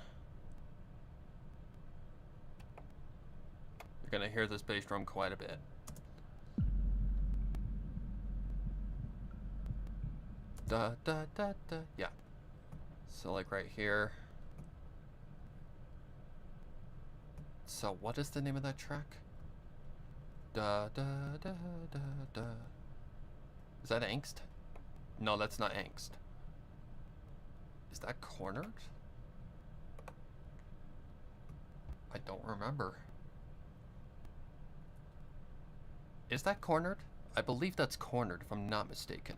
You're gonna hear this bass drum quite a bit. Da da da da. Yeah. So like right here. So what is the name of that track? Da da da da da. Is that angst? No, that's not angst. Is that cornered? I don't remember. Is that cornered? I believe that's cornered, if I'm not mistaken.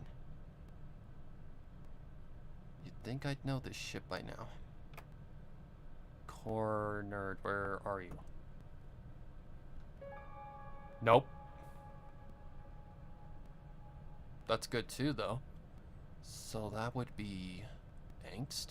You'd think I'd know this shit by now. Cornered, where are you? Nope. That's good too, though. So that would be angst.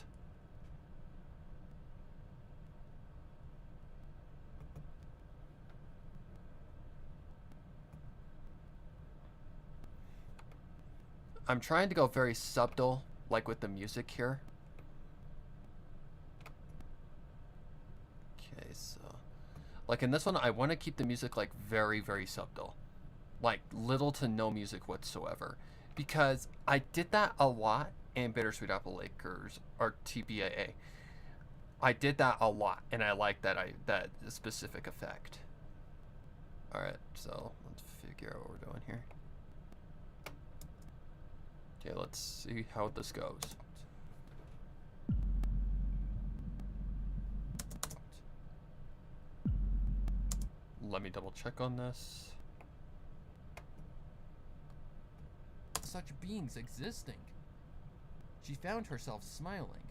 I'm trying to go very subtle, like with the music here. Okay, so like in this one, I want to keep the music like very, very subtle. Like little to no music whatsoever. Because I did that a lot in Bittersweet Apple Lakers or TBAA. I did that a lot, and I like that specific effect. Alright, so let's figure out what we're doing here. Okay, let's see how this goes. Let me double check on this. Such beings existing. She found herself smiling,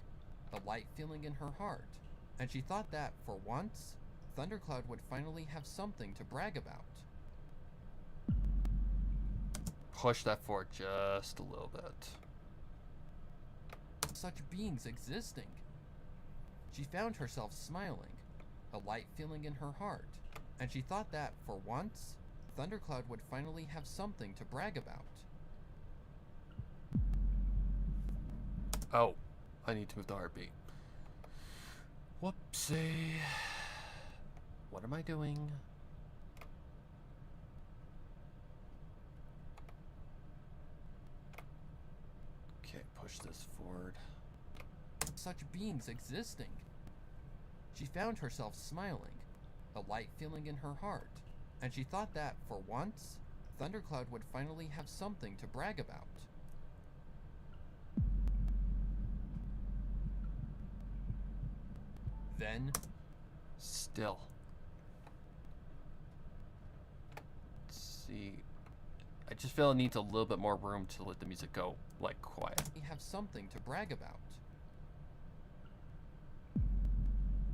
the light feeling in her heart, and she thought that, for once, Thundercloud would finally have something to brag about. Push that forward just a little bit. Such beings existing. She found herself smiling, a light feeling in her heart, and she thought that, for once, Thundercloud would finally have something to brag about. Oh, I need to move the heartbeat. Whoopsie. What am I doing? Okay, push this forward. Such beings existing. She found herself smiling, a light feeling in her heart, and she thought that, for once, Thundercloud would finally have something to brag about. Then, Still. Let's see. I just feel it needs a little bit more room to let the music go, like, quiet. we have something to brag about.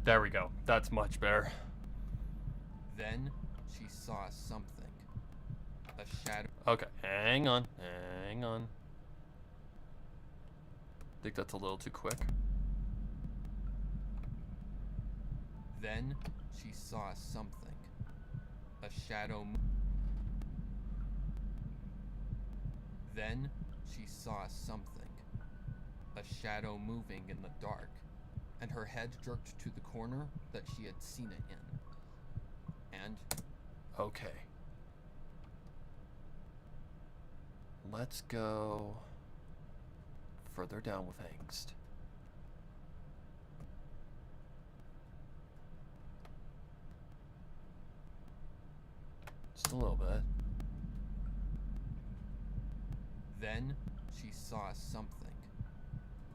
There we go. That's much better. Then, she saw something. A shadow. Okay, hang on. Hang on. Think that's a little too quick. Then, she saw something. A shadow. Then, she saw something. A shadow moving in the dark, and her head jerked to the corner that she had seen it in. And Okay. Let's go further down with angst. Just a little bit. then she saw something.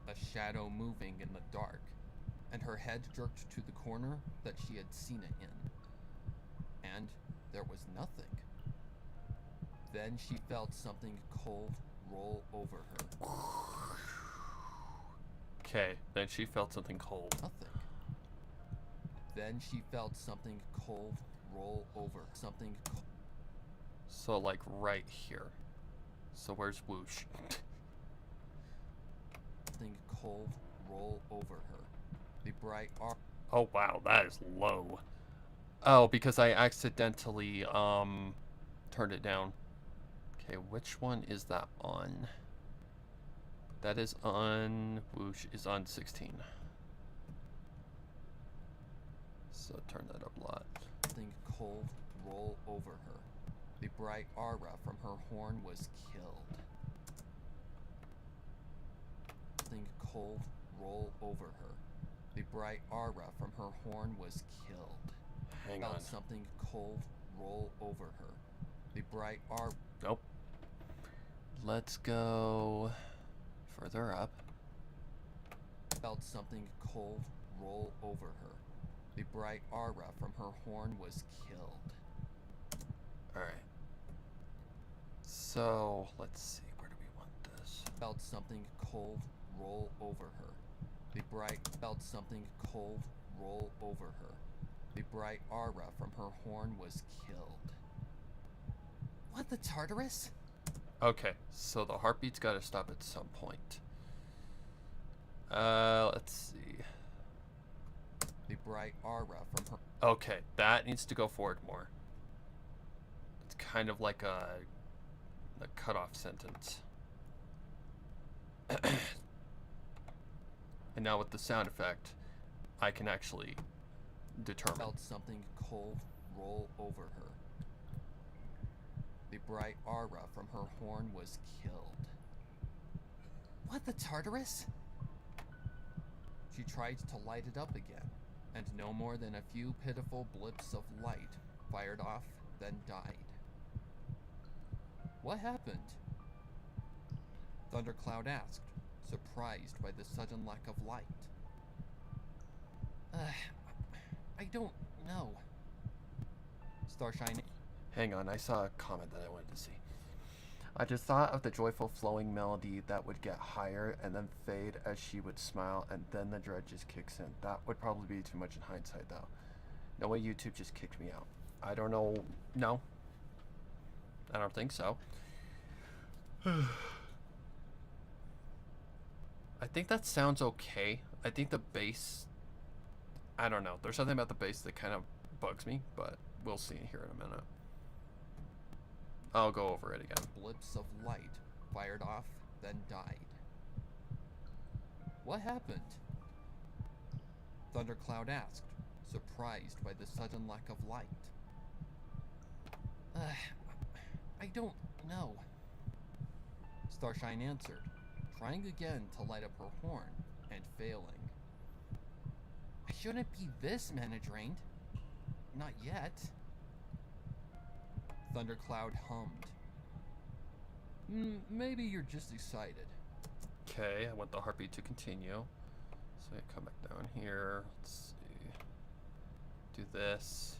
A shadow moving in the dark, and her head jerked to the corner that she had seen it in. And there was nothing. Then she felt something cold roll over her. Okay, then she felt something cold. Nothing. Then she felt something cold roll over. Something cold. So like right here. So where's whoosh? Something cold roll over her. The bright arc. Oh wow, that is low. Oh, because I accidentally turned it down. Okay, which one is that on? That is on whoosh is on 16. So turn that up a lot. Something cold roll over her. The bright aura from her horn was killed. Something cold roll over her. The bright aura from her horn was killed. Hang on. Felt something cold roll over her. The bright aura. Nope. Let's go further up. Felt something cold roll over her. The bright aura from her horn was killed. Alright. So, let's see. Where do we want this? Felt something cold roll over her. The bright felt something cold roll over her. The bright aura from her horn was killed. What the Tartarus? Okay, so the heartbeat's gotta stop at some point. Let's see. The bright aura from her. Okay, that needs to go forward more. It's kind of like a cutoff sentence. And now with the sound effect, I can actually determine. Felt something cold roll over her. The bright aura from her horn was killed. What the Tartarus? She tried to light it up again, and no more than a few pitiful blips of light fired off, then died. What happened? Thundercloud asked, surprised by the sudden lack of light. I don't know. Starshine. Hang on, I saw a comment that I wanted to see. I just thought of the joyful flowing melody that would get higher and then fade as she would smile, and then the dread just kicks in. That would probably be too much in hindsight, though. No way YouTube just kicked me out. I don't know. No. I don't think so. I think that sounds okay. I think the bass... I don't know. There's something about the bass that kind of bugs me, but we'll see here in a minute. I'll go over it again. Blips of light fired off, then died. What happened? Thundercloud asked, surprised by the sudden lack of light. I don't know. Starshine answered, trying again to light up her horn, and failing. I shouldn't be this mana drained. Not yet. Thundercloud hummed. Maybe you're just excited. Okay, I want the heartbeat to continue. So I come back down here. Let's see. Do this.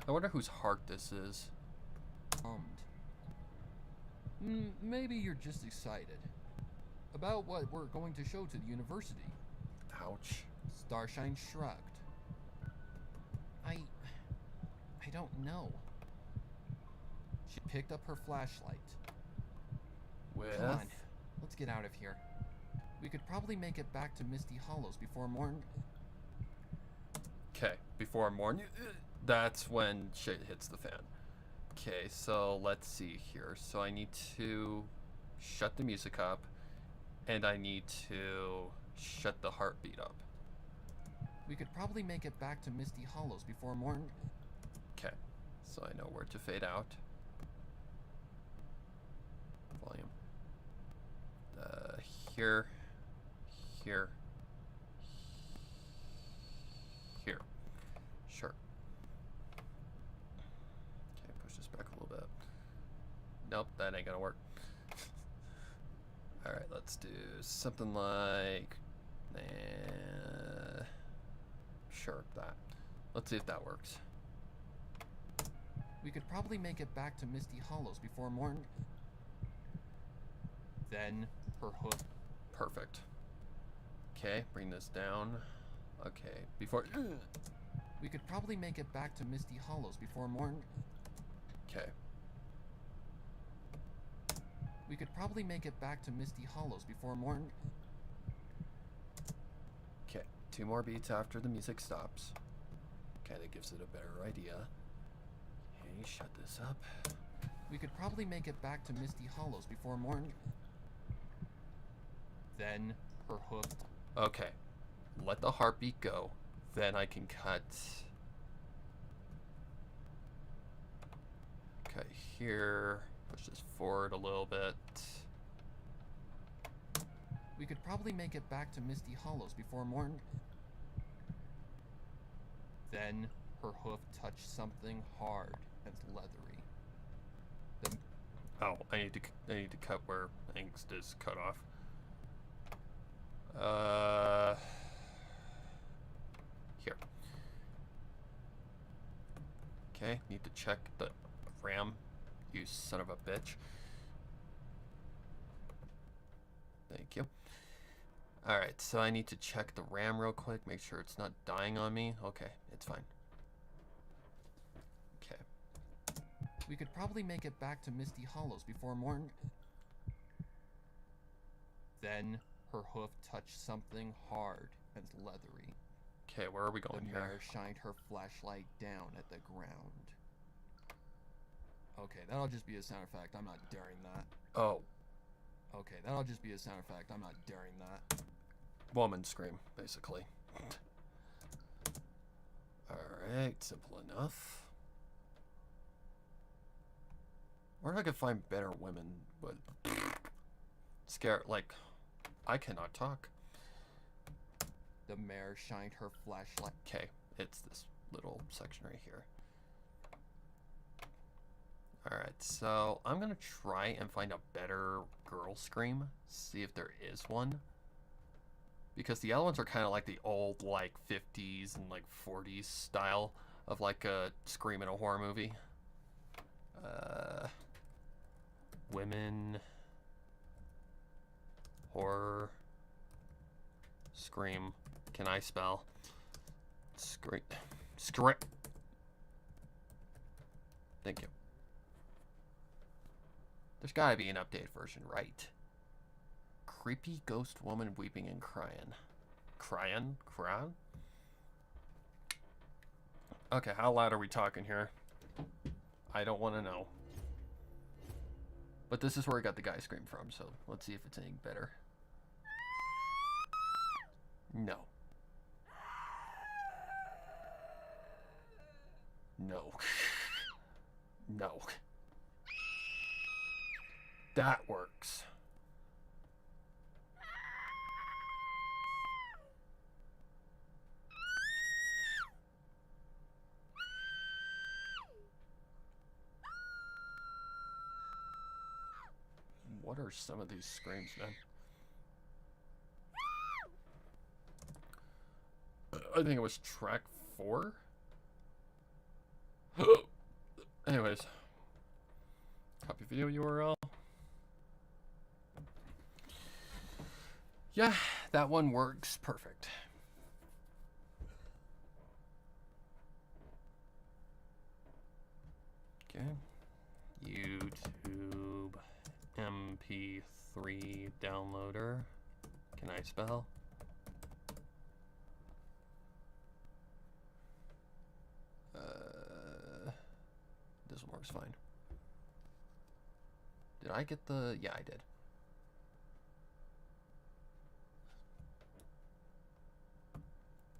I wonder whose heart this is. Hummed. Maybe you're just excited. About what we're going to show to the university. Ouch. Starshine shrugged. I don't know. She picked up her flashlight. With? Come on, let's get out of here. We could probably make it back to Misty Hollows before morn. Okay, before morning. That's when shit hits the fan. Okay, so let's see here. So I need to shut the music up, and I need to shut the heartbeat up. We could probably make it back to Misty Hollows before morn. Okay, so I know where to fade out. Volume. Here, here, here. Sure. Okay, push this back a little bit. Nope, that ain't gonna work. Alright, let's do something like... sure, that. Let's see if that works. We could probably make it back to Misty Hollows before morn. Then her hook. Perfect. Okay, bring this down. Okay, before... We could probably make it back to Misty Hollows before morn. Okay. We could probably make it back to Misty Hollows before morn. Okay, 2 more beats after the music stops. Kinda gives it a better idea. Okay, shut this up. We could probably make it back to Misty Hollows before morn. Then her hook. Okay. let the heartbeat go. Then I can cut. Cut here. Push this forward a little bit. We could probably make it back to Misty Hollows before morning. Then her hoof touched something hard and leathery. Oh, I need to cut where angst is cut off. Here. Okay, need to check the RAM. You son of a bitch. Thank you. Alright, so I need to check the RAM real quick, make sure it's not dying on me. Okay, it's fine. Okay. We could probably make it back to Misty Hollows before morning. Then her hoof touched something hard and leathery. Okay, where are we going The here? mare shined her flashlight down at the ground. Okay, that'll just be a sound effect. I'm not daring that. Oh, Okay, that'll just be a sound effect. I'm not daring that. woman scream, basically. Alright, simple enough. Where I could find better women, but scare, like, I cannot talk. The mare shined her flashlight. Okay, it's this little section right here. Alright, so I'm gonna try and find a better girl scream, see if there is one. Because the other ones are kind of like the old, like, 50s and, like, 40s style of, like, a scream in a horror movie. Women, horror, scream. Can I spell? Scream. Thank you. There's gotta be an updated version, right? Creepy ghost woman weeping and crying. Crying? Crying? Okay, how loud are we talking here? I don't want to know. But this is where I got the guy scream from, so let's see if it's any better. No. No. No. That works. What are some of these screams, man? I think it was track 4. Anyways, copy video URL. Yeah, that one works perfect. Okay. YouTube MP3 downloader. Can I spell? This one works fine. Did I get the... Yeah, I did.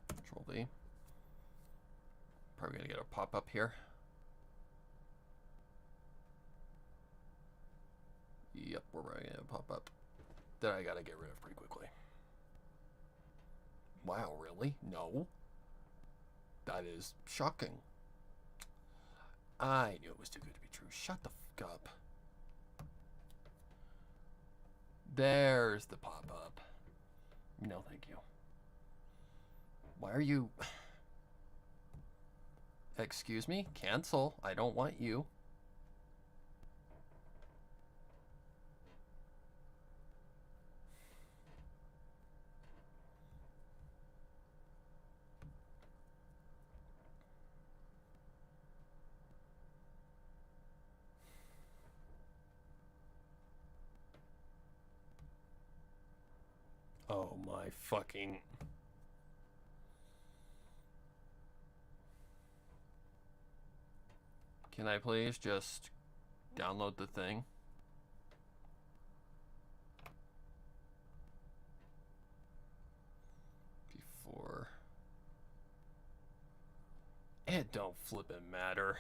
Control V. Probably gonna get a pop-up here. Yep, we're probably gonna pop up. That I gotta get rid of pretty quickly. Wow, really? No. That is shocking. I knew it was too good to be true. Shut the fuck up. There's the pop-up. No, thank you. Why are you... Excuse me? Cancel. I don't want you. Oh my fucking... Can I please just download the thing? It don't flippin' matter.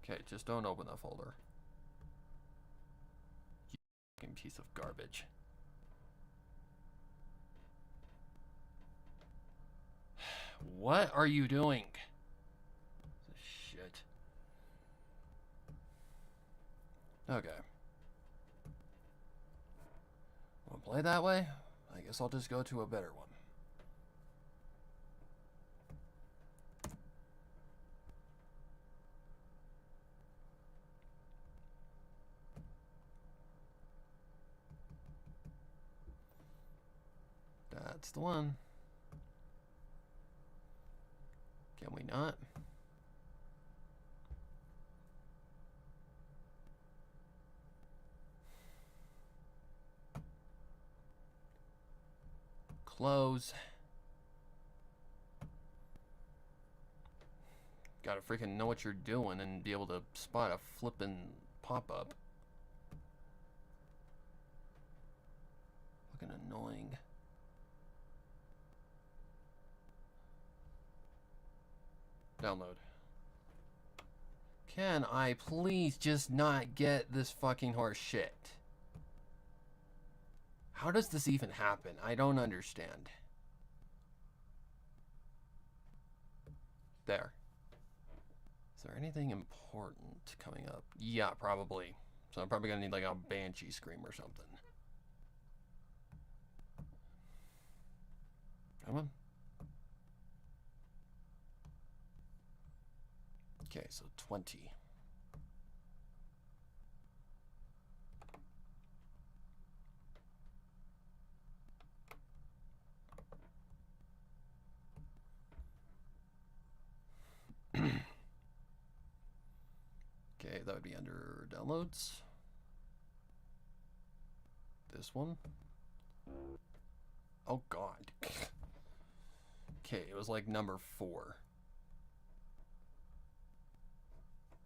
Okay, just don't open that folder. You fucking piece of garbage. What are you doing? Shit. Okay. Wanna play that way? I guess I'll just go to a better one. That's the one. Can we not? Close. Gotta freaking know what you're doing and be able to spot a flippin' pop-up. Fucking annoying. Download. Can I please just not get this fucking horse shit? How does this even happen? I don't understand. There. Is there anything important coming up? Yeah, probably. So I'm probably gonna need like a banshee scream or something. Come on. Okay, so 20. Okay, that would be under downloads. This one. Oh god. Okay, it was like number 4.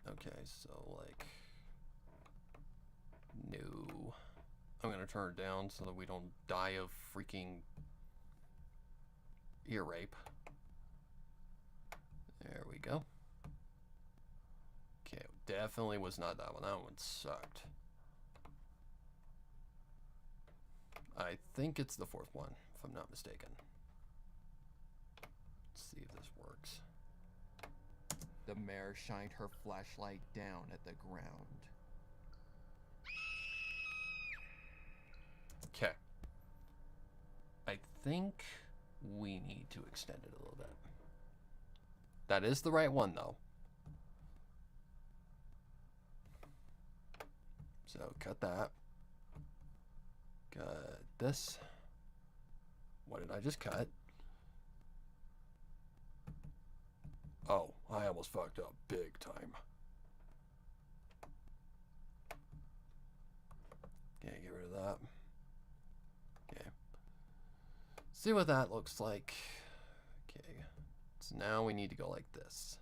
Okay, so like no. I'm gonna turn it down so that we don't die of freaking ear rape. There we go. Okay, definitely was not that one. That one sucked. I think it's the 4th one, if I'm not mistaken. Let's see if this works. The mare shined her flashlight down at the ground. Okay. I think we need to extend it a little bit. That is the right one, though. So cut that. Cut this. What did I just cut? Oh, I almost fucked up big time. Okay, get rid of that. Okay. See what that looks like. Okay. So now we need to go like this.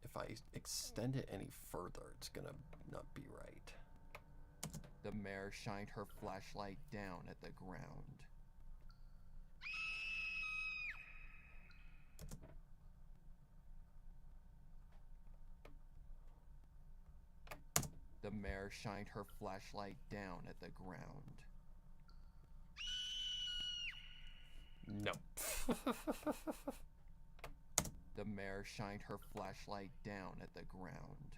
If I extend it any further, it's gonna not be right. The mare shined her flashlight down at the ground. The mare shined her flashlight down at the ground. No. The mare shined her flashlight down at the ground.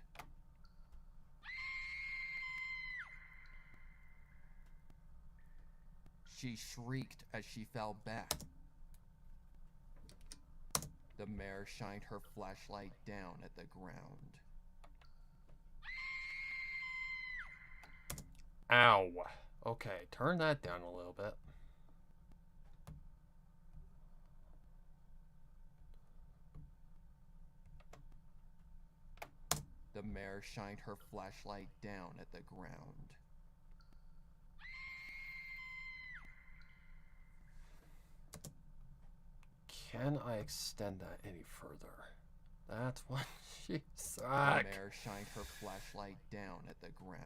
She shrieked as she fell back. The mare shined her flashlight down at the ground. Ow. Okay, turn that down a little bit. The mare shined her flashlight down at the ground. Can I extend that any further? That's what she The sucked. mare shined her flashlight down at the ground.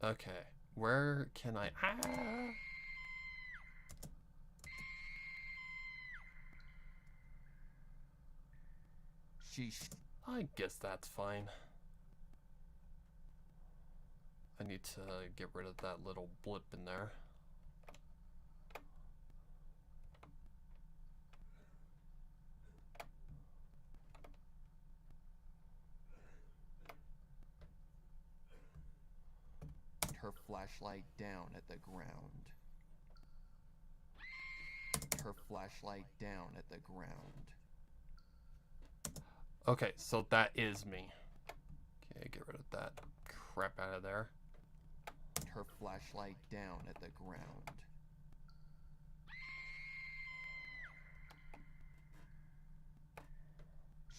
Okay, where can I... Ah! I guess that's fine. I need to get rid of that little blip in there. Her flashlight down at the ground. Her flashlight down at the ground. Okay, so that is me. Okay, get rid of that crap out of there. Her flashlight down at the ground.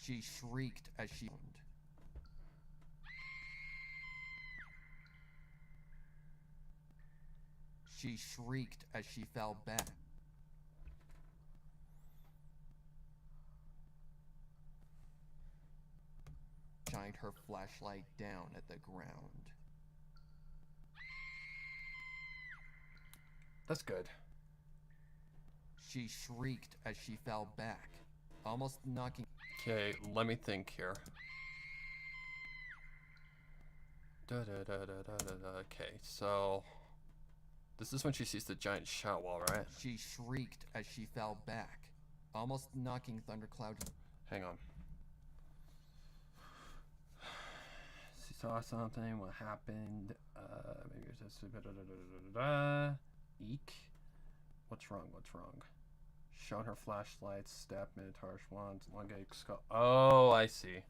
She shrieked as she... She shrieked as she fell back. Shined her flashlight down at the ground. That's good. She shrieked as she fell back, almost knocking... Okay, let me think here. Okay, so... This is when she sees the giant shout wall, right? She shrieked as she fell back, almost knocking Thundercloud... Hang on. She saw something, what happened? Maybe it's just... Eek. What's wrong? What's wrong? Shown her flashlights, staff, minotaurs, wands, elongate skull. Oh, I see.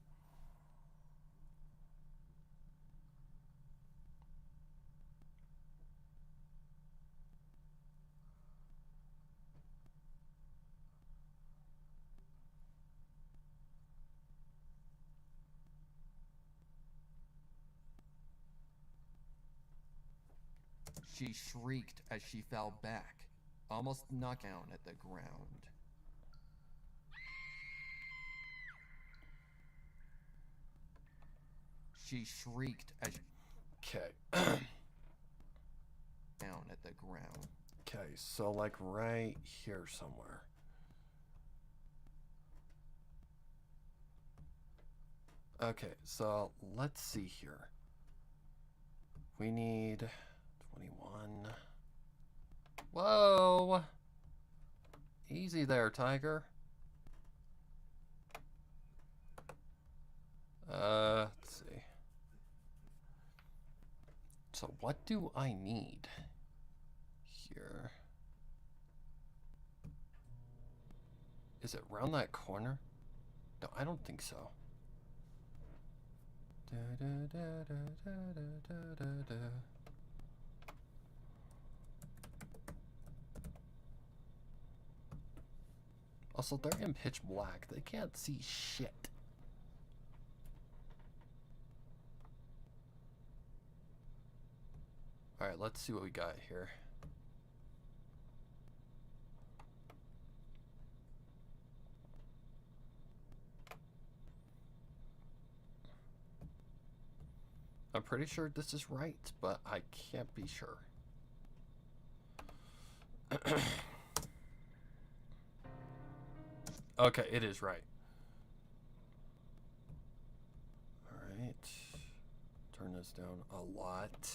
She shrieked as she fell back, almost knocked down at the ground. She shrieked as... Okay. down at the ground. Okay, so like right here somewhere. Okay, so let's see here. We need 21. Whoa! Easy there, Tiger. Let's see. So what do I need here? Is it round that corner? No, I don't think so. Also, they're in pitch black. They can't see shit. Alright, let's see what we got here. I'm pretty sure this is right, but I can't be sure. Okay, it is right. Alright. Turn this down a lot.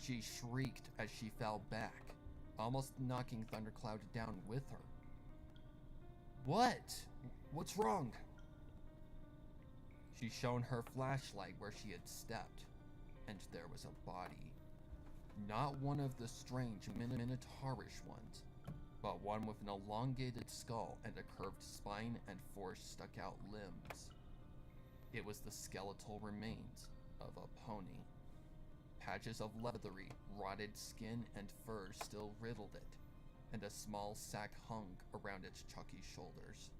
She shrieked as she fell back, almost knocking Thundercloud down with her. What? What's wrong? She shone her flashlight where she had stepped, and there was a body. Not one of the strange minotaurish ones, but one with an elongated skull and a curved spine and four stuck-out limbs. It was the skeletal remains of a pony. Patches of leathery, rotted skin and fur still riddled it, and a small sack hung around its chalky shoulders.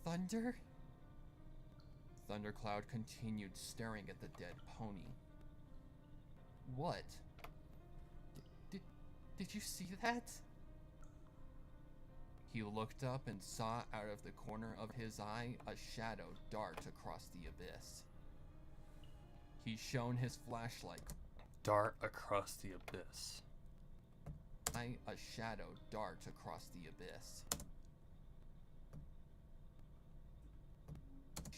Thunder? Thundercloud continued staring at the dead pony. What? Did you see that? He looked up and saw out of the corner of his eye a shadow dart across the abyss. He shone his flashlight. Dart across the abyss. A shadow dart across the abyss.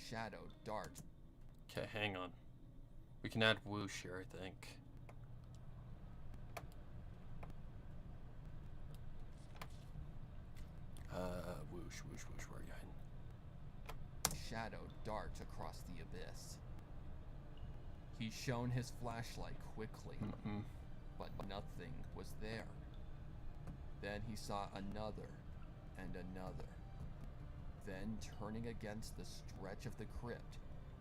Shadow dart. Okay, hang on. We can add whoosh here, I think. Whoosh, whoosh, whoosh, where are you hiding? Shadow dart across the abyss. He shone his flashlight quickly, but nothing was there. Then he saw another and another. Then, turning against the stretch of the crypt,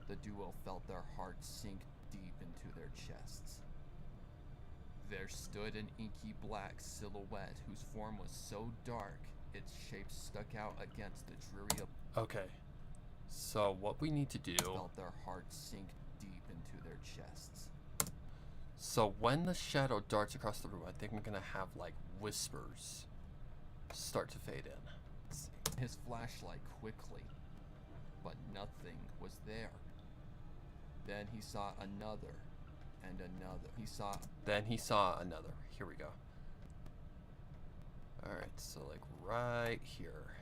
the duo felt their hearts sink deep into their chests. There stood an inky black silhouette whose form was so dark its shape stuck out against the dreary. Okay, so what we need to do... Felt their hearts sink deep into their chests. So when the shadow darts across the room, I think I'm gonna have like whispers start to fade in. Let's see. His flashlight quickly, but nothing was there. Then he saw another and another. Then he saw another. Here we go. Alright, so like right here.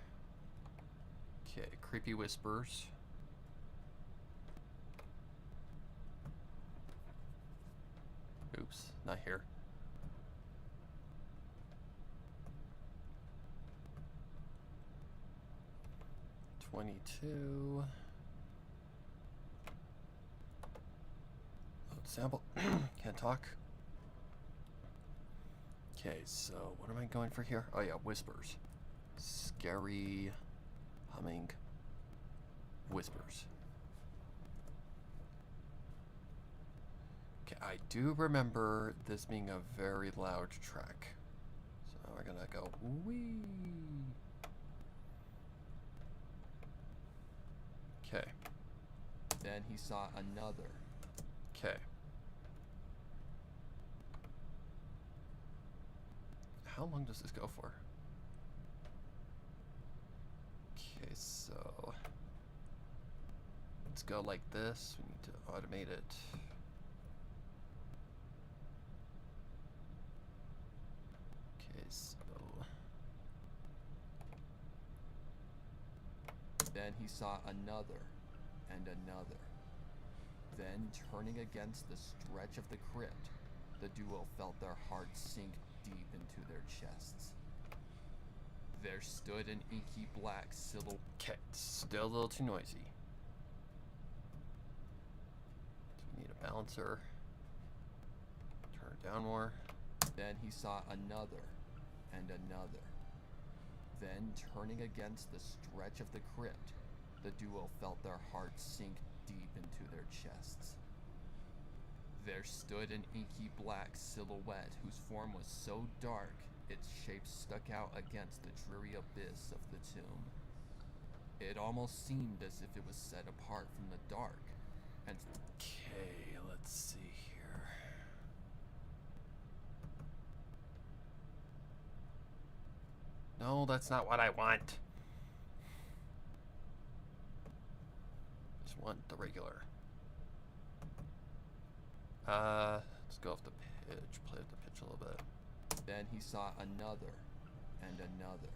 Okay, creepy whispers. Oops, not here. $22. Load sample. Can't talk. Okay, so what am I going for here? Oh yeah, whispers. Scary humming whispers. Okay, I do remember this being a very loud track. So we're gonna go wee. Okay. Then he saw another. Okay. How long does this go for? Okay, so let's go like this. We need to automate it. Okay, so then he saw another and another. Then, turning against the stretch of the crypt, the duo felt their hearts sink deep into their chests. There stood an inky black silhouette. okay, still a little too noisy. Do we need a balancer? Turn it down more. Then he saw another and another. Then, turning against the stretch of the crypt, the duo felt their hearts sink deep into their chests. There stood an inky black silhouette whose form was so dark its shape stuck out against the dreary abyss of the tomb. It almost seemed as if it was set apart from the dark, and... Okay, let's see here. No, that's not what I want. Just want the regular. Let's go off the pitch, play with the pitch a little bit. Then he saw another and another.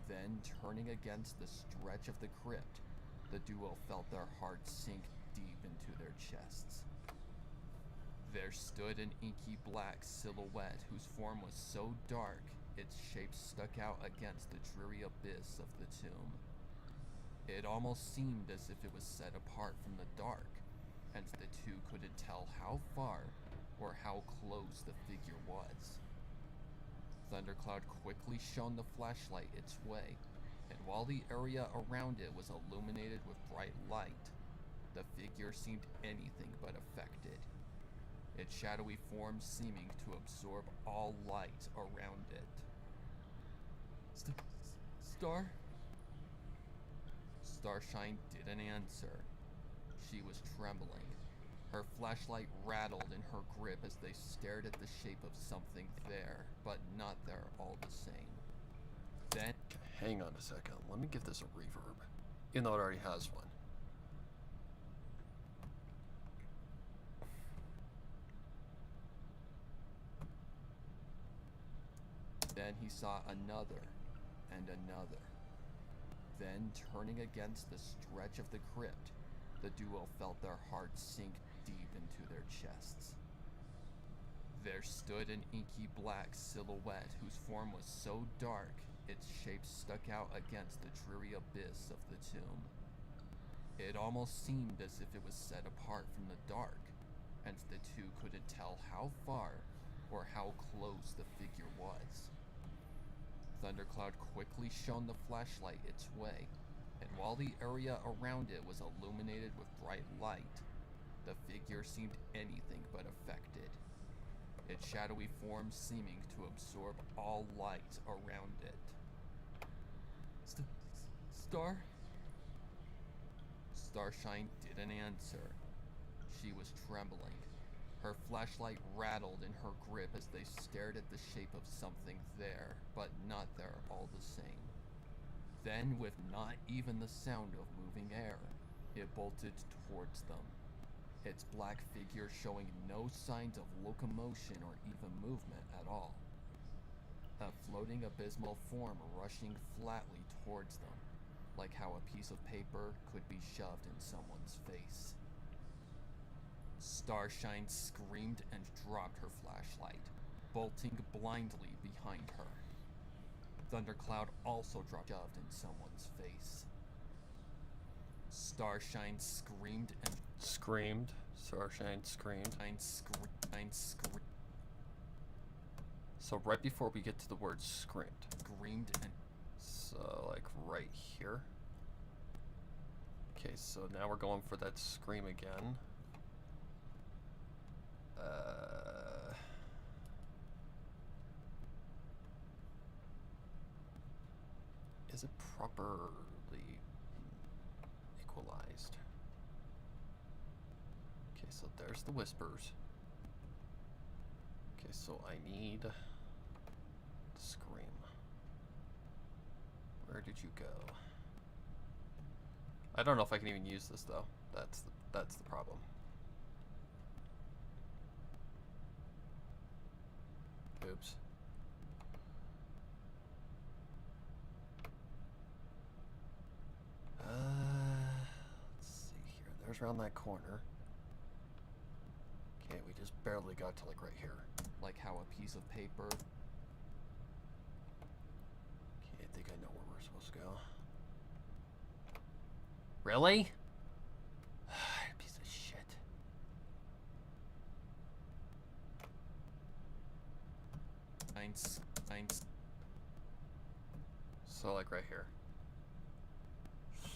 Then, turning against the stretch of the crypt, the duo felt their hearts sink deep into their chests. There stood an inky black silhouette whose form was so dark its shape stuck out against the dreary abyss of the tomb. It almost seemed as if it was set apart from the dark, and the two couldn't tell how far or how close the figure was. Thundercloud quickly shone the flashlight its way, and while the area around it was illuminated with bright light, the figure seemed anything but affected, its shadowy form seeming to absorb all light around it. Star? Starshine didn't answer. She was trembling, Her flashlight rattled in her grip as they stared at the shape of something there, but not there all the same. Then... Hang on a second. Let me give this a reverb. Even though it already has one. Then he saw another, and another. Then, turning against the stretch of the crypt, the duo felt their hearts sink deep into their chests. There stood an inky black silhouette whose form was so dark, its shape stuck out against the dreary abyss of the tomb. It almost seemed as if it was set apart from the dark, and the two couldn't tell how far or how close the figure was. Thundercloud quickly shone the flashlight its way, and while the area around it was illuminated with bright light, the figure seemed anything but affected, its shadowy form seeming to absorb all light around it. Star? Starshine didn't answer. She was trembling. Her flashlight rattled in her grip as they stared at the shape of something there, but not there all the same. Then, with not even the sound of moving air, it bolted towards them, its black figure showing no signs of locomotion or even movement at all. A floating abysmal form rushing flatly towards them, like how a piece of paper could be shoved in someone's face. Starshine screamed and dropped her flashlight, bolting blindly behind her. Thundercloud also dropped shoved in someone's face. Starshine screamed and... Screamed. Starshine screamed. So right before we get to the word screamed. Screamed and... So, like, right here. Okay, so now we're going for that scream again. Is it properly equalized? Okay, so there's the whispers. Okay, so I need the scream. Where did you go? I don't know if I can even use this though. That's the problem. Oops. Let's see here. There's around that corner. Okay, we just barely got to like right here. Like how a piece of paper... Okay, I think I know where we're supposed to go. Really? Piece of shit. So like right here.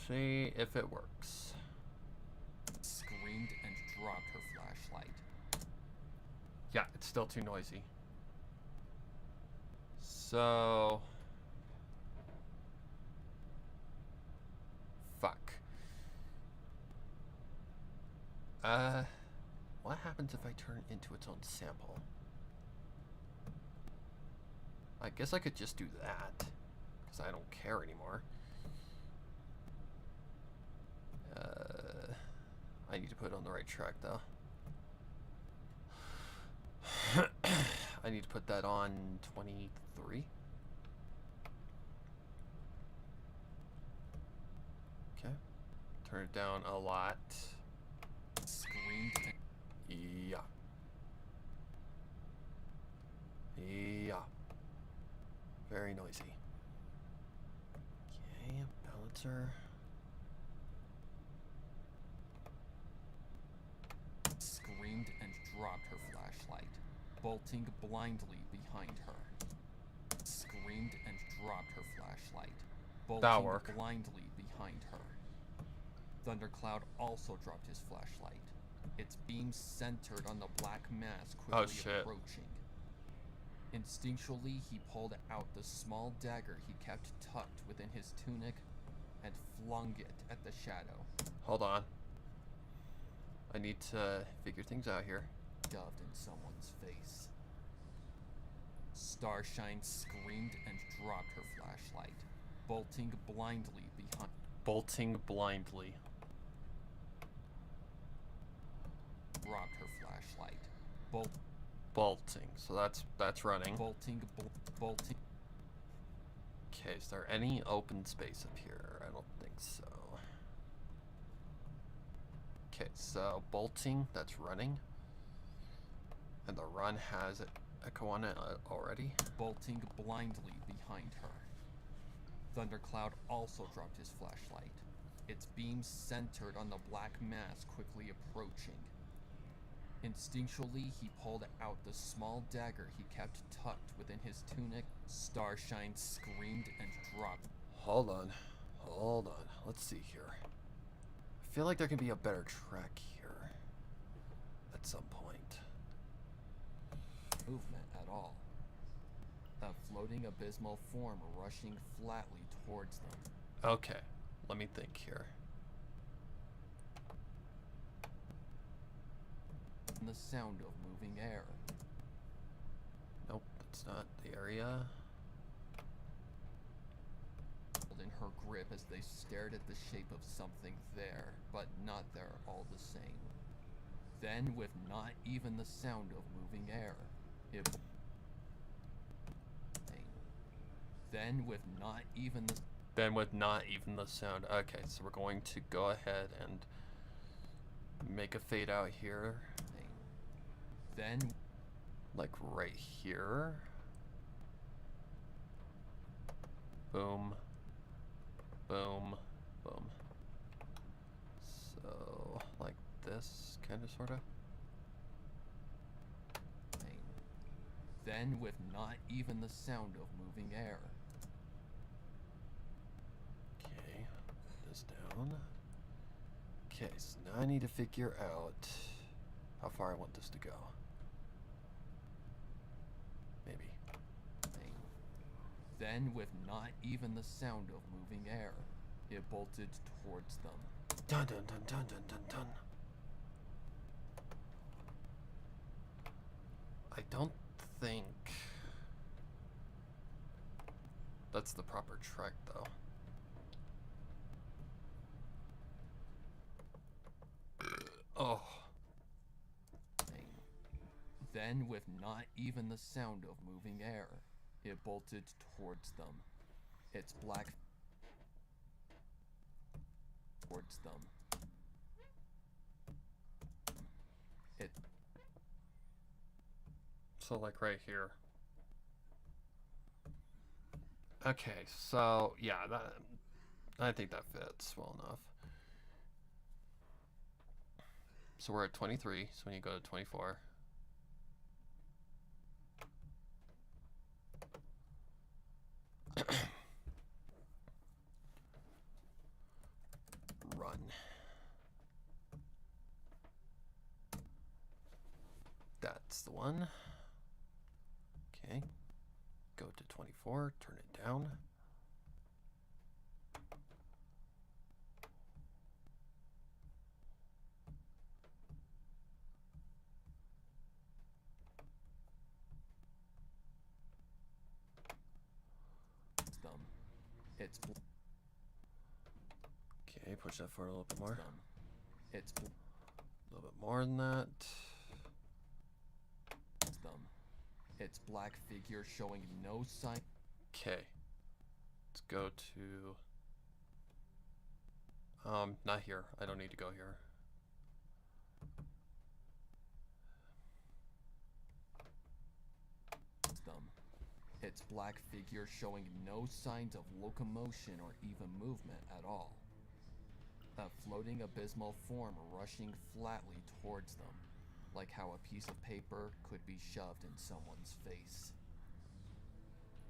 See if it works. Screamed and dropped her flashlight. Yeah, it's still too noisy. So... Fuck. What happens if I turn it into its own sample? I guess I could just do that, because I don't care anymore. I need to put it on the right track, though. I need to put that on 23. Okay. Turn it down a lot. Screamed and... Yeah. Yeah. Very noisy. Okay, balancer. Screamed and dropped her flashlight, bolting blindly behind her. Screamed and dropped her flashlight, bolting blindly behind her. Thundercloud also dropped his flashlight, its beam centered on the black mass quickly approaching. Instinctually, he pulled out the small dagger he kept tucked within his tunic and flung it at the shadow. Hold on. I need to figure things out here. Shoved in someone's face. Starshine screamed and dropped her flashlight, bolting blindly behind. Bolting blindly. Dropped her flashlight. Bolting. So that's running. Bolting. Okay, is there any open space up here? I don't think so. Okay, so bolting, that's running. And the run has echo on it already. Bolting blindly behind her. Thundercloud also dropped his flashlight, its beam centered on the black mass quickly approaching. Instinctually, he pulled out the small dagger he kept tucked within his tunic. Starshine screamed and dropped. Hold on. Let's see here. I feel like there can be a better track here at some point. Movement at all. A floating abysmal form rushing flatly towards them. Okay, let me think here. The sound of moving air. Nope, that's not the area. In her grip as they stared at the shape of something there, but not there all the same. Then, with not even the sound of moving air, it... Then, with not even the sound. Okay, so we're going to go ahead and make a fade out here. Then, like right here. Boom. Boom. Boom. So, like this, kind of, sort of. Then, with not even the sound of moving air. Okay, put this down. Okay, so now I need to figure out how far I want this to go. Maybe. Then, with not even the sound of moving air, it bolted towards them. Dun dun dun dun dun dun dun. I don't think that's the proper track, though. Oh. Then, with not even the sound of moving air, it bolted towards them. Its black towards them. It. So, like right here. Okay, so yeah, I think that fits well enough. So we're at 23, so when you go to 24. Run. That's the one. Okay. Go to 24, turn it down. It's okay, push that forward a little bit more. It's a little bit more than that. Its black figure showing no sign. Okay. Let's go to not here. I don't need to go here. Its black figure showing no signs of locomotion or even movement at all. A floating abysmal form rushing flatly towards them, like how a piece of paper could be shoved in someone's face.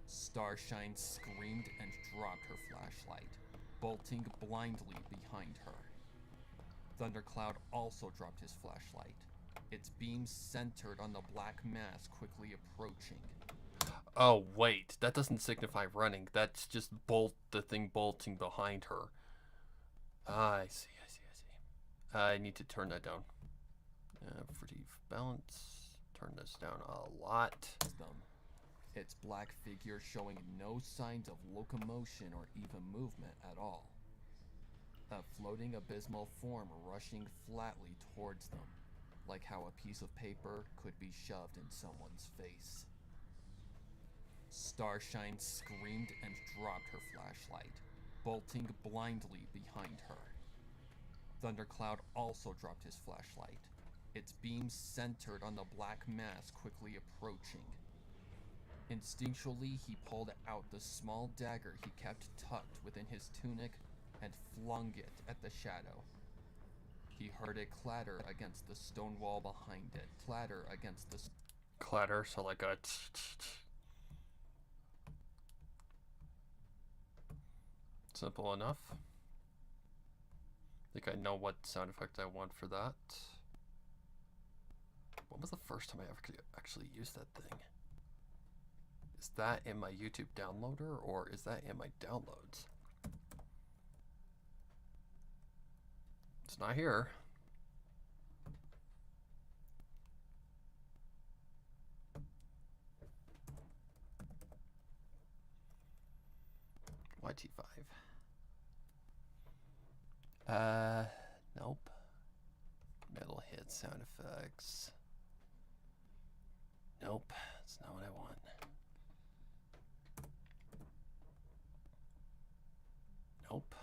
Starshine screamed and dropped her flashlight, bolting blindly behind her. Thundercloud also dropped his flashlight, its beam centered on the black mass quickly approaching. Oh, wait. That doesn't signify running. That's just the thing bolting behind her. I see. I need to turn that down. Furtive balance. Turn this down a lot. Them. Its black figure showing no signs of locomotion or even movement at all. A floating abysmal form rushing flatly towards them, like how a piece of paper could be shoved in someone's face. Starshine screamed and dropped her flashlight, bolting blindly behind her. Thundercloud also dropped his flashlight, its beam centered on the black mass quickly approaching. Instinctually, he pulled out the small dagger he kept tucked within his tunic and flung it at the shadow. He heard it clatter against the stone wall behind it. Clatter against the... Clatter, so like a... Simple enough. I think I know what sound effect I want for that. When was the first time I ever actually used that thing? Is that in my YouTube downloader or is that in my downloads? It's not here. YT5. Nope. Metal hit sound effects. Nope, that's not what I want. Nope.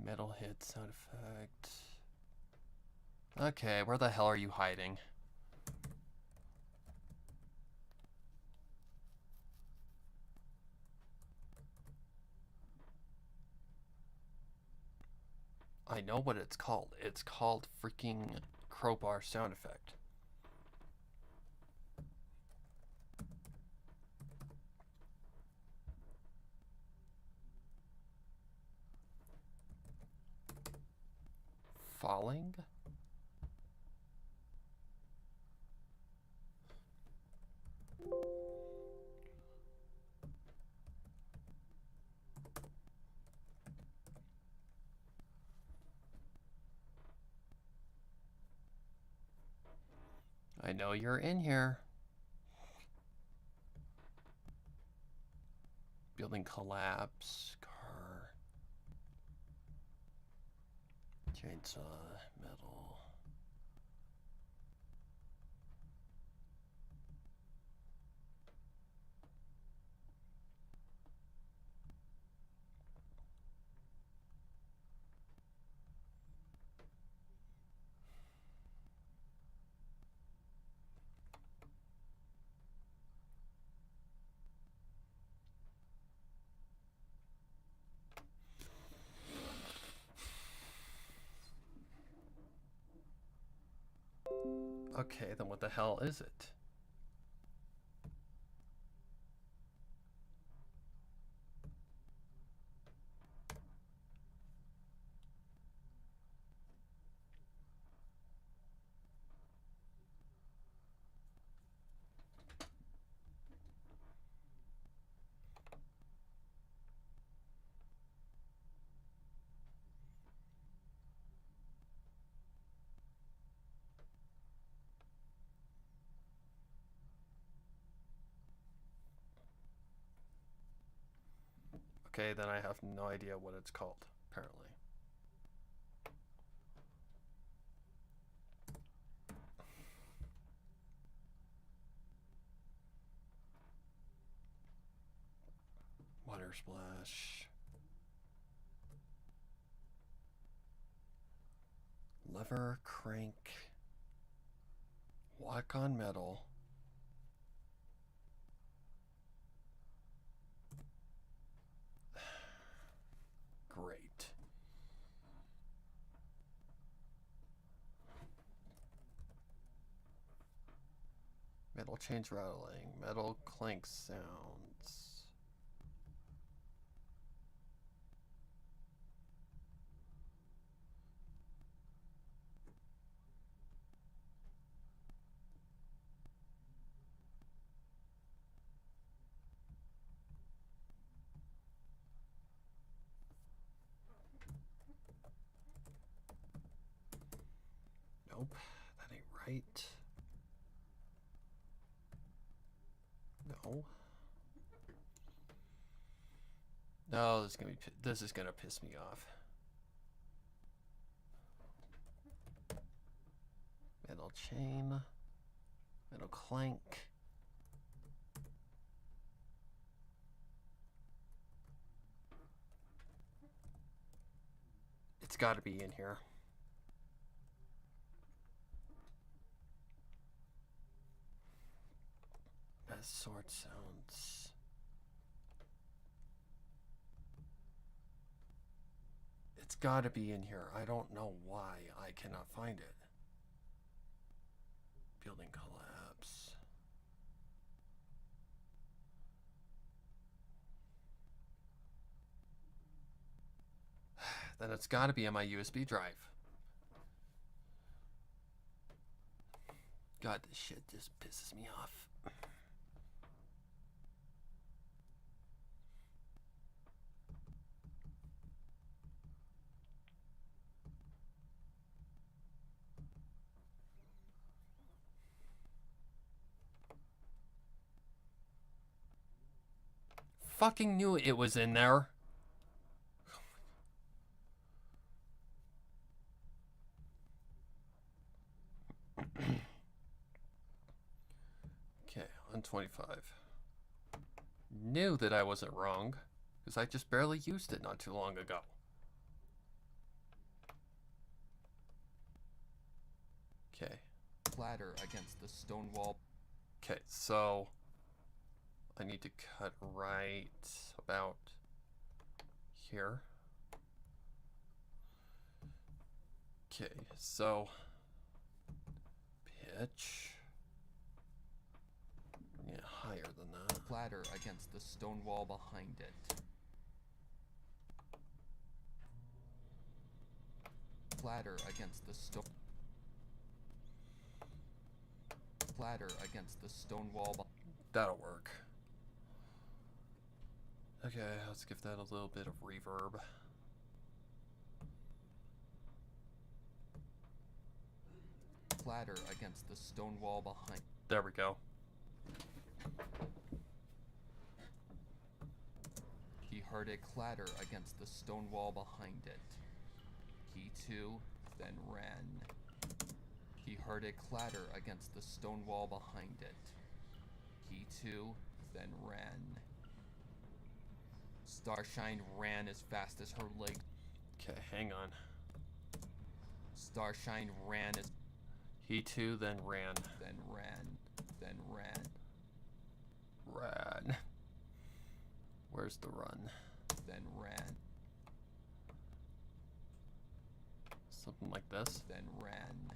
Metal hit sound effect. Okay, where the hell are you hiding? I know what it's called. It's called freaking crowbar sound effect. Falling? I know you're in here. Building collapse, car, chainsaw, metal. Okay, then what the hell is it? Okay, then I have no idea what it's called, apparently. Water splash. Lever, crank. Walk on metal. Great. Metal chains rattling. Metal clank sounds. right. No. No, this is gonna piss me off. Metal chain. Metal clank. It's got to be in here. As sword sounds. It's got to be in here. I don't know why I cannot find it. Building collapse. Then it's got to be in my USB drive. God, this shit just pisses me off. Fucking knew it was in there. Okay, on 25. Knew that I wasn't wrong, because I just barely used it not too long ago. Okay. Clatter against the stone wall. Okay, so I need to cut right about here. Okay, so pitch. Yeah, higher than that. Clatter against the stone wall behind it. Clatter against the stone. Clatter against the stone wall. That'll work. Okay, let's give that a little bit of reverb. Clatter against the stone wall behind. There we go. He heard a clatter against the stone wall behind it. He too then ran. He heard a clatter against the stone wall behind it. He too then ran. Starshine ran as fast as her legs. Okay, hang on. Starshine ran as. He too then ran. Then ran. Then ran. Ran. Where's the run? Then ran. Something like this. Then ran.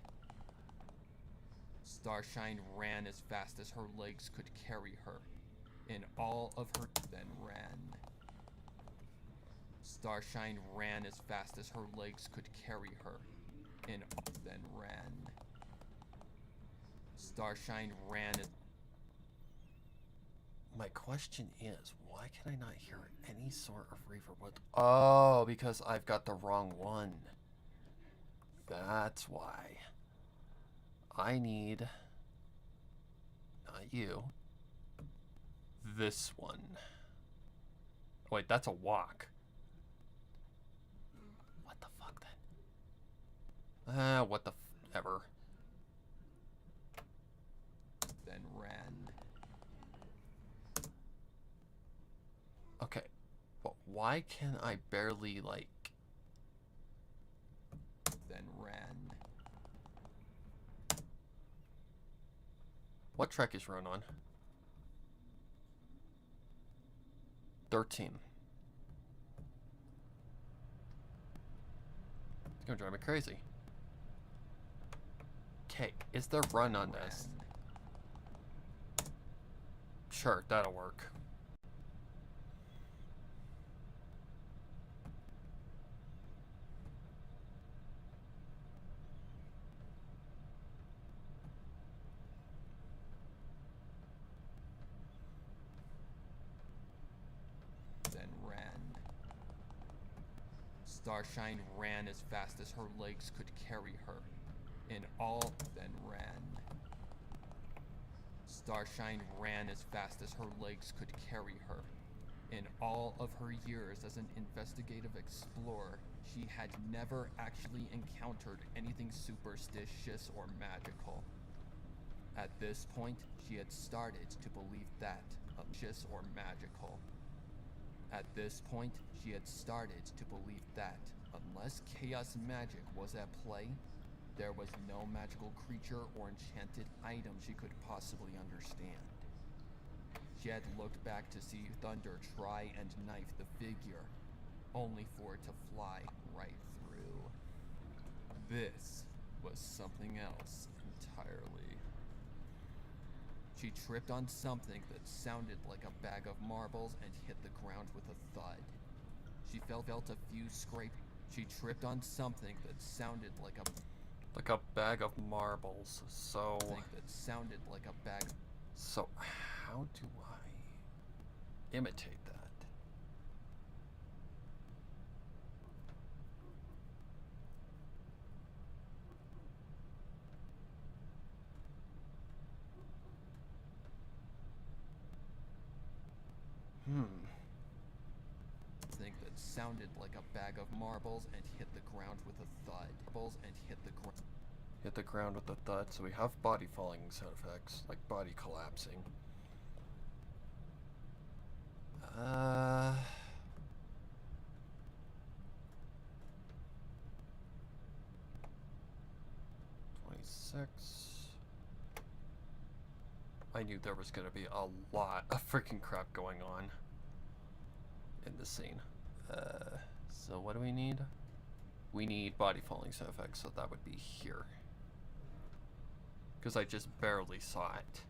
Starshine ran as fast as her legs could carry her. In all of her. Then ran. Starshine ran as fast as her legs could carry her. In. Then ran. Starshine ran as. My question is, why can I not hear any sort of reverb with... Oh, because I've got the wrong one. That's why. I need... Not you. This one. Oh, wait, that's a walk. What the fuck then? What the... ever. Then ran. Okay, but why can I barely, like... Then ran. What track is Run on? 13. It's gonna drive me crazy. Okay, is there Run on this? Sure, that'll work. Then ran. Starshine ran as fast as her legs could carry her. in all, then ran. Starshine ran as fast as her legs could carry her. In all of her years as an investigative explorer, she had never actually encountered anything superstitious or magical. At this point, she had started to believe that, superstitious or magical. At this point, she had started to believe that, unless chaos magic was at play, there was no magical creature or enchanted item she could possibly understand. She had looked back to see Thunder try and knife the figure, only for it to fly right through. This was something else entirely. She tripped on something that sounded like a bag of marbles and hit the ground with a thud. She felt a few scrapes. She tripped on something that sounded like a bag of marbles. So So how do I imitate that? Thing that sounded like a bag of marbles and hit the ground with a thud. Hit the ground with a thud. So we have body falling sound effects, like body collapsing. Uh, 26. I knew there was gonna be a lot of freaking crap going on in this scene. So what do we need? We need body falling sound effects, so that would be here. Because I just barely saw it.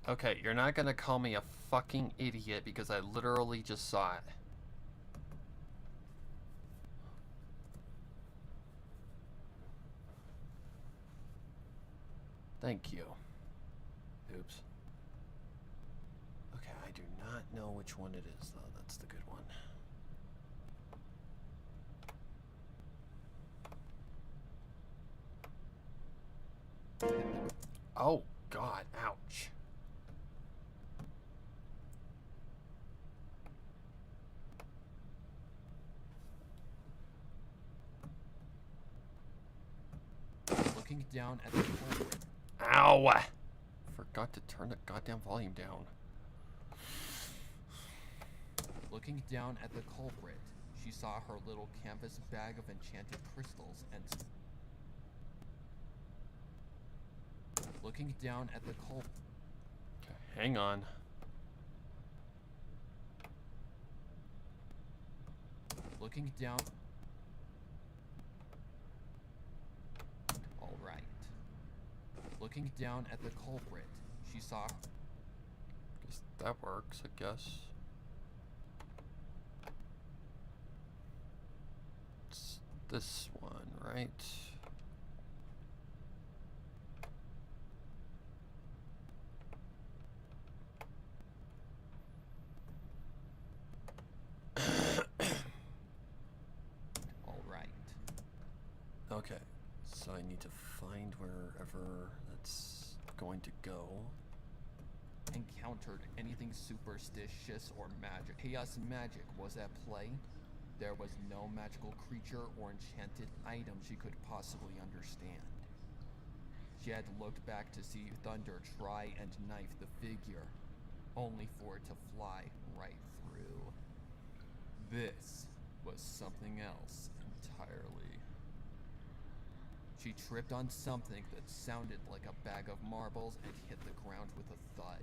Okay, you're not gonna call me a fucking idiot because I literally just saw it. Thank you. Oops. Okay, I do not know which one it is, though. That's the good one. Oh, God, ouch. Looking down at the culprit. Ow! Forgot to turn the goddamn volume down. Looking down at the culprit, she saw her little canvas bag of enchanted crystals and... Looking down at the culprit... Okay, hang on. Looking down... Alright. Looking down at the culprit, she saw... Guess that works, I guess. It's this one, right? Alright. Okay, so I need to find wherever that's going to go. Encountered anything superstitious or magic. Chaos magic was at play. There was no magical creature or enchanted item she could possibly understand. She had looked back to see Thunder try and knife the figure, only for it to fly right through. This was something else entirely. She tripped on something that sounded like a bag of marbles and hit the ground with a thud.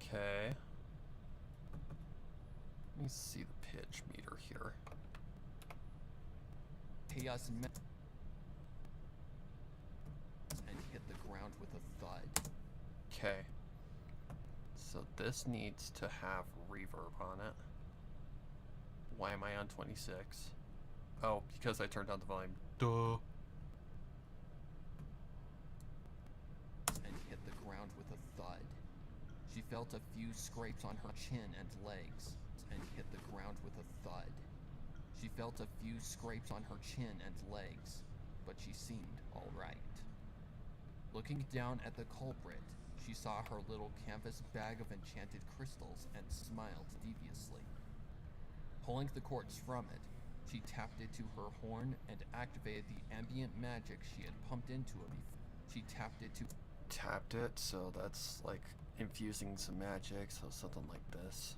Okay. Let me see the pitch meter here. Chaos and hit the ground with a thud. Okay. So this needs to have reverb on it. Why am I on 26? Oh, because I turned down the volume. Duh. And hit the ground with a thud. She felt a few scrapes on her chin and legs and hit the ground with a thud. She felt a few scrapes on her chin and legs, but she seemed all right. Looking down at the culprit, she saw her little canvas bag of enchanted crystals and smiled deviously. Pulling the quartz from it, she tapped it to her horn and activated the ambient magic she had pumped into it before. She tapped it to... Tapped it, so that's like infusing some magic, so something like this.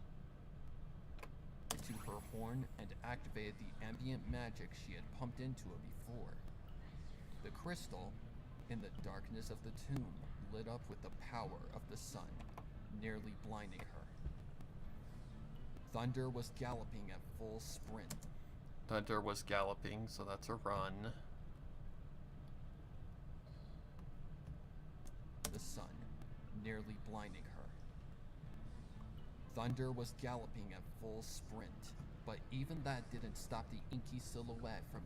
To her horn and activated the ambient magic she had pumped into it before. The crystal, in the darkness of the tomb, lit up with the power of the sun, nearly blinding her. Thunder was galloping at full sprint. Thunder was galloping, so that's a run. The sun, nearly blinding her. Thunder was galloping at full sprint, but even that didn't stop the inky silhouette from...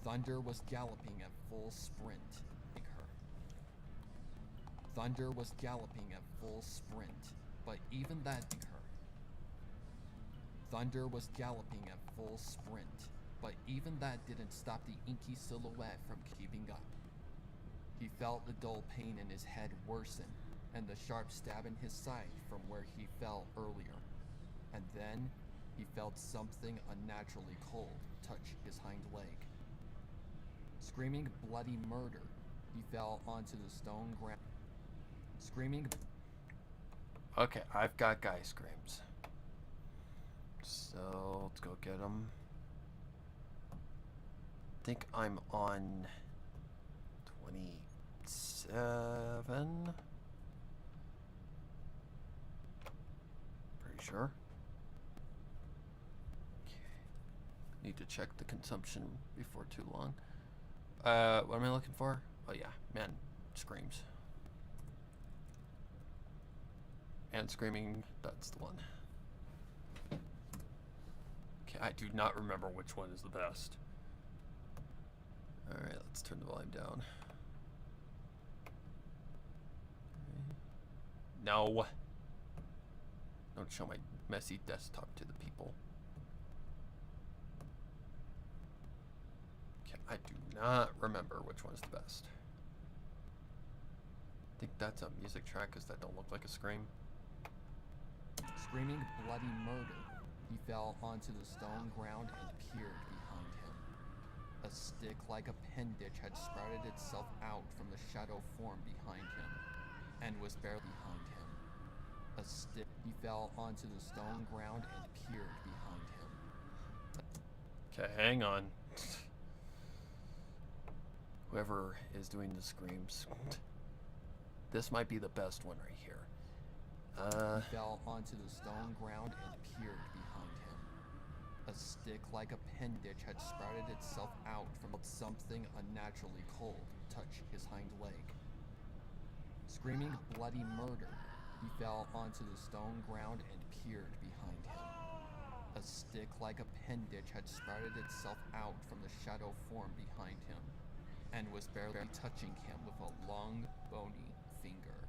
Thunder was galloping at full sprint. Thunder was galloping at full sprint, but even that... Thunder was galloping at full sprint, but even that didn't stop the inky silhouette from keeping up. He felt the dull pain in his head worsen, and the sharp stab in his side from where he fell earlier. And then, he felt something unnaturally cold touch his hind leg. Screaming bloody murder, he fell onto the stone ground. Screaming... Okay, I've got guy screams. So, let's go get him. I think I'm on 27. Pretty sure. Need to check the consumption before too long. What am I looking for? Oh yeah, man screams. And screaming, that's the one. Okay, I do not remember which one is the best. Alright, let's turn the volume down. No. Don't show my messy desktop to the people. I do not remember which one's the best. I think that's a music track because that don't look like a scream. Screaming bloody murder, he fell onto the stone ground and peered behind him. A stick-like appendage had sprouted itself out from the shadow form behind him, and was barely behind him. A stick. He fell onto the stone ground and peered behind him. Okay, hang on. Whoever is doing the screams. This might be the best one right here. He fell onto the stone ground and peered behind him. A stick-like appendage had sprouted itself out from something unnaturally cold touch his hind leg. Screaming bloody murder, he fell onto the stone ground and peered behind him. A stick-like appendage had sprouted itself out from the shadow form behind him, and was barely touching him with a long, bony finger.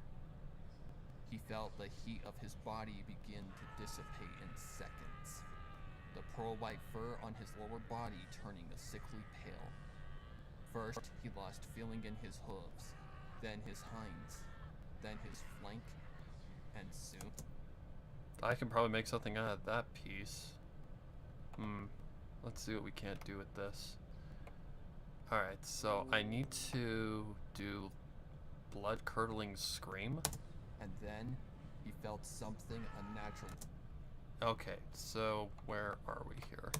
He felt the heat of his body begin to dissipate in seconds, the pearl-white fur on his lower body turning a sickly pale. First, he lost feeling in his hooves, then his hinds, then his flank, and soon... I can probably make something out of that piece. Let's see what we can't do with this. Alright, so I need to do blood-curdling scream. And then, he felt something unnatural. Okay, so where are we here?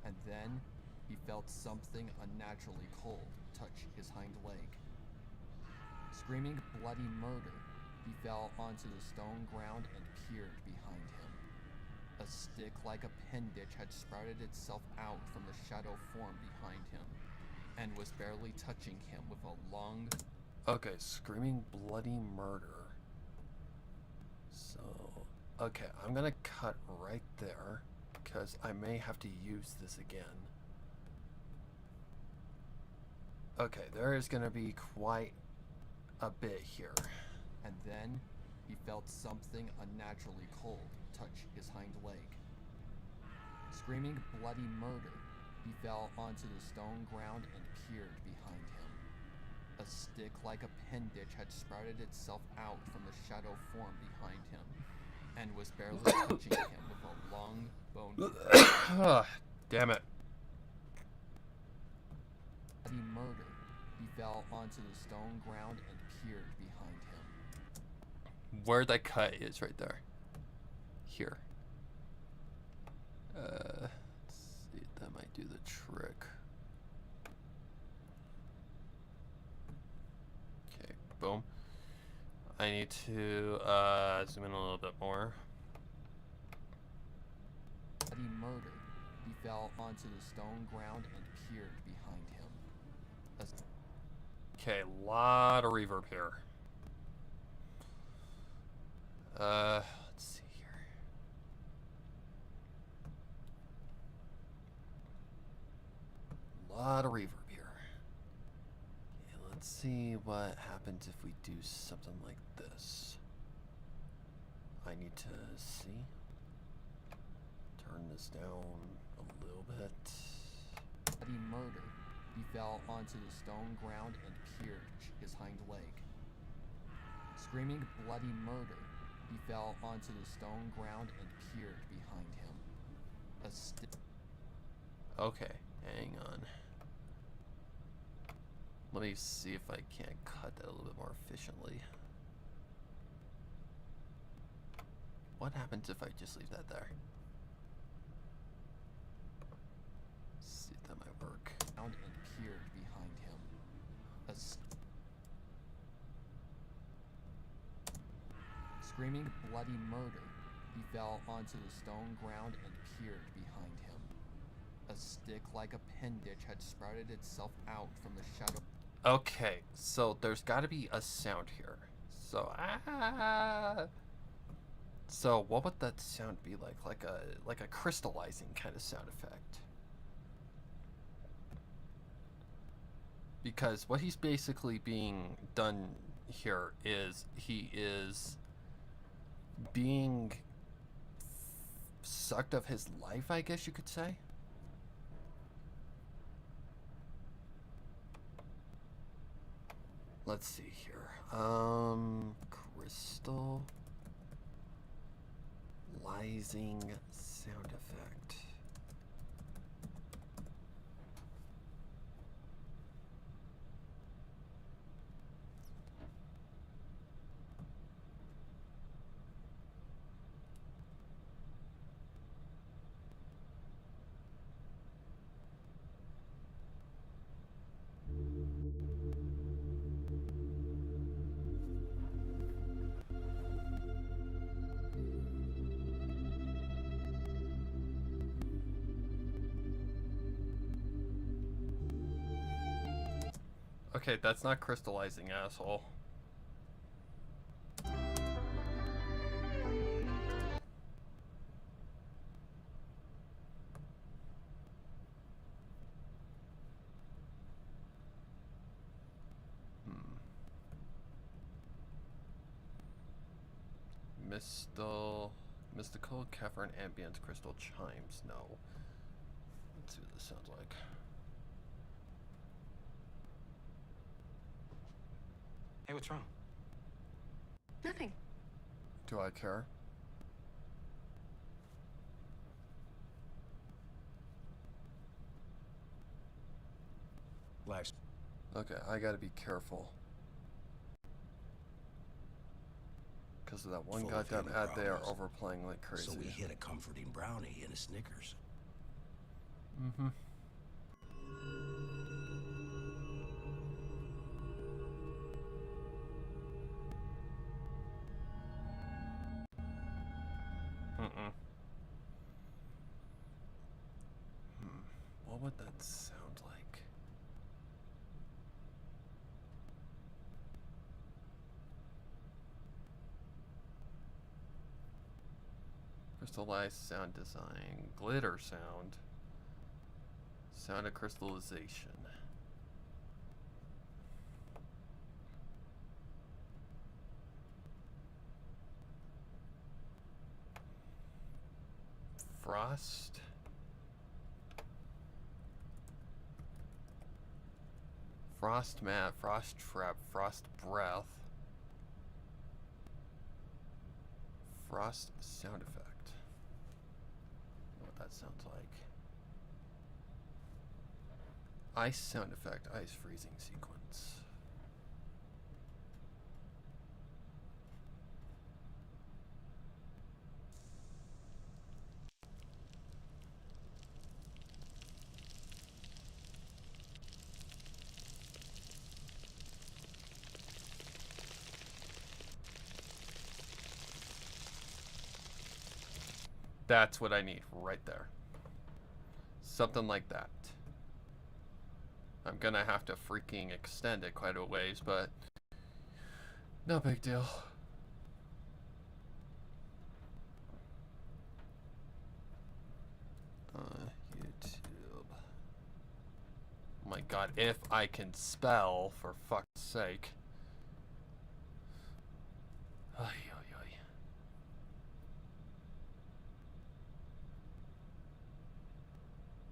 And then, he felt something unnaturally cold touch his hind leg. Screaming bloody murder, he fell onto the stone ground and peered behind him. A stick-like appendage had sprouted itself out from the shadow form behind him, and was barely touching him with a long... Okay, screaming bloody murder. So, okay, I'm gonna cut right there, because I may have to use this again. Okay, there is gonna be quite a bit here. And then, he felt something unnaturally cold touch his hind leg. Screaming bloody murder, he fell onto the stone ground and peered behind him. A stick-like appendage had sprouted itself out from the shadow form behind him, and was barely touching him with a long bone. Damn it. Bloody murder, he fell onto the stone ground and peered behind him. Where that cut is right there. Here. Let's see, that might do the trick. Okay, boom. I need to zoom in a little bit more. Bloody murder, he fell onto the stone ground and peered behind him. Okay, lot of reverb here. Let's see here. Lot of reverb here. Okay, let's see what happens if we do something like this. I need to see. Turn this down a little bit. Bloody murder, he fell onto the stone ground and peered his hind leg. Screaming bloody murder, he fell onto the stone ground and peered behind him. A stick. Okay, hang on. Let me see if I can't cut that a little bit more efficiently. What happens if I just leave that there? See if that might work. And peered behind him. Screaming bloody murder, he fell onto the stone ground and peered behind him. A stick-like appendage had sprouted itself out from the shadow. Okay, so there's got to be a sound here. So what would that sound be like? Like a crystallizing kind of sound effect. Because what he's basically being done here is he is being sucked of his life, I guess you could say. Let's see here. Crystallizing sound effect. Okay, that's not crystallizing, asshole. Mystical cavern ambience crystal chimes. No. Let's see what this sounds like. Hey, what's wrong? Nothing. Do I care? Life's... Okay, I gotta be careful. Because of that one Full of goddamn hidden ad they are problems. overplaying like crazy. So we hit a comforting brownie and a Snickers. Mm-hmm. that sound like? Crystallized sound design. Glitter sound. Sound of crystallization. Frost. Frost mat, frost trap, frost breath. Frost sound effect. I don't know what that sounds like. Ice sound effect, ice freezing sequence. That's what I need right there. Something like that. I'm gonna have to freaking extend it quite a ways, but no big deal. YouTube. Oh my god, if I can spell, for fuck's sake. Ay, ay, ay.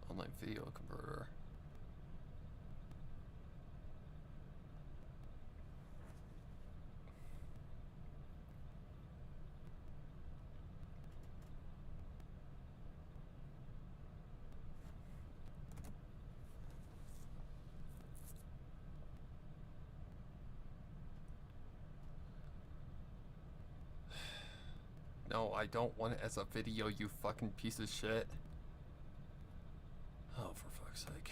Online video converter. No, I don't want it as a video, you fucking piece of shit. Oh, for fuck's sake.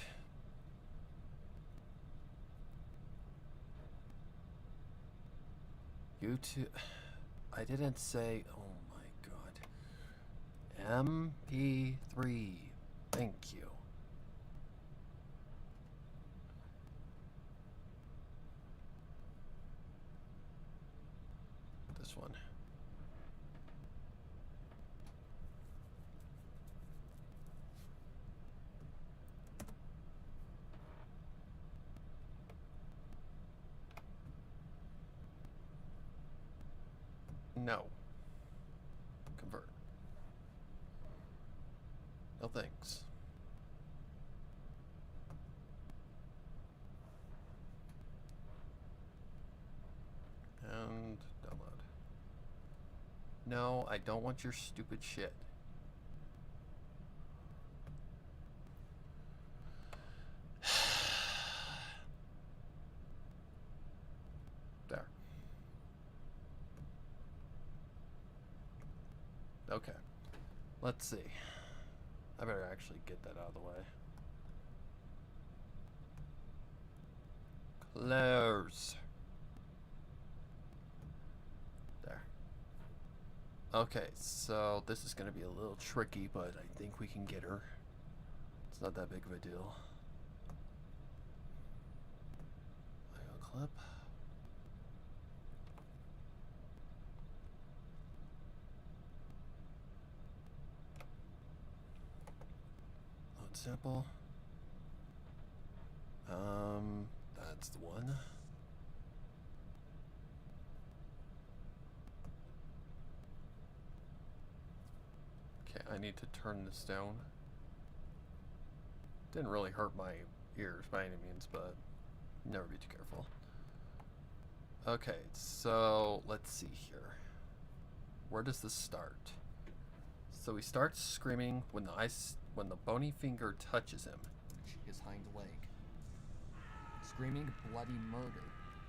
YouTube. I didn't say. Oh my god. MP3. Thank you. This one. No. Convert. No thanks. And download. No, I don't want your stupid shit. There. Okay. Let's see. I better actually get that out of the way. Close. There. Okay, so this is gonna be a little tricky, but I think we can get her. It's not that big of a deal. Audio clip. Load sample. That's the one. Okay, I need to turn this down. Didn't really hurt my ears by any means, but never be too careful. Okay, so let's see here. Where does this start? So he starts screaming when the bony finger touches him. His hind leg. Screaming bloody murder,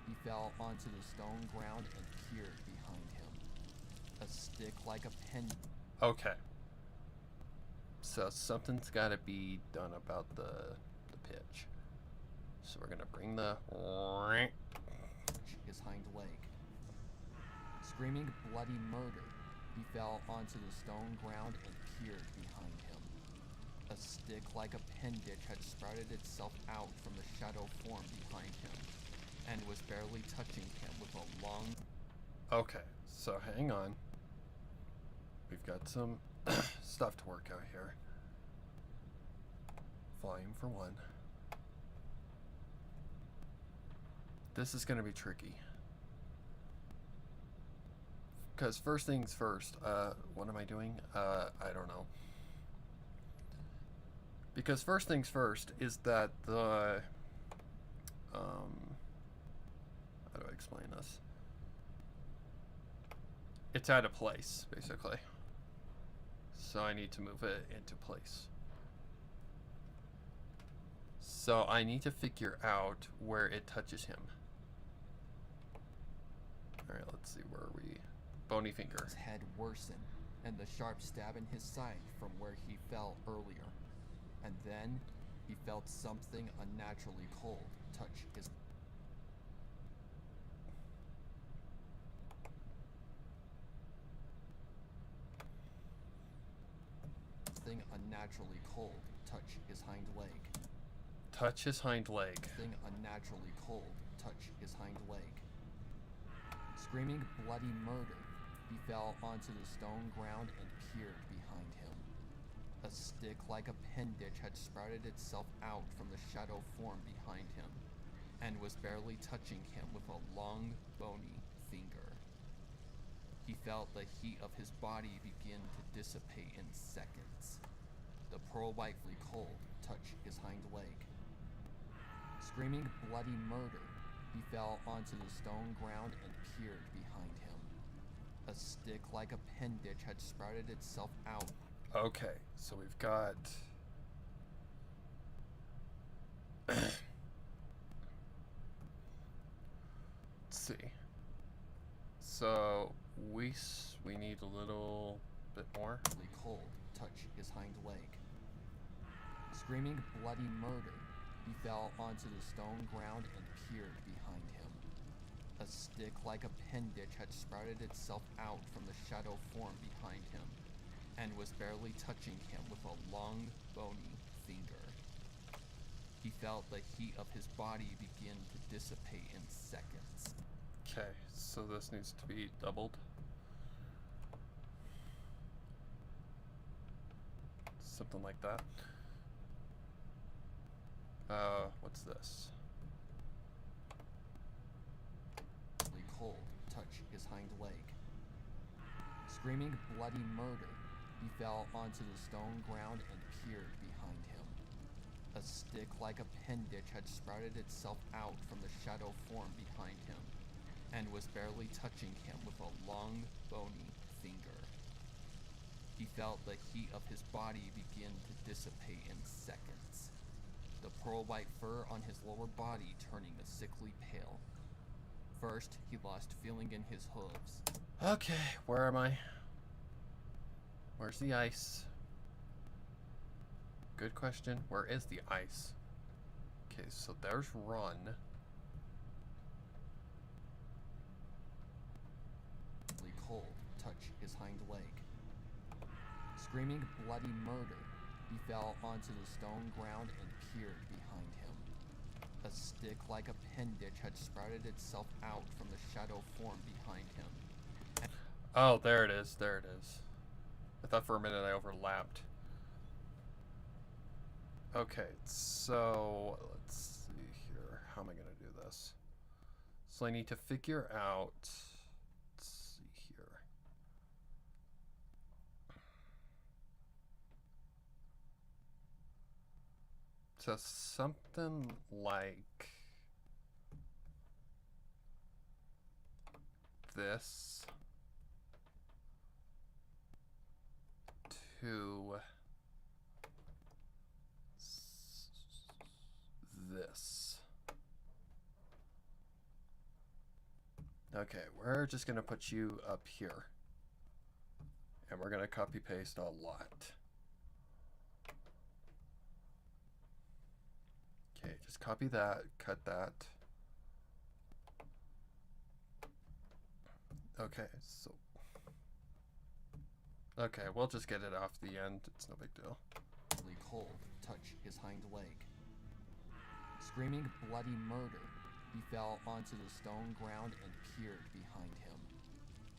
he fell onto the stone ground and peered behind him. A stick like a pen. Okay. So something's got to be done about the pitch. So we're gonna bring the His hind leg. Screaming bloody murder, he fell onto the stone ground and peered behind him. A stick-like appendage had sprouted itself out from the shadow form behind him, and was barely touching him with a long... Okay, so hang on. We've got some stuff to work out here. Volume for one. This is going to be tricky. Because first things first, what am I doing? I don't know. Because first things first is that the, how do I explain this? It's out of place, basically. So I need to move it into place. So I need to figure out where it touches him. Alright, let's see, where are we? Bony finger. His head worsened, and the sharp stab in his side from where he fell earlier. And then, he felt something unnaturally cold touch his... Something unnaturally cold touch his hind leg. Touch his hind leg. Something unnaturally cold touch his hind leg. Screaming bloody murder, he fell onto the stone ground and peered behind him. A stick-like appendage had sprouted itself out from the shadow form behind him, and was barely touching him with a long, bony finger. He felt the heat of his body begin to dissipate in seconds. The pearl-whitely cold touched his hind leg. Screaming bloody murder, he fell onto the stone ground and peered behind him. A stick-like appendage had sprouted itself out. Okay, so we've got... Let's see. So we need a little bit more. Cold touch his hind leg. Screaming bloody murder, he fell onto the stone ground and peered behind him. A stick-like appendage had sprouted itself out from the shadow form behind him, and was barely touching him with a long, bony finger. He felt the heat of his body begin to dissipate in seconds. Okay, so this needs to be doubled. Something like that. What's this? Cold touch his hind leg. Screaming bloody murder, he fell onto the stone ground and peered behind him. A stick-like appendage had sprouted itself out from the shadow form behind him, and was barely touching him with a long, bony finger. He felt the heat of his body begin to dissipate in seconds. The pearl-white fur on his lower body turning a sickly pale. First, he lost feeling in his hooves. Okay, where am I? Where's the ice? Good question. Where is the ice? Okay, so there's run. Cold touch his hind leg. Screaming bloody murder, he fell onto the stone ground and peered behind him. A stick-like appendage had sprouted itself out from the shadow form behind him. Oh, there it is. There it is. I thought for a minute I overlapped. Okay, so let's see here. How am I going to do this? So I need to figure out... Let's see here. So something like this to this. Okay, we're just gonna put you up here. And we're gonna copy paste a lot. Okay, just copy that, cut that. Okay, so... Okay, we'll just get it off the end. It's no big deal. deathly cold touch his hind leg. Screaming bloody murder, he fell onto the stone ground and peered behind him.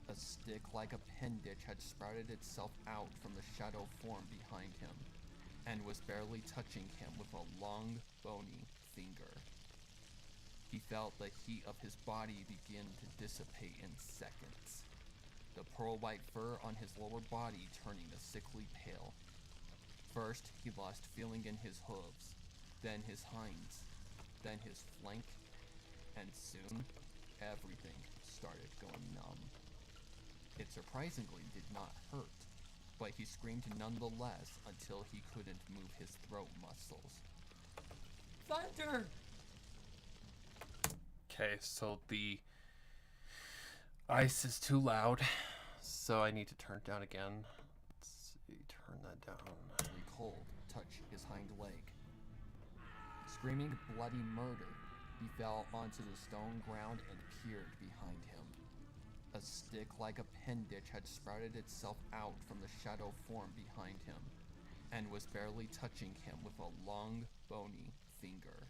A stick-like appendage had sprouted itself out from the shadow form behind him, and was barely touching him with a long, bony finger. He felt the heat of his body begin to dissipate in seconds, the pearl-white fur on his lower body turning a sickly pale. First, he lost feeling in his hooves, then his hinds, then his flank, and soon, everything started going numb. It surprisingly did not hurt, but he screamed nonetheless until he couldn't move his throat muscles. Thunder! Okay, so the ice is too loud, so I need to turn it down again. Let's see, turn that down. Cold touch his hind leg. Screaming bloody murder, he fell onto the stone ground and peered behind him. A stick-like appendage had sprouted itself out from the shadow form behind him, and was barely touching him with a long, bony finger.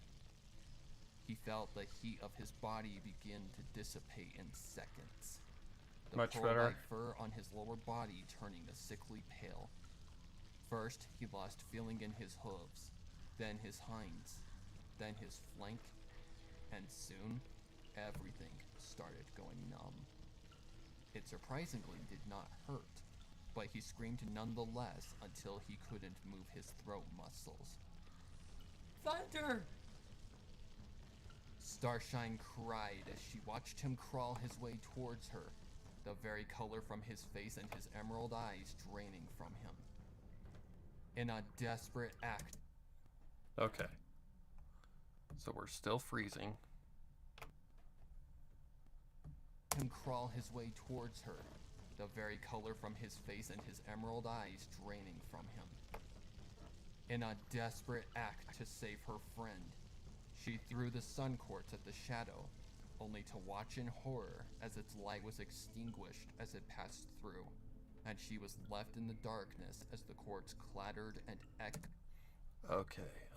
He felt the heat of his body begin to dissipate in seconds, the Much pearl-like better. fur on his lower body turning a sickly pale. First, he lost feeling in his hooves, then his hinds, then his flank, and soon, everything started going numb. It surprisingly did not hurt, but he screamed nonetheless until he couldn't move his throat muscles. Thunder! Starshine cried as she watched him crawl his way towards her, the very color from his face and his emerald eyes draining from him. In a desperate act. Okay. So we're still freezing. Him crawl his way towards her, the very color from his face and his emerald eyes draining from him. In a desperate act to save her friend, she threw the sun quartz at the shadow, only to watch in horror as its light was extinguished as it passed through, and she was left in the darkness as the quartz clattered and echoed. Okay,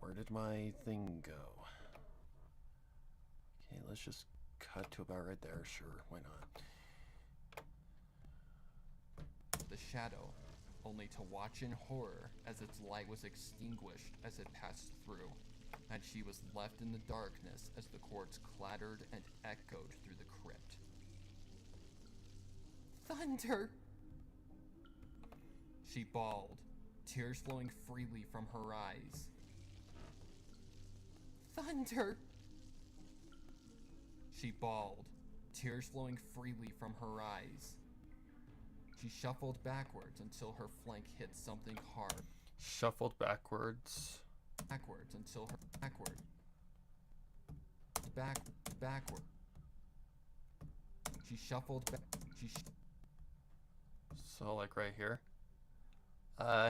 where did my thing go? Okay, let's just cut to about right there. Sure, why not? The shadow, only to watch in horror as its light was extinguished as it passed through, and she was left in the darkness as the quartz clattered and echoed through the crypt. Thunder! She bawled, tears flowing freely from her eyes. Thunder! She bawled, tears flowing freely from her eyes. She shuffled backwards until her flank hit something hard. Shuffled backwards. Backwards until her backward. She shuffled back. So like right here.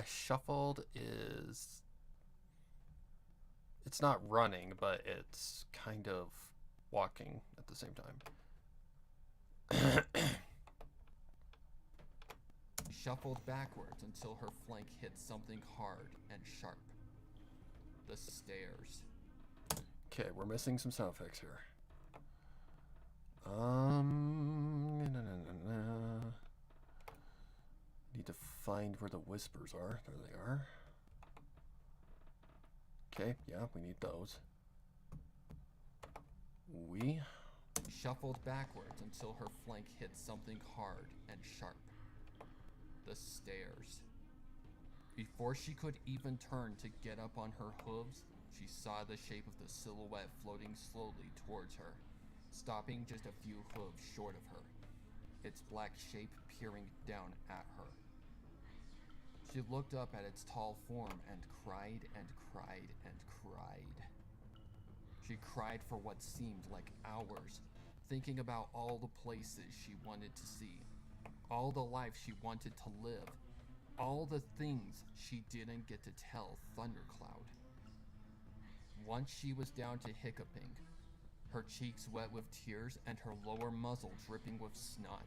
Shuffled is, it's not running, but it's kind of walking at the same time. She shuffled backwards until her flank hit something hard and sharp. The stairs. Okay, we're missing some sound effects here. Need to find where the whispers are. There they are. Okay, yeah, we need those. We Shuffled backwards until her flank hit something hard and sharp. The stairs. Before she could even turn to get up on her hooves, she saw the shape of the silhouette floating slowly towards her, stopping just a few hooves short of her, its black shape peering down at her. She looked up at its tall form and cried and cried and cried. She cried for what seemed like hours, thinking about all the places she wanted to see, all the life she wanted to live, all the things she didn't get to tell Thundercloud. Once she was down to hiccuping, her cheeks wet with tears and her lower muzzle dripping with snot.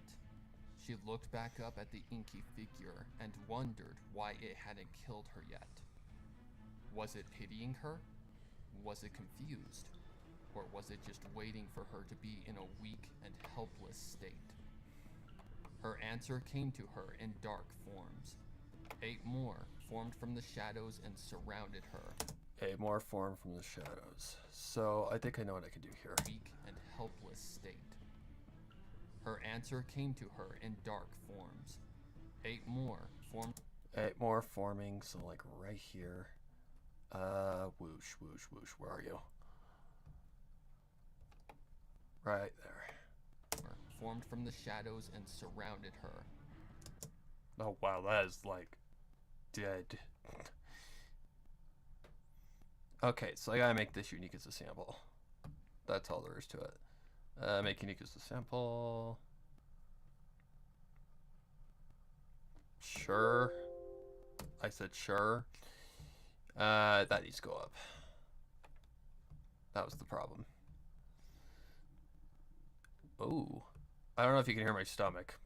She looked back up at the inky figure and wondered why it hadn't killed her yet. Was it pitying her? Was it confused? Or was it just waiting for her to be in a weak and helpless state? Her answer came to her in dark forms. 8 more formed from the shadows and surrounded her. 8 more formed from the shadows. So I think I know what I can do here. Weak and helpless state. Her answer came to her in dark forms. 8 more formed. 8 more forming, so like right here. Whoosh, whoosh, whoosh. Where are you? Right there. Formed from the shadows and surrounded her. Oh wow, that is like dead. Okay, so I gotta make this unique as a sample. That's all there is to it. Make unique as a sample. Sure. I said sure. That needs to go up. That was the problem. Oh, I don't know if you can hear my stomach.